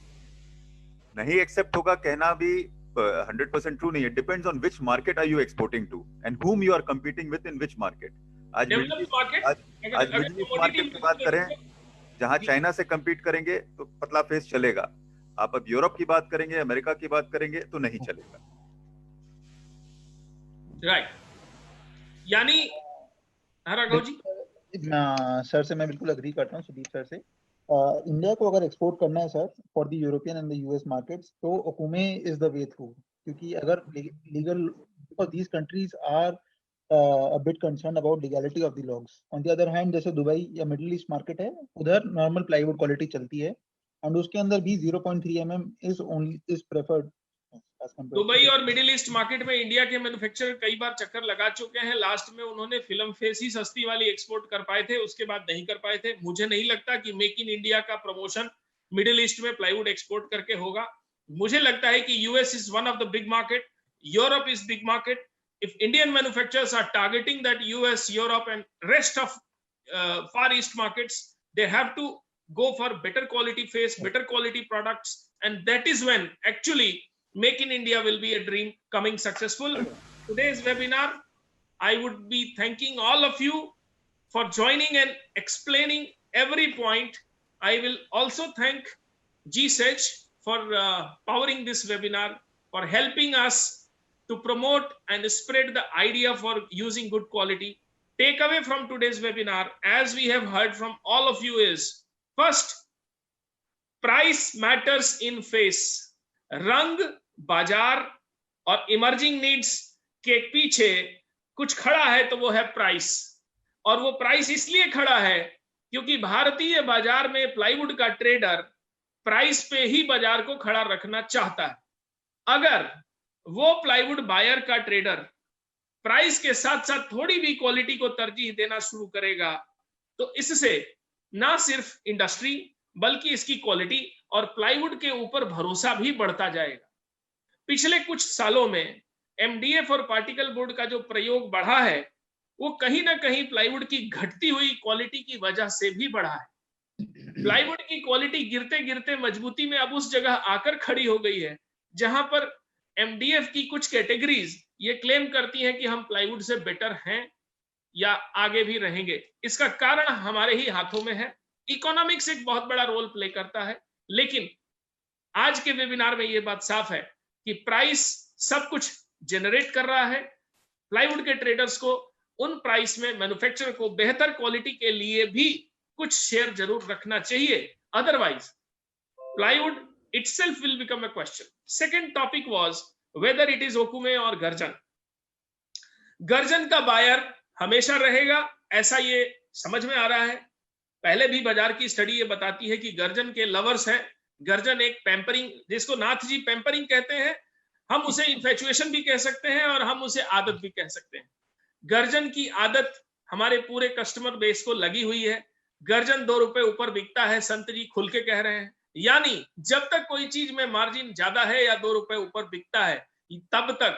नहीं एक्सेप्ट होगा कहना भी 100% ट्रू नहीं है. Depends on which market are you exporting to and whom you are competing with in which market. आज मिडिल ईस्ट मार्केट की बात करें, जहां चाइना से compete करेंगे तो पतला फेस चलेगा. आप अब यूरोप की बात करेंगे, अमेरिका की बात करेंगे तो नहीं चलेगा. राइट. यानी राघव जी. सर से मैं बिल्कुल अग्री करता हूँ, सुदीप सर से, इंडिया को अगर एक्सपोर्ट करना है sir for the European and the US markets, तो okoume is the way through, क्योंकि अगर legal, because these countries are a bit concerned about legality of the logs. On the other hand, जैसे Dubai या middle east market है, उधर normal plywood quality चलती है, and उसके अंदर भी 0.3 mm is preferred. दुबई और मिडिल ईस्ट मार्केट में इंडिया के मैन्युफैक्चरर कई बार चक्कर लगा चुके हैं। लास्ट में उन्होंने फिल्म फेस ही सस्ती वाली एक्सपोर्ट कर पाए थे, उसके बाद नहीं कर पाए थे। मुझे नहीं लगता कि मेक इन इंडिया का प्रमोशन मिडिल ईस्ट में प्लाईवुड एक्सपोर्ट करके होगा। मुझे लगता है कि US is one of the big market, Europe is big market. If Indian manufacturers are targeting that US, Europe and rest of Far East markets, they have to go for better quality face, better quality products, and that is when actually Make in India will be a dream coming successful. Today's webinar, I would be thanking all of you for joining and explaining every point. I will also thank GSEG for powering this webinar, for helping us to promote and spread the idea for using good quality. Takeaway from today's webinar, as we have heard from all of you, is first, price matters in face. रंग, बाजार और emerging needs के पीछे कुछ खड़ा है तो वो है प्राइस, और वो प्राइस इसलिए खड़ा है क्योंकि भारतीय बाजार में प्लाईवुड का ट्रेडर प्राइस पे ही बाजार को खड़ा रखना चाहता है। अगर वो प्लाईवुड बायर का ट्रेडर प्राइस के साथ साथ थोड़ी भी क्वालिटी को तरजीह देना शुरू करेगा तो इससे ना सिर्फ इंडस्ट्री बल्कि इसकी क्वालिटी और प्लाईवुड के ऊपर भरोसा भी बढ़ता जाएगा। पिछले कुछ सालों में एमडीएफ और पार्टिकल बोर्ड का जो प्रयोग बढ़ा है वो कहीं ना कहीं प्लाईवुड की घटती हुई क्वालिटी की वजह से भी बढ़ा है। प्लाईवुड की क्वालिटी गिरते गिरते मजबूती में अब उस जगह आकर खड़ी हो गई है जहां पर एमडीएफ की कुछ कैटेगरीज ये क्लेम करती हैं कि हम प्लाईवुड से बेटर हैं या आगे भी रहेंगे। इसका कारण हमारे ही हाथों में है। इकोनॉमिक्स एक बहुत बड़ा रोल प्ले करता है, लेकिन आज के वेबिनार में ये बात साफ है कि प्राइस सब कुछ जनरेट कर रहा है। प्लाईवुड के ट्रेडर्स को उन प्राइस में मैन्युफैक्चरर को बेहतर क्वालिटी के लिए भी कुछ शेयर जरूर रखना चाहिए, otherwise plywood itself will become a question. Second topic was whether it is Okume or Garjan. गर्जन का बायर हमेशा रहेगा ऐसा ये समझ में आ रहा है। पहले भी बाजार की स्टडी ये बताती है कि गर्जन के लवर्स हैं। गर्जन एक पैम्परिंग, जिसको नाथ जी पैम्परिंग कहते हैं, हम उसे इन्फेचुएशन भी कह सकते हैं और हम उसे आदत भी कह सकते हैं। गर्जन की आदत हमारे पूरे कस्टमर बेस को लगी हुई है। गर्जन 2 रुपए ऊपर बिकता है, संत जी खुल के कह रहे हैं। यानी जब तक कोई चीज में मार्जिन ज्यादा है या 2 रुपए ऊपर बिकता है तब तक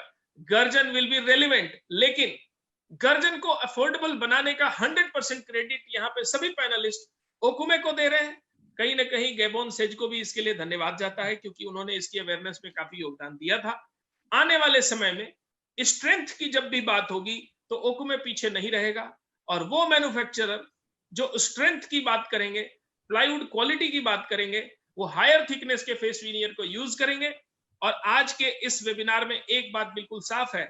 गर्जन विल बी रेलिवेंट। लेकिन गर्जन को अफोर्डेबल बनाने का 100% क्रेडिट यहाँ पे सभी पैनलिस्ट ओकुमे को दे रहे हैं। कहीं ना कहीं गैबोन सेज को भी इसके लिए धन्यवाद जाता है क्योंकि उन्होंने इसकी अवेयरनेस में काफी योगदान दिया था। आने वाले समय में स्ट्रेंथ की जब भी बात होगी तो ओकुमे पीछे नहीं रहेगा, और वो मैन्युफैक्चरर जो स्ट्रेंथ की बात करेंगे, प्लाईवुड क्वालिटी की बात करेंगे, वो हायर थिकनेस के फेस वीनियर को यूज करेंगे। और आज के इस वेबिनार में एक बात बिल्कुल साफ है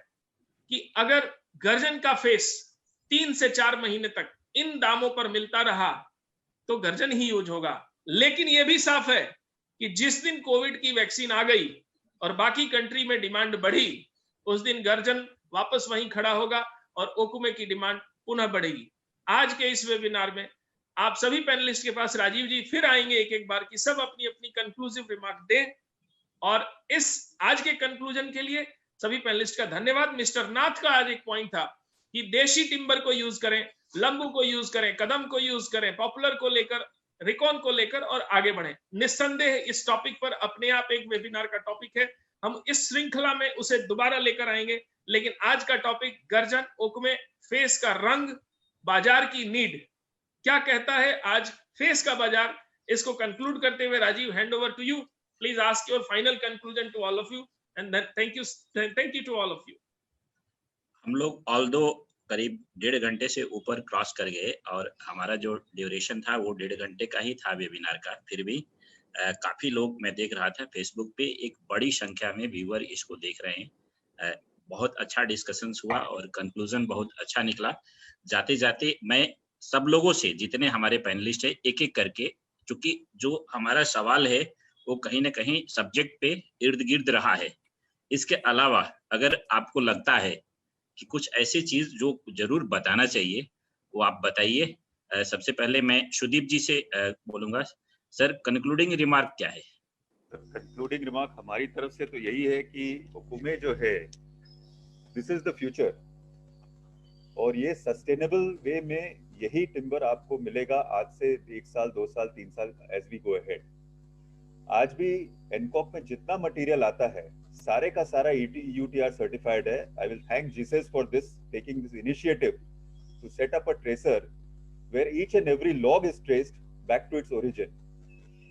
कि अगर गर्जन का फेस 3 से 4 महीने तक इन दामों पर मिलता रहा तो गर्जन ही यूज होगा। लेकिन यह भी साफ है कि जिस दिन कोविड की वैक्सीन आ गई और बाकी कंट्री में डिमांड बढ़ी, उस दिन गर्जन वापस वहीं खड़ा होगा और ओकुमे की डिमांड पुनः बढ़ेगी। आज के इस वेबिनार में आप सभी पैनलिस्ट के पास राजीव जी फिर आएंगे एक बार कि सब अपनी अपनी कंक्लूसिव रिमार्क दें, और इस आज के कंक्लूजन के लिए सभी पैनलिस्ट का धन्यवाद। मिस्टर नाथ का आज एक पॉइंट था कि देशी टिम्बर को यूज करें, लंबू को यूज करें, कदम को यूज करें, पॉपुलर को लेकर, रिकॉन को लेकर और आगे बढ़ें। निस्संदेह इस टॉपिक पर अपने आप एक वेबिनार का टॉपिक है, हम इस श्रृंखला में उसे दोबारा लेकर आएंगे। लेकिन आज का टॉपिक गर्जन, ओकुमे, फेस का रंग, बाजार की नीड क्या कहता है आज फेस का बाजार, इसको कंक्लूड करते हुए Rajiv, hand over to you. Please ask your final conclusion to all of you and thank you to all of you. हम लोग ऑल्दो करीब 1.5 घंटे से ऊपर क्रॉस कर गए और हमारा जो ड्यूरेशन था वो 1.5 घंटे का ही था वेबिनार का, फिर भी काफी लोग, मैं देख रहा था फेसबुक पे एक बड़ी संख्या में व्यूअर इसको देख रहे हैं। बहुत अच्छा डिस्कशन हुआ और कंक्लूजन बहुत अच्छा निकला। जाते जाते मैं सब लोगों से, जितने हमारे पैनलिस्ट है, एक एक करके क्योंकि जो हमारा सवाल है वो कहीं ना कहीं सब्जेक्ट पे इर्द गिर्द रहा है। इसके अलावा अगर आपको लगता है कि कुछ ऐसी चीज जो जरूर बताना चाहिए वो आप बताइए। सबसे पहले मैं सुदीप जी से बोलूंगा। सर, कंक्लूडिंग रिमार्क क्या है? कंक्लूडिंग रिमार्क हमारी तरफ से तो यही है कि ओकुमे जो है, दिस इज द फ्यूचर, और ये सस्टेनेबल वे में यही टिम्बर आपको मिलेगा आज से 1 साल 2 साल 3 साल एज वी गो अहेड। आज भी एनकॉक में जितना मटेरियल आता है सारे का सारा UTR सर्टिफाइड है। I will thank Jesus for this, taking this initiative to set up a tracer where each and every log is traced back to its origin.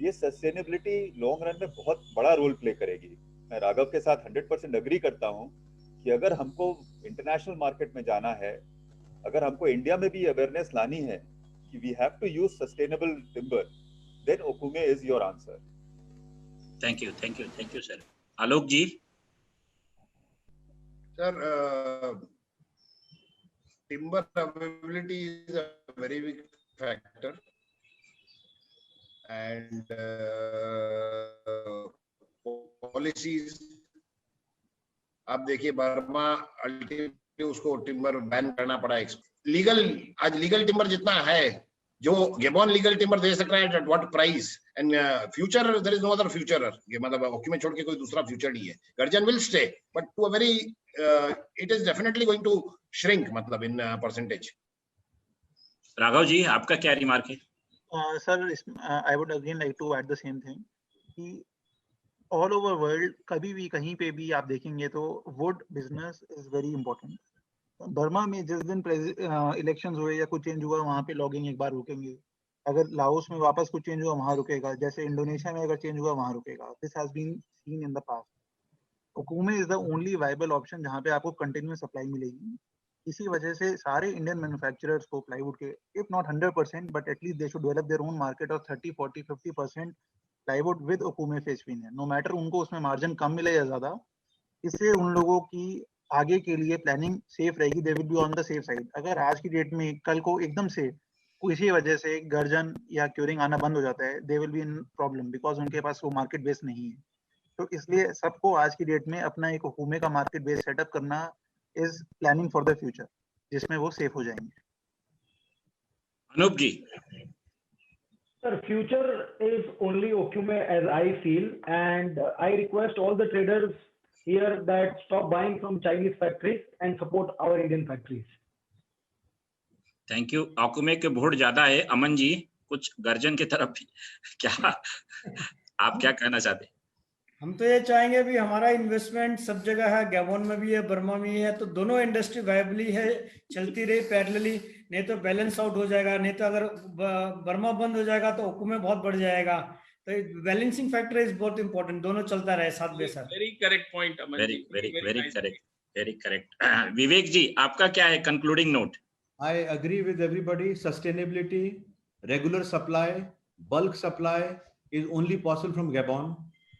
ये सस्टेनेबिलिटी लॉन्ग रन में बहुत बड़ा रोल प्ले करेगी। मैं राघव के साथ 100% agree करता हूँ कि अगर हमको इंटरनेशनल मार्केट में जाना है, अगर हमको इंडिया में भी अवेयरनेस लानी है कि we have to use sustainable timber, then okoume is your answer. Thank you sir. Alok ji. Sir, timber availability is a very big factor and policies। आप देखिए बर्मा अल्टीमेटली उसको टिम्बर बैन करना पड़ा। लीगल, आज लीगल टिम्बर जितना है, जो Gabon legal timber दे सक रहा है, at what price, and future there is no other future. मतलब ओक्यूमेंट छोड़ के कोई दूसरा फ्यूचर नहीं है। Gurjan will stay but to a very, it is definitely going to shrink, मतलब इन परसेंटेज। राघव जी, आपका क्या रिमार्क है? Sir, I would again like to add the same thing कि all over world कभी भी कहीं पे भी आप देखेंगे तो wood business is very important। Burma में जिस दिन इलेक्शंस हुए या कुछ चेंज हुआ, वहाँ पे लॉगिंग एक बार रुकेंगे। अगर लाओस में वापस कुछ चेंज हुआ, वहाँ रुकेगा। जैसे इंडोनेशिया में अगर चेंज हुआ, वहाँ रुकेगा। This has been seen in the past. Okoume is the only viable option जहाँ पे आपको कंटिन्यूस सप्लाई मिलेगी। इसी वजह से सारे इंडियन मैन्युफैक्चरर्स को प्लाईवुड के, if not 100% but at least they should develop their own market of 30, 40, 50% plywood with okoume face veneer. No matter उनको उसमें मार्जिन कम मिले या ज्यादा, इससे उन लोगों की आगे के लिए प्लानिंग सेफ रहेगी। They will be on the safe side. अगर आज की डेट में कल को एकदम से किसी वजह से गर्जन या क्यूरिंग आना बंद हो जाता है, they will be in problem because उनके पास वो मार्केट बेस नहीं है। तो इसलिए सबको आज की डेट में अपना एक ओकुमे का मार्केट बेस सेटअप करना is planning for the future, जिसमें वो सेफ हो जाएंगे। अनूप जी। Sir, future is only Okume as I feel, and I request all the traders here that stop buying from Chinese factories and support our Indian factories. Thank you. Okoume के vote ज्यादा है। अमन जी, कुछ गर्जन की तरफ क्या आप क्या कहना चाहते हैं? हम तो ये चाहेंगे भी हमारा इन्वेस्टमेंट सब जगह है, गैबोन में भी है, बर्मा में भी है, तो दोनों इंडस्ट्री वायबली है, चलती रही पैरेलली, नहीं तो बैलेंस आउट हो जाएगा। नहीं तो अगर बर्मा बंद हो जाएगा तो ओकुमे बहुत बढ़ जाएगा। तो बैलेंसिंग फैक्टर इज बहुत इंपॉर्टेंट, दोनों चलता रहे साथ में। Sir, very correct point Aman ji, very correct. विवेक जी, आपका क्या है concluding note? I agree with everybody. Sustainability, regular supply, bulk supply is only possible from Gabon.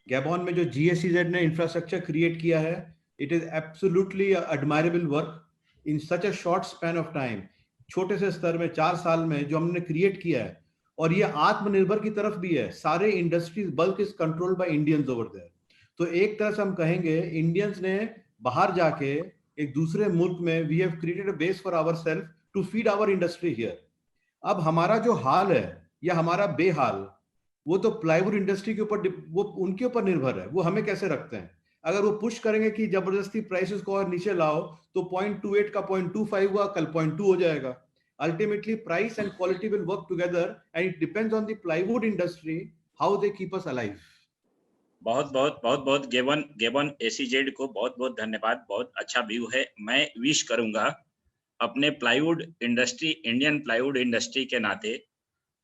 Gabon में जो GSEZ ने इंफ्रास्ट्रक्चर क्रिएट किया है, it is absolutely admirable work in such a short span of time. छोटे से स्तर में 4 साल में जो हमने क्रिएट किया है, और ये आत्मनिर्भर की तरफ भी है। सारे industries bulk is controlled by Indians over there. तो एक तरह से हम कहेंगे इंडियंस ने बाहर जाके एक दूसरे मुल्क में we have created a base for ourselves to feed our industry here. अब हमारा जो हाल है या हमारा बेहाल, वो तो प्लाईवुड इंडस्ट्री के ऊपर, वो उनके ऊपर निर्भर है, वो हमें कैसे रखते हैं। अगर वो पुश करेंगे कि जबरदस्ती प्राइसेस को और नीचे लाओ, तो 0.28 का 0.25 हुआ, कल 0.2 हो जाएगा। Ultimately, price and quality will work together, and it depends on the plywood industry how they keep us alive. बहुत गेबन एसीजेड को बहुत धन्यवाद। बहुत अच्छा व्यू है। मैं विश करूंगा अपने plywood industry, Indian plywood industry के नाते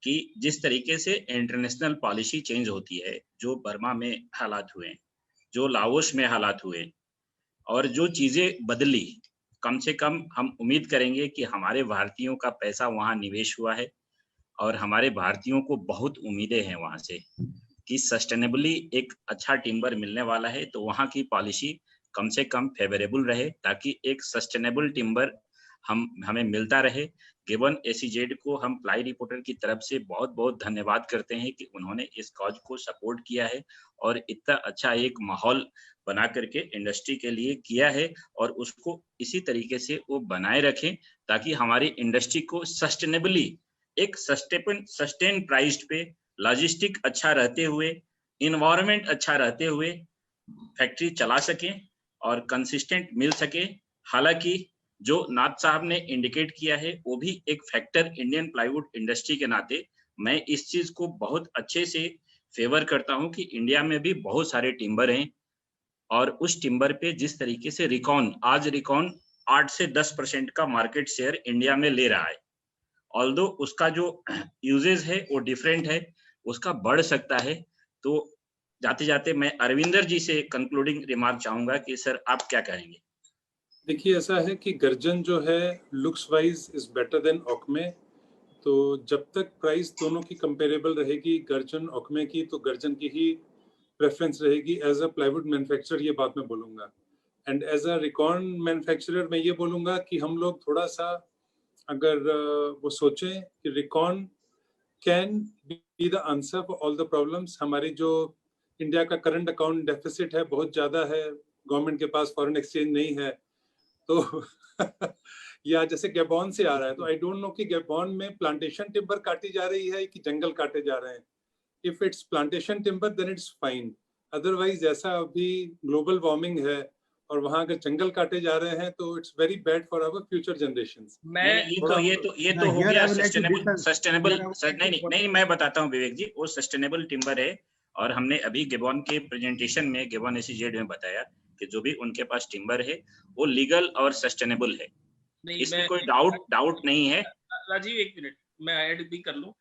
कि जिस तरीके से इंटरनेशनल पॉलिसी चेंज होती है, जो बर्मा में हालात हुए, जो लाओस में हालात हुए, और जो चीजें बदली, कम से कम हम उम्मीद करेंगे कि हमारे भारतीयों का पैसा वहां निवेश हुआ है और हमारे भारतीयों को बहुत उम्मीदें हैं वहां से कि सस्टेनेबली एक अच्छा टिम्बर मिलने वाला है। तो वहां की पॉलिसी कम से कम फेवरेबल रहे, ताकि एक सस्टेनेबल टिम्बर हमें मिलता रहे। गिबन एसीजेड को हम प्लाई रिपोर्टर की तरफ से बहुत बहुत धन्यवाद करते हैं कि उन्होंने इस कॉज को सपोर्ट किया है और इतना अच्छा एक माहौल बना करके इंडस्ट्री के लिए किया है, और उसको इसी तरीके से वो बनाए रखें ताकि हमारी इंडस्ट्री को सस्टेनेबली एक सस्टेन प्राइस्ड पे लॉजिस्टिक अच्छा रहते हुए, इन्वायरमेंट अच्छा रहते हुए फैक्ट्री चला सके और कंसिस्टेंट मिल सके। हालांकि जो नाथ साहब ने इंडिकेट किया है वो भी एक फैक्टर इंडियन प्लाईवुड इंडस्ट्री के नाते मैं इस चीज को बहुत अच्छे से फेवर करता हूं कि इंडिया में भी बहुत सारे टिम्बर हैं और उस टिम्बर पे जिस तरीके से रिकॉन 8 से 10% का मार्केट शेयर इंडिया में ले रहा है, ऑल्दो उसका जो यूजेज है वो डिफरेंट है, उसका बढ़ सकता है। तो जाते जाते मैं अरविंदर जी से कंक्लूडिंग रिमार्क चाहूंगा कि सर आप क्या कहेंगे? देखिए, ऐसा है कि गर्जन जो है looks wise is better than okoume. तो जब तक प्राइस दोनों की कंपेरेबल रहेगी, गर्जन ओकमे की, तो गर्जन की ही प्रेफरेंस रहेगी। एज अ प्लाईवुड मैन्युफैक्चरर ये बात मैं बोलूँगा, and as a recon manufacturer मैं ये बोलूँगा कि हम लोग थोड़ा सा अगर वो सोचें कि recon can be the answer for all the problems. हमारी जो इंडिया का करंट अकाउंट डेफिसिट है बहुत ज़्यादा है, गवर्नमेंट के पास फॉरेन एक्सचेंज नहीं है, तो या जैसे गैबॉन से आ रहा है, तो आई डोंट नो कि गैबॉन में प्लांटेशन टिम्बर काटी जा रही है कि जंगल काटे जा रहे हैं। If it's plantation timber then it's fine, otherwise ऐसा अभी ग्लोबल वार्मिंग है और वहां अगर जंगल काटे जा रहे हैं तो it's very bad for our future generations. ये तो हो गया सस्टेनेबल। नहीं मैं बताता हूँ विवेक जी, वो सस्टेनेबल टिम्बर है और हमने अभी गिबॉन के प्रेजेंटेशन में, गिबॉन एसीजेड में बताया कि जो भी उनके पास टिम्बर है वो लीगल और सस्टेनेबल है, इसमें कोई डाउट नहीं है। राजीव एक मिनट मैं ऐड भी कर लूं।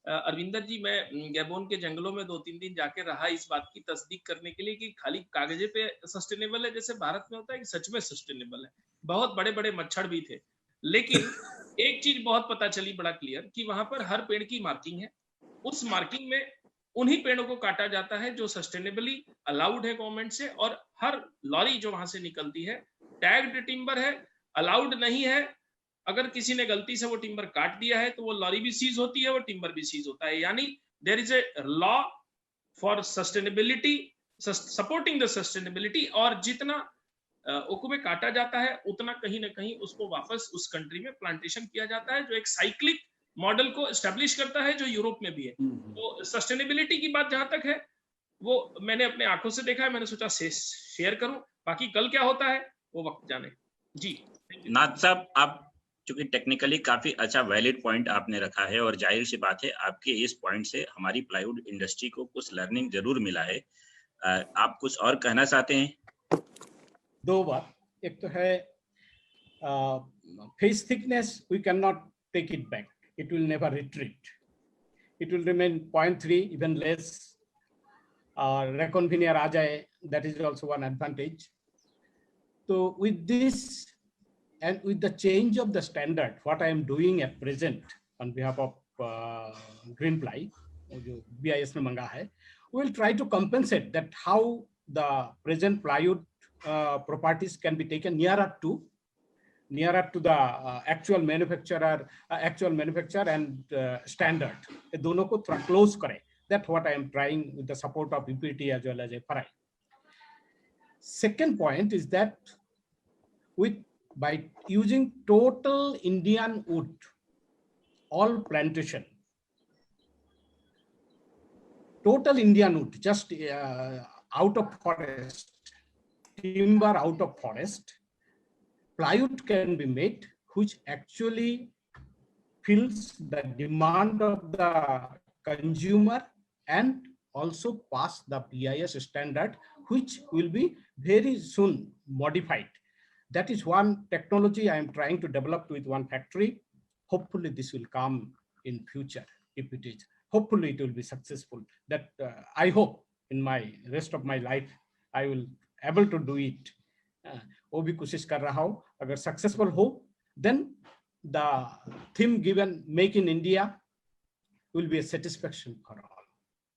अरविंदर जी, मैं गैबोन के जंगलों में 2-3 दिन जाके रहा इस बात की तस्दीक करने के लिए कि खाली कागजे पे सस्टेनेबल है जैसे भारत में होता है कि सच में सस्टेनेबल है। बहुत बड़े बड़े मच्छर भी थे, लेकिन एक चीज बहुत पता चली बड़ा क्लियर कि वहां पर हर पेड़ की मार्किंग है। उस मार्किंग में उन्हीं पेड़ों को काटा जाता है जो सस्टेनेबली अलाउड है गवर्नमेंट से, और हर लॉरी जो वहां से निकलती है टैग्ड टिम्बर है, अलाउड नहीं है। अगर किसी ने गलती से वो टिम्बर काट दिया है तो वो लॉरी भी सीज होती है, वो टिम्बर भी सीज होता है। यानी there is a law for sustainability, supporting the sustainability, और जितना ओकुमे काटा जाता है उतना कहीं ना कहीं उसको वापस उस कंट्री में प्लांटेशन किया जाता है, जो एक साइक्लिक मॉडल को एस्टेब्लिश करता है जो यूरोप में भी है। तो सस्टेनेबिलिटी की बात जहां तक है वो मैंने अपने आंखों से देखा है, मैंने सोचा शेयर करूं, बाकी कल क्या होता है वो वक्त जाने। जी नाथ साहब, आप चूंकि टेक्निकली काफी अच्छा वैलिड पॉइंट आपने रखा है और जाहिर सी बात है आपके इस पॉइंट से हमारी प्लाईवुड इंडस्ट्री को कुछ लर्निंग जरूर मिला है। आप कुछ और कहना चाहते हैं? 2 बात, एक तो है face thickness, we can not take it back, it will never retreat, it will remain 0.3 even less, recon veneer aa jaye, that is also one advantage. So with this and with the change of the standard, what I am doing at present on behalf of Greenply jo BIS mein manga hai, we will try to compensate that how the present plywood properties can be taken nearer to the actual manufacturer and standard, ये दोनों को थोड़ा close करें. That's what I am trying with the support of UPT as well as FRI. Second point is that by using total Indian wood, all plantation, total Indian wood, just out of forest, timber out of forest, plywood can be made, which actually fills the demand of the consumer and also pass the BIS standard, which will be very soon modified. That is one technology I am trying to develop with one factory. Hopefully this will come in future. If it is, hopefully it will be successful. That I hope in my rest of my life, I will able to do it. वो भी कोशिश कर रहा हूँ, अगर successful हो then the theme given make in India will be a satisfaction for all,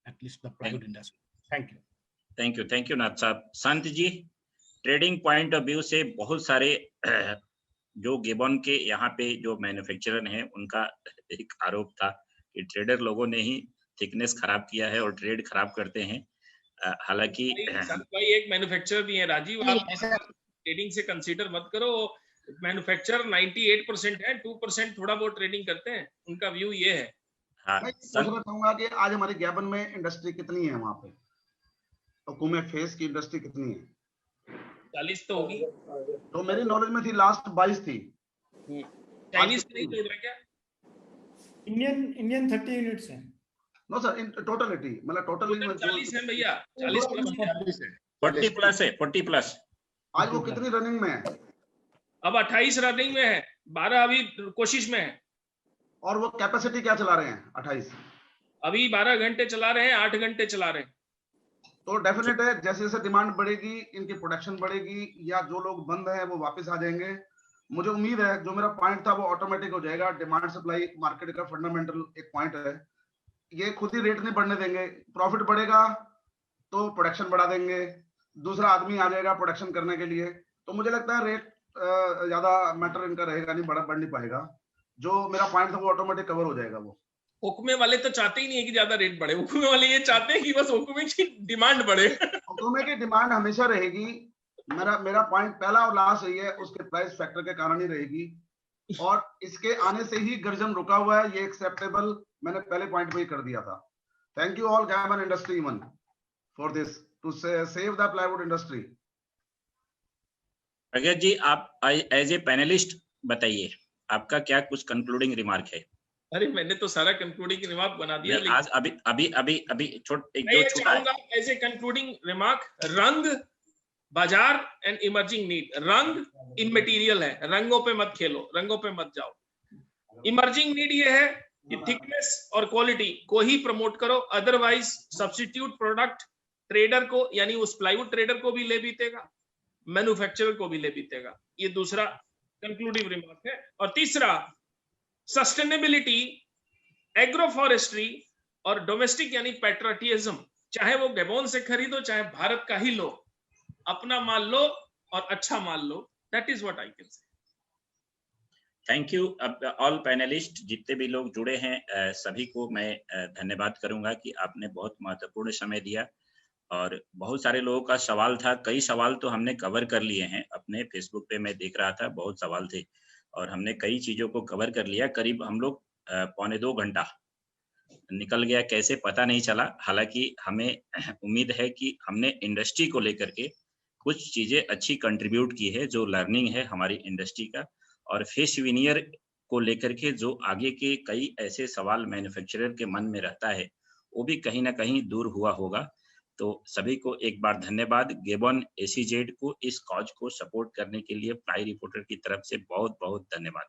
at least the plywood industry. Thank you नाथ साहब। संत जी, trading point of view से बहुत सारे जो गेबॉन के यहाँ पे जो मैन्युफैक्चरर हैं उनका एक आरोप था कि ट्रेडर लोगों ने ही थिकनेस खराब किया है और ट्रेड खराब करते हैं। हालांकि भाई एक मैन्युफैक्चरर भी है राजीव, आप ट्रेडिंग से कंसीडर मत करो। मैन्युफैक्चरर 98% है, 2% थोड़ा बहुत ट्रेडिंग करते हैं, उनका व्यू ये है। हाँ, मैं पूछना चाहूंगा कि आज हमारे गैबन में इंडस्ट्री कितनी है वहां पे, हुकूमे फेस की इंडस्ट्री कितनी है? 40 तो होगी। तो मेरी नॉलेज में थी लास्ट 22 थी। चाइनीज नहीं जोड़ रहे क्या? इंडियन 30 यूनिट्स हैं। नो सर, इन टोटलिटी मतलब टोटली 40 है भैया, 40 प्लस है, 40 प्लस है, 40 प्लस। आज वो कितनी रनिंग में है? अब 28 रनिंग में है, 12 अभी कोशिश में है। और वो कैपेसिटी क्या चला रहे हैं? 28 अभी 12 घंटे चला रहे हैं, 8 घंटे चला रहे हैं। तो डेफिनेट है जैसे जैसे डिमांड बढ़ेगी इनकी प्रोडक्शन बढ़ेगी, या जो लोग बंद हैं वो वापस आ जाएंगे। मुझे उम्मीद है जो मेरा पॉइंट था वो ऑटोमेटिक हो जाएगा। डिमांड सप्लाई मार्केट का फंडामेंटल एक पॉइंट है, ये खुद ही रेट नहीं बढ़ने देंगे। प्रॉफिट बढ़ेगा तो प्रोडक्शन बढ़ा देंगे, दूसरा आदमी आ जाएगा प्रोडक्शन करने के लिए। तो मुझे लगता है रेट ज्यादा मैटर इनका रहेगा नहीं, बढ़ नहीं पाएगा। जो मेरा पॉइंट था वो ऑटोमेटिक कवर हो जाएगा। वो हुक्मे वाले तो चाहते ही नहीं है कि ज्यादा रेट बढ़े, हुक्मे वाले ये चाहते हैं कि बस हुक्मे की डिमांड बढ़े। हुक्मे की डिमांड हमेशा रहेगी। मेरा पॉइंट पहला और लास्ट यही है, उसके प्राइस फैक्टर के कारण ही रहेगी। और इसके आने से ही गर्जन रुका हुआ है, ये एक्सेप्टेबल मैंने पहले पॉइंट पे ही कर दिया था। Thank you all Gabon industry even for this to save the plywood industry. Pragya ji, आप एज ए पैनलिस्ट बताइए, आपका क्या कुछ कंक्लूडिंग रिमार्क है? अरे मैंने तो सारा कंक्लूडिंग रिमार्क बना दिया। आज अभी चाहूंगा एज ए कंक्लूडिंग रिमार्क, रंग बाजार एंड इमर्जिंग नीड। रंग इमटेरियल है, रंगों पे मत खेलो, रंगों पे मत जाओ। इमर्जिंग नीड ये है कि थिकनेस और क्वालिटी को ही प्रमोट करो, अदरवाइज सब्स्टिट्यूट प्रोडक्ट ट्रेडर को, यानी उस प्लाईवुड ट्रेडर को भी ले बीतेगा, मैन्युफैक्चरर को भी ले बीतेगा। ये दूसरा कंक्लूडिव रिमार्क है। और तीसरा, सस्टेनेबिलिटी, एग्रो फॉरेस्ट्री और डोमेस्टिक यानी पैट्रियटिज्म, चाहे वो गैबोन से खरीदो चाहे भारत का ही लो, अपना माल लो और अच्छा माल लो। That is what I can say. Thank you all panellists, जितने भी लोग जुड़े हैं सभी को मैं धन्यवाद करूंगा कि आपने बहुत महत्वपूर्ण समय दिया। और बहुत सारे लोगों का सवाल था, कई सवाल तो हमने कवर कर लिए हैं अपने फेसबुक पे, मैं देख रहा था बहुत सवाल थे और हमने कई चीजों को कवर कर लिया। करीब हम लोग 1.25 घंटा निकल गया, कैसे पता नहीं चला। हालांकि हमें उम्मीद है कि हमने इंडस्ट्री को लेकर के कुछ चीजें अच्छी कंट्रीब्यूट की है, जो लर्निंग है हमारी इंडस्ट्री का। और फेस विनियर को लेकर के जो आगे के कई ऐसे सवाल मैन्युफैक्चरर के मन में रहता है, वो भी कहीं ना कहीं दूर हुआ होगा। तो सभी को एक बार धन्यवाद। गेबॉन एसीजेड को इस कॉज को सपोर्ट करने के लिए प्लाई रिपोर्टर की तरफ से बहुत बहुत धन्यवाद।